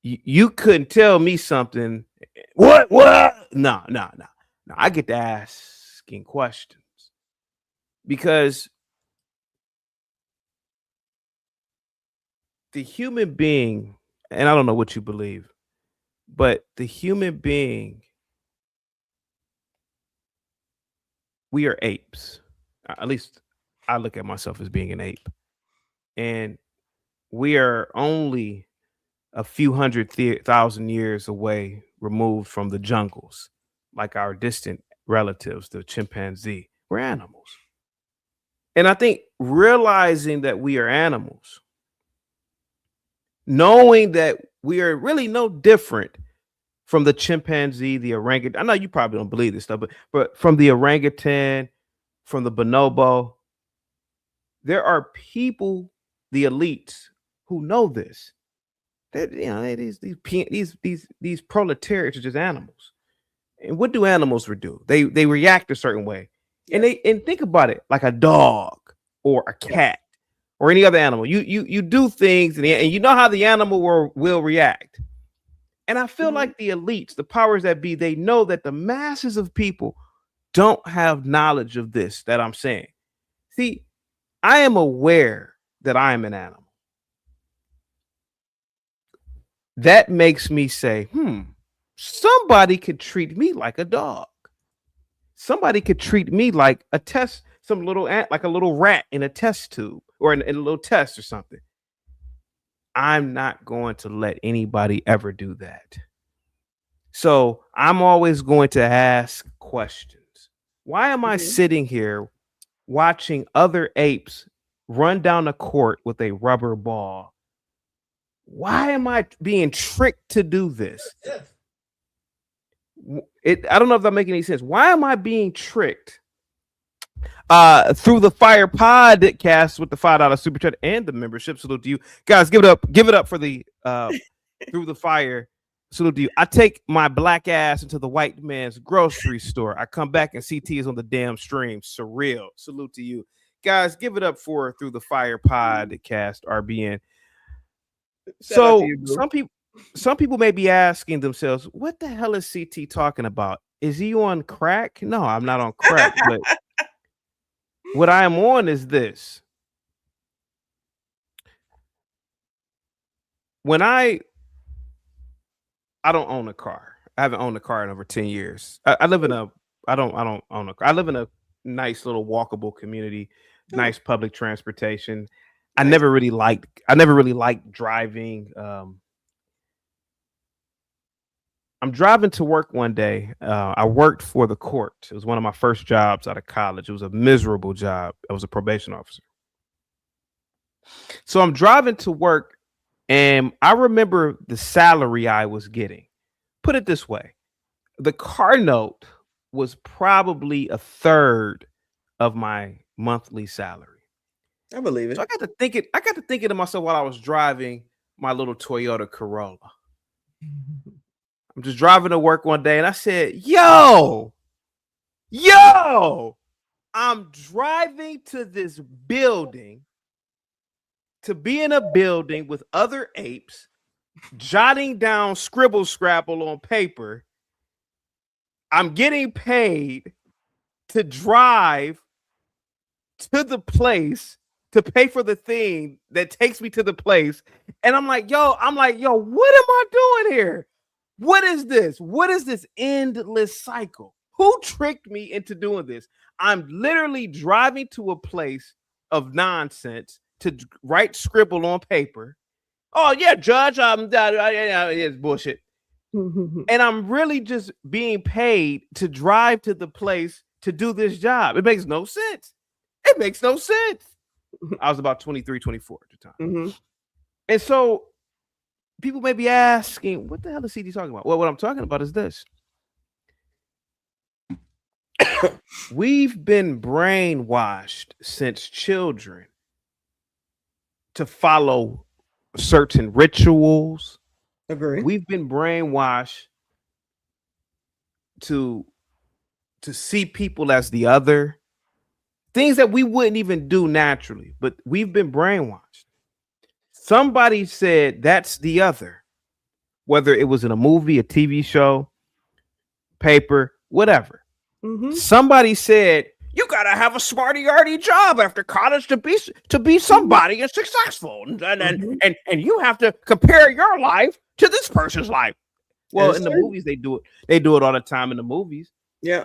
you couldn't tell me something. What? No. I get to asking questions because the human being, and I don't know what you believe, but the human being, we are apes. At least I look at myself as being an ape. And we are only a few thousand years away removed from the jungles, like our distant relatives, the chimpanzee. We're animals. And I think realizing that we are animals, knowing that we are really no different from the chimpanzee, the orangutan. I know you probably don't believe this stuff, but from the orangutan, from the bonobo, there are people, the elites, who know this. That these proletariats are just animals. And what do animals do? They react a certain way. Yes. And think about it, like a dog or a cat or any other animal. You do things and you know how the animal will react. And I feel like the elites, the powers that be, they know that the masses of people don't have knowledge of this that I'm saying. See, I am aware that I am an animal. That makes me say, somebody could treat me like a dog. Somebody could treat me like a test, like a little rat in a test tube or in a little test or something. I'm not going to let anybody ever do that. So I'm always going to ask questions. Why am I sitting here watching other apes run down a court with a rubber ball? Why am I being tricked to do this? I don't know if that makes any sense. Why am I being tricked? Through the Fire podcast with the $5 super chat and the membership. Salute to you guys. Give it up for the Through the Fire. Salute to you. I take my black ass into the white man's grocery store. I come back and CT is on the damn stream. Surreal. Salute to you guys. Give it up for Through the Fire podcast, RBN. So some people, some people may be asking themselves, what the hell is CT talking about? Is he on crack? No, I'm not on crack. But what I am on is this. When I don't own a car. I haven't owned a car in over 10 years. I live in I don't own a car. I live in a nice little walkable community, nice public transportation. I never really liked driving. I'm driving to work one day. I worked for the court. It was one of my first jobs out of college. It was a miserable job. I was a probation officer. So I'm driving to work, and I remember the salary I was getting. Put it this way. The car note was probably a third of my monthly salary. I believe it. So I got to thinking to myself while I was driving my little Toyota Corolla. I'm just driving to work one day and I said, yo, I'm driving to this building to be in a building with other apes, jotting down scribble scrabble on paper. I'm getting paid to drive to the place to pay for the thing that takes me to the place. And I'm like, yo, what am I doing here? What is this? What is this endless cycle? Who tricked me into doing this? I'm literally driving to a place of nonsense to write scribble on paper. Oh yeah, Judge, it's bullshit. And I'm really just being paid to drive to the place to do this job. It makes no sense. It makes no sense. I was about 23, 24 at the time. And so people may be asking, what the hell is CD talking about? Well, what I'm talking about is this. We've been brainwashed since children to follow certain rituals. Agree. We've been brainwashed to see people as the other. Things that we wouldn't even do naturally, but we've been brainwashed. Somebody said that's the other, whether it was in a movie, a TV show, paper, whatever. Somebody said you gotta have a smarty-arty job after college to be somebody and successful, and you have to compare your life to this person's life. Well, in the movies they do it. They do it all the time in the movies. Yeah.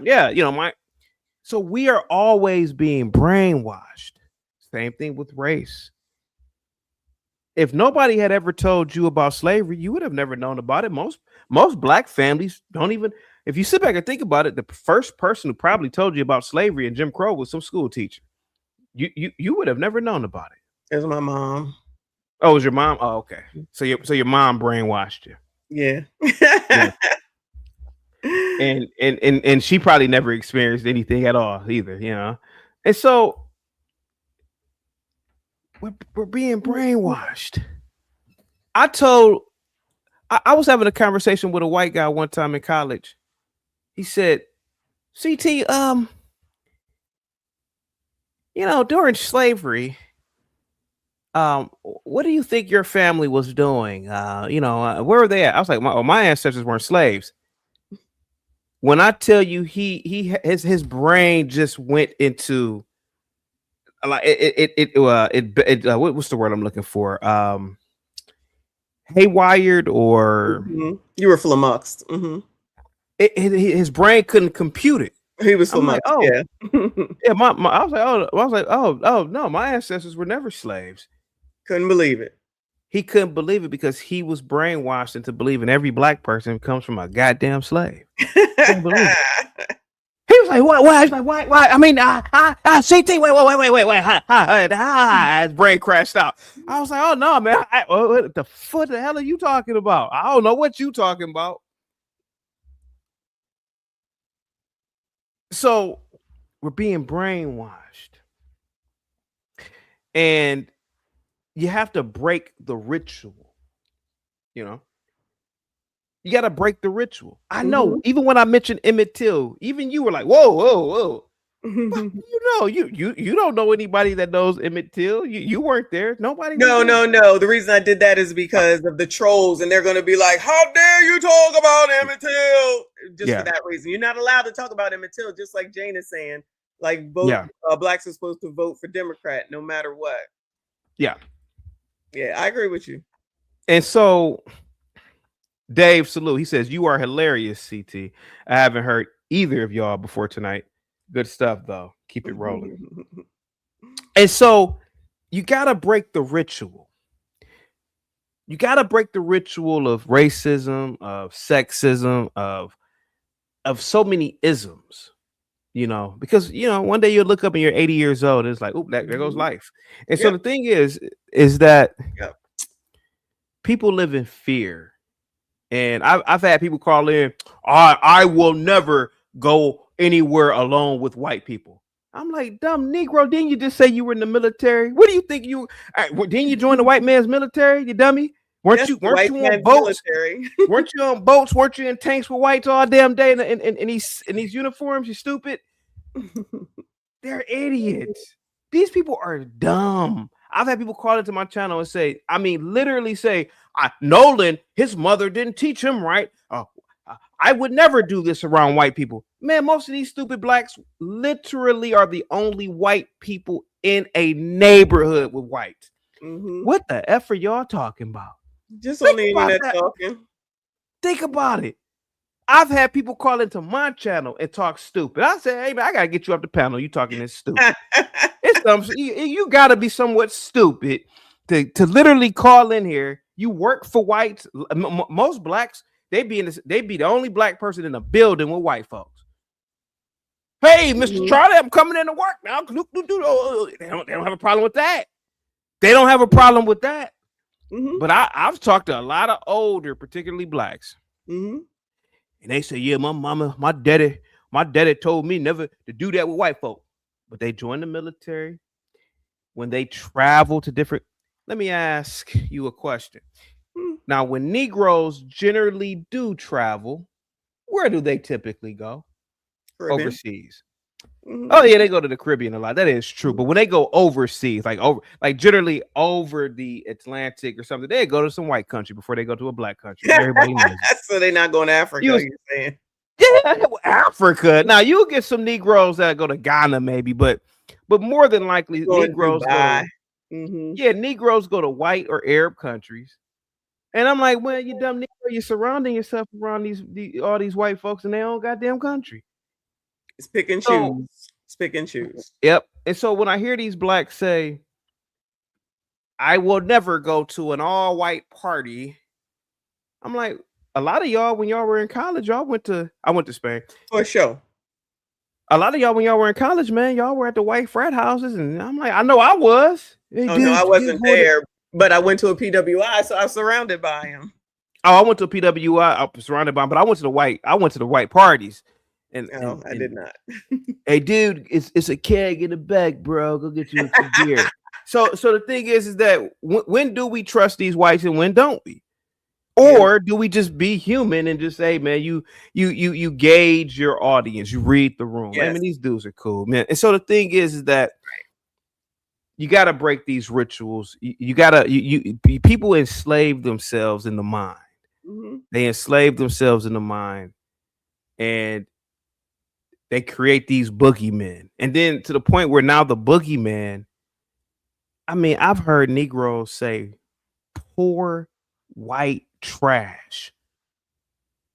So we are always being brainwashed. Same thing with race. If nobody had ever told you about slavery, you would have never known about it. Most black families don't even. If you sit back and think about it, the first person who probably told you about slavery and Jim Crow was some school teacher. You would have never known about it. It was my mom. Oh, it was your mom? Oh, okay. So your mom brainwashed you. Yeah. And she probably never experienced anything at all either, And so we're being brainwashed. I was having a conversation with a white guy one time in college. He said, CT, during slavery, what do you think your family was doing? Where were they at? I was like, my ancestors weren't slaves. When I tell you his brain just went into like what's the word I'm looking for? Haywired or you were flummoxed. His brain couldn't compute it. He was flummoxed. Yeah. I was like, oh no, my ancestors were never slaves. Couldn't believe it. He couldn't believe it because he was brainwashed into believing every black person comes from a goddamn slave. Couldn't believe it. He was like, what? Why? I mean, CT, wait. His brain crashed out. I was like, oh no, man. What the hell are you talking about? I don't know what you talking about. So we're being brainwashed. And you have to break the ritual. You got to break the ritual. I know. Even when I mentioned Emmett Till, even you were like, whoa. You don't know anybody that knows Emmett Till. You weren't there. Nobody. No. The reason I did that is because of the trolls, and they're going to be like, "How dare you talk about Emmett Till?" Just for that reason, you're not allowed to talk about Emmett Till. Just like Jane is saying, like blacks are supposed to vote for Democrat no matter what. Yeah, I agree with you. And so, Dave Salute, he says, "You are hilarious, CT. I haven't heard either of y'all before tonight. Good stuff, though. Keep it rolling." And so, you got to break the ritual. You got to break the ritual of racism, of sexism, of so many isms, because, one day you'll look up and you're 80 years old. And it's like, oop, there goes life. And so the thing is that people live in fear. And I've had people call in, I will never go anywhere alone with white people. I'm like, dumb Negro, didn't you just say you were in the military? What do you think didn't you join the white man's military, you dummy? Weren't you on boats? Weren't you on boats? Weren't you in tanks with whites all damn day in these uniforms? You stupid. They're idiots. These people are dumb. I've had people call into my channel and say, literally say, Nolan, his mother didn't teach him right. I would never do this around white people. Man, most of these stupid blacks literally are the only white people in a neighborhood with whites. What the F are y'all talking about? Just on the internet talking. Think about it. I've had people call into my channel and talk stupid. I say, hey, man, I got to get you up the panel. You talking this stupid. You got to be somewhat stupid to literally call in here. You work for whites. Most blacks, they be the only black person in a building with white folks. Hey, Mr. Charlie, I'm coming into work now. They don't have a problem with that. They don't have a problem with that. But I've talked to a lot of older, particularly blacks. And they say, yeah, my daddy told me never to do that with white folk. But they join the military. When they travel to different, let me ask you a question. Now, when Negroes generally do travel, where do they typically go? Caribbean. Overseas. Oh yeah, they go to the Caribbean a lot. That is true. But when they go overseas, generally over the Atlantic or something, they go to some white country before they go to a black country. Everybody knows. So they're not going to Africa. You're saying? Yeah, Africa. Now you'll get some Negroes that go to Ghana, maybe, but more than likely, Negroes go. Negroes go to white or Arab countries. And I'm like, well, you dumb Negro, you're surrounding yourself around all these white folks in their own goddamn country. It's pick and choose. It's pick and choose. Yep. And so when I hear these blacks say, I will never go to an all-white party, I'm like, a lot of y'all, when y'all were in college, I went to Spain. For sure. A lot of y'all, when y'all were in college, man, y'all were at the white frat houses. And I'm like, I know I was. No, I wasn't there, but I went to a PWI, so I was surrounded by him. Oh, I went to a PWI. I was surrounded by him, but I went to the white parties. And I did not. Hey, dude, it's a keg in the back, bro. Go get you some beer. So the thing is that when do we trust these whites and when don't we? Or do we just be human and just say, man, you gauge your audience, you read the room. Yes. I mean, these dudes are cool, man. And so the thing is that you got to break these rituals. People enslave themselves in the mind. They enslave themselves in the mind, and they create these boogeymen. And then to the point where now the boogeyman, I've heard Negroes say poor white trash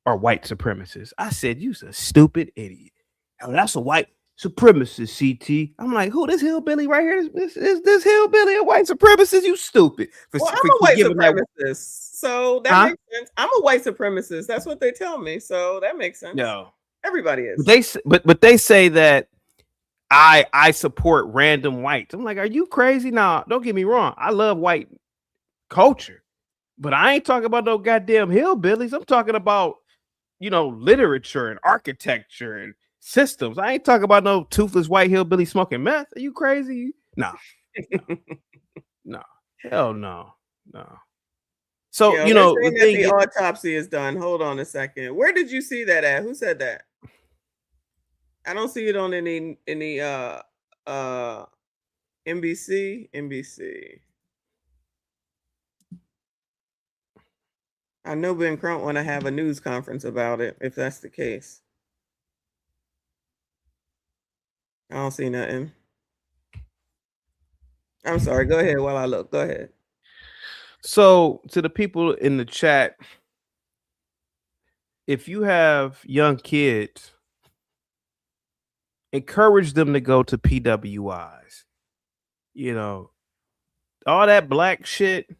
are white supremacists. I said, you's a stupid idiot. Oh, that's a white supremacist, CT. I'm like, who, this hillbilly right here? This hillbilly a white supremacist? You stupid. I'm a white supremacist. So that makes sense. I'm a white supremacist. That's what they tell me. So that makes sense. No. Everybody is. But they say that I support random whites. I'm like, are you crazy? Now, don't get me wrong. I love white culture, but I ain't talking about no goddamn hillbillies. I'm talking about, literature and architecture and systems. I ain't talking about no toothless white hillbilly smoking meth. Are you crazy? No. No. Hell no. No. So, the autopsy is done. Hold on a second. Where did you see that at? Who said that? I don't see it on any NBC. I know Ben Crump want to have a news conference about it, if that's the case. I don't see nothing. I'm sorry. Go ahead while I look. Go ahead. So to the people in the chat, if you have young kids, encourage them to go to PWIs. You know, all that black shit,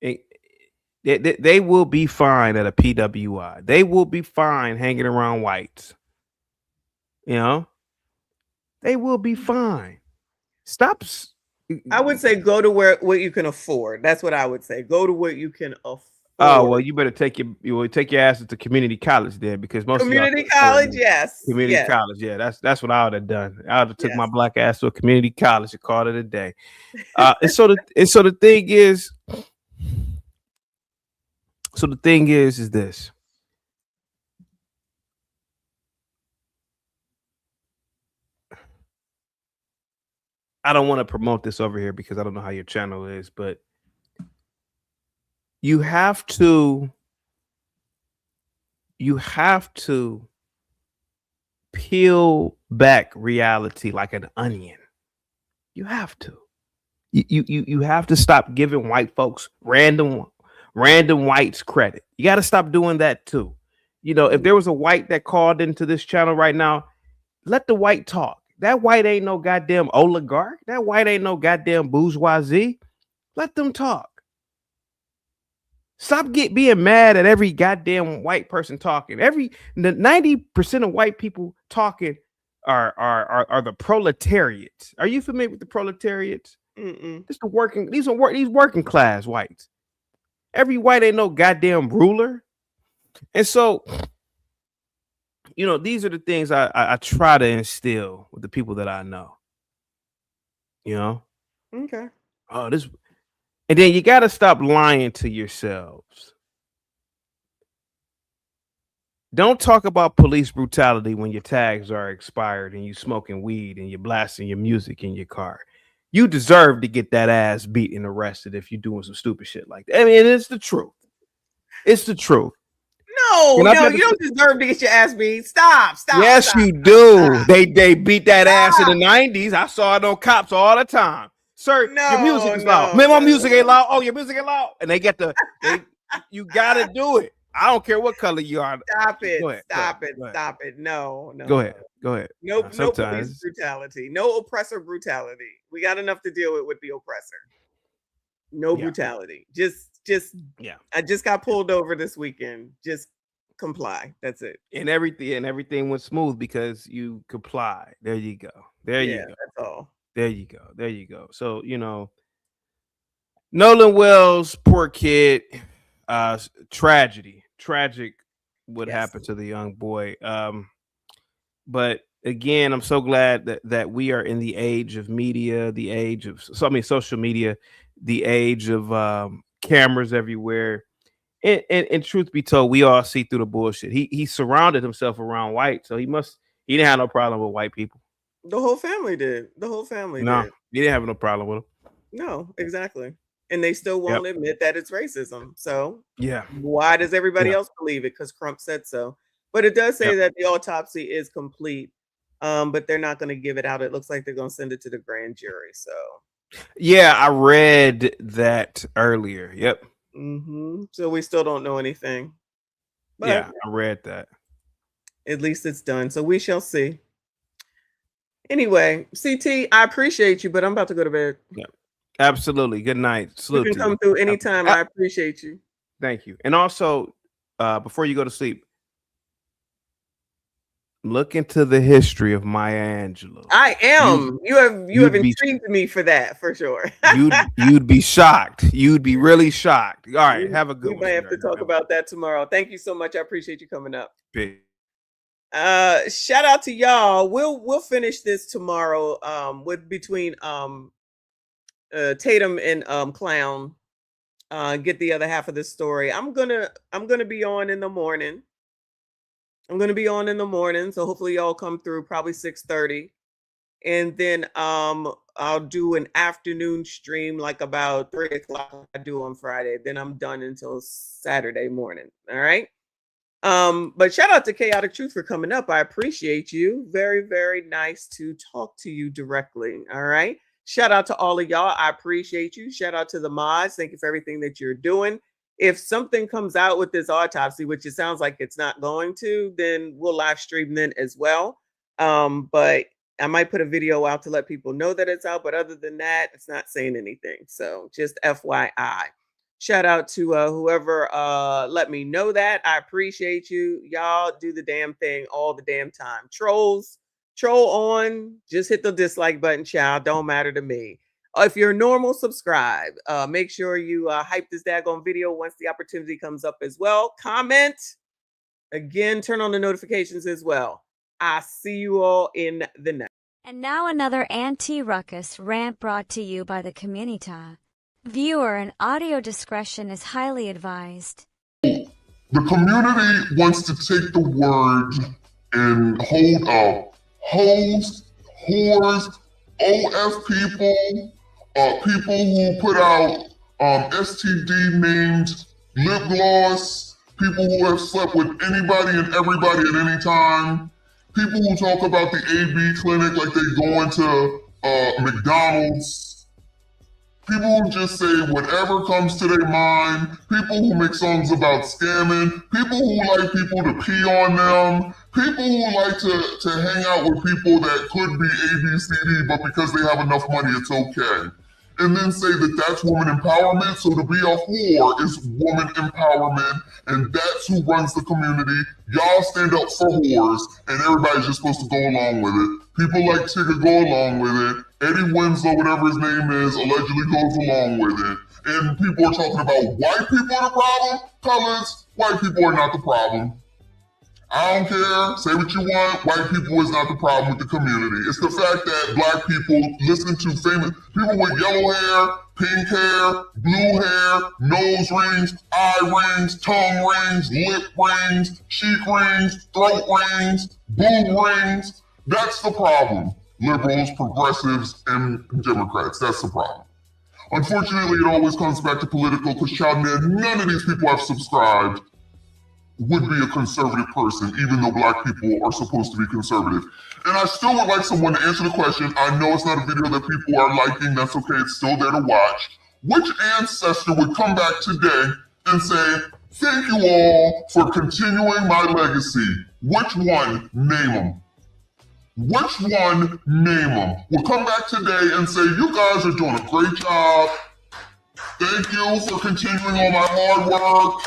they will be fine at a PWI. They will be fine hanging around whites. You know, they will be fine. Stop. I would say go to what you can afford. That's what I would say. Go to what you can afford. Oh well, you better take your asses to community college then, because most community of y'all college, yes, community yes. college, yeah. That's what I would have done. I would have took my black ass to a community college and called it a day. And so the thing is, is this. I don't want to promote this over here because I don't know how your channel is, but you have to peel back reality like an onion. You have to. You have to stop giving white folks random whites credit. You got to stop doing that too. You know, if there was a white that called into this channel right now, let the white talk. That white ain't no goddamn oligarch. That white ain't no goddamn bourgeoisie. Let them talk. Stop being mad at every goddamn white person talking. 90% of white people talking are the proletariats. Are you familiar with the proletariats? These working class whites. Every white ain't no goddamn ruler. And so, you know, these are the things I try to instill with the people that I know. You know? Okay. Oh, and then you got to stop lying to yourselves. Don't talk about police brutality when your tags are expired and you smoking weed and you're blasting your music in your car. You deserve to get that ass beat and arrested if you're doing some stupid shit like that. I mean, it's the truth. It's the truth. No, you don't deserve to get your ass beat. Stop. Yes, you do. They beat that ass in the 90s. I saw it on cops all the time. Sir, your music is loud. Man, my music ain't loud. Oh, your music ain't loud. And they you gotta do it. I don't care what color you are. Stop it. Go ahead, Stop it. go ahead. Stop it. No. Go ahead. No police brutality. No oppressor brutality. We got enough to deal with the oppressor. No brutality. Just I just got pulled over this weekend. Just comply. That's it. And everything went smooth because you comply. There you go. There you go. That's all. There you go. So, you know, Nolan Wells, poor kid, tragic what happened to the young boy. But again, I'm so glad that we are in the age of media, the age of social media, the age of cameras everywhere. And truth be told, we all see through the bullshit. He surrounded himself around white, so he didn't have no problem with white people. The whole family did. Did. He didn't have no problem with them. No, exactly. And they still won't admit that it's racism. So yeah, why does everybody else believe it? Because Crump said so. But it does say that the autopsy is complete. But they're not going to give it out. It looks like they're going to send it to the grand jury. So yeah, I read that earlier. Yep. So we still don't know anything. But yeah, I read that. At least it's done. So we shall see. Anyway, CT, I appreciate you, but I'm about to go to bed. Yeah, absolutely. Good night. Salute you can come through anytime. I appreciate you. Thank you. And also, before you go to sleep, look into the history of Maya Angelou. I am. You have intrigued me for that, for sure. you'd be shocked. You'd be really shocked. All right, have a good one. We might have to talk about that tomorrow. Thank you so much. I appreciate you coming up. Peace. Shout out to y'all. We'll finish this tomorrow. Between Tatum and Clown. Get the other half of this story. I'm gonna be on in the morning. I'm going to be on in the morning, so hopefully y'all come through probably 6:30. And then I'll do an afternoon stream like about 3 o'clock I do on Friday. Then I'm done until Saturday morning. All right. But shout out to Chaotic Truth for coming up. I appreciate you. Very, very nice to talk to you directly. All right. Shout out to all of y'all. I appreciate you. Shout out to the mods. Thank you for everything that you're doing. If something comes out with this autopsy, which it sounds like it's not going to, then we'll live stream then as well. But I might put a video out to let people know that it's out. But other than that, it's not saying anything. So just FYI. Shout out to whoever let me know that. I appreciate you. Y'all do the damn thing all the damn time. Trolls, troll on. Just hit the dislike button, child. Don't matter to me. If you're normal, subscribe. Make sure you hype this daggone video once the opportunity comes up as well. Comment. Again, turn on the notifications as well. I see you all in the next. And now another anti-ruckus rant brought to you by the community. Viewer and audio discretion is highly advised. The community wants to take the word and hold up hoes, whores, OF people, people who put out STD named lip gloss, people who have slept with anybody and everybody at any time, people who talk about the AB clinic like they go into McDonald's, people who just say whatever comes to their mind, people who make songs about scamming, people who like people to pee on them, people who like to hang out with people that could be ABCD, but because they have enough money, it's okay. And then say that that's woman empowerment. So to be a whore is woman empowerment, and that's who runs the community. Y'all stand up for whores, and everybody's just supposed to go along with it. People like Tigger go along with it. Eddie Winslow, whatever his name is, allegedly goes along with it. And people are talking about white people are the problem. Colors, white people are not the problem. I don't care. Say what you want. White people is not the problem with the community. It's the fact that black people listen to famous people with yellow hair, pink hair, blue hair, nose rings, eye rings, tongue rings, lip rings, cheek rings, throat rings, boob rings. That's the problem. Liberals, progressives, and Democrats. That's the problem. Unfortunately, it always comes back to political because none of these people have subscribed would be a conservative person, even though black people are supposed to be conservative. And I still would like someone to answer the question. I know it's not a video that people are liking. That's okay. It's still there to watch. Which ancestor would come back today and say, thank you all for continuing my legacy? Which one? Name them. Which one? Name them. Will come back today and say, you guys are doing a great job. Thank you for continuing all my hard work.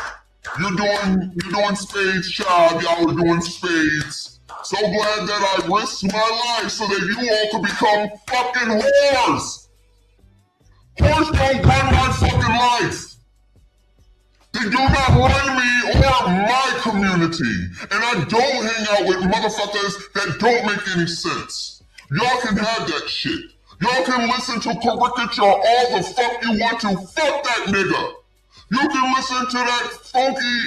You're doing spades, child. Y'all are doing spades. So glad that I risked my life so that you all could become fucking whores. Whores don't run my fucking life. They do not run me or my community. And I don't hang out with motherfuckers that don't make any sense. Y'all can have that shit. Y'all can listen to caricature all the fuck you want to. Fuck that nigga. You can listen to that funky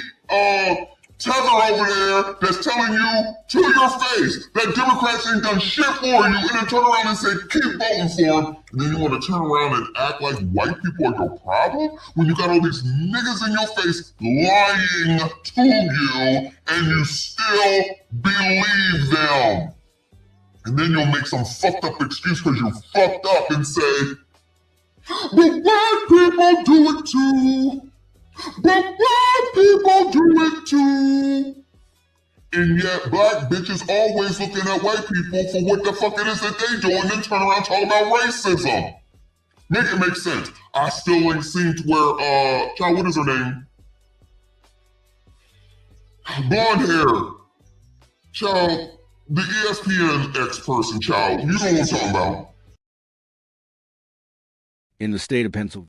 tether over there that's telling you to your face that Democrats ain't done shit for you, and then turn around and say, keep voting for them. And then you want to turn around and act like white people are your problem when you got all these niggas in your face lying to you, and you still believe them. And then you'll make some fucked up excuse because you fucked up and say, but black people do it too. But black people do it too. And yet black bitches always looking at white people for what the fuck it is that they do and then turn around talking about racism. Make it make sense. I still ain't seen to where, child, what is her name? Blonde hair. Child, the ESPN ex-person, child. You know what I'm talking about. In the state of Pennsylvania.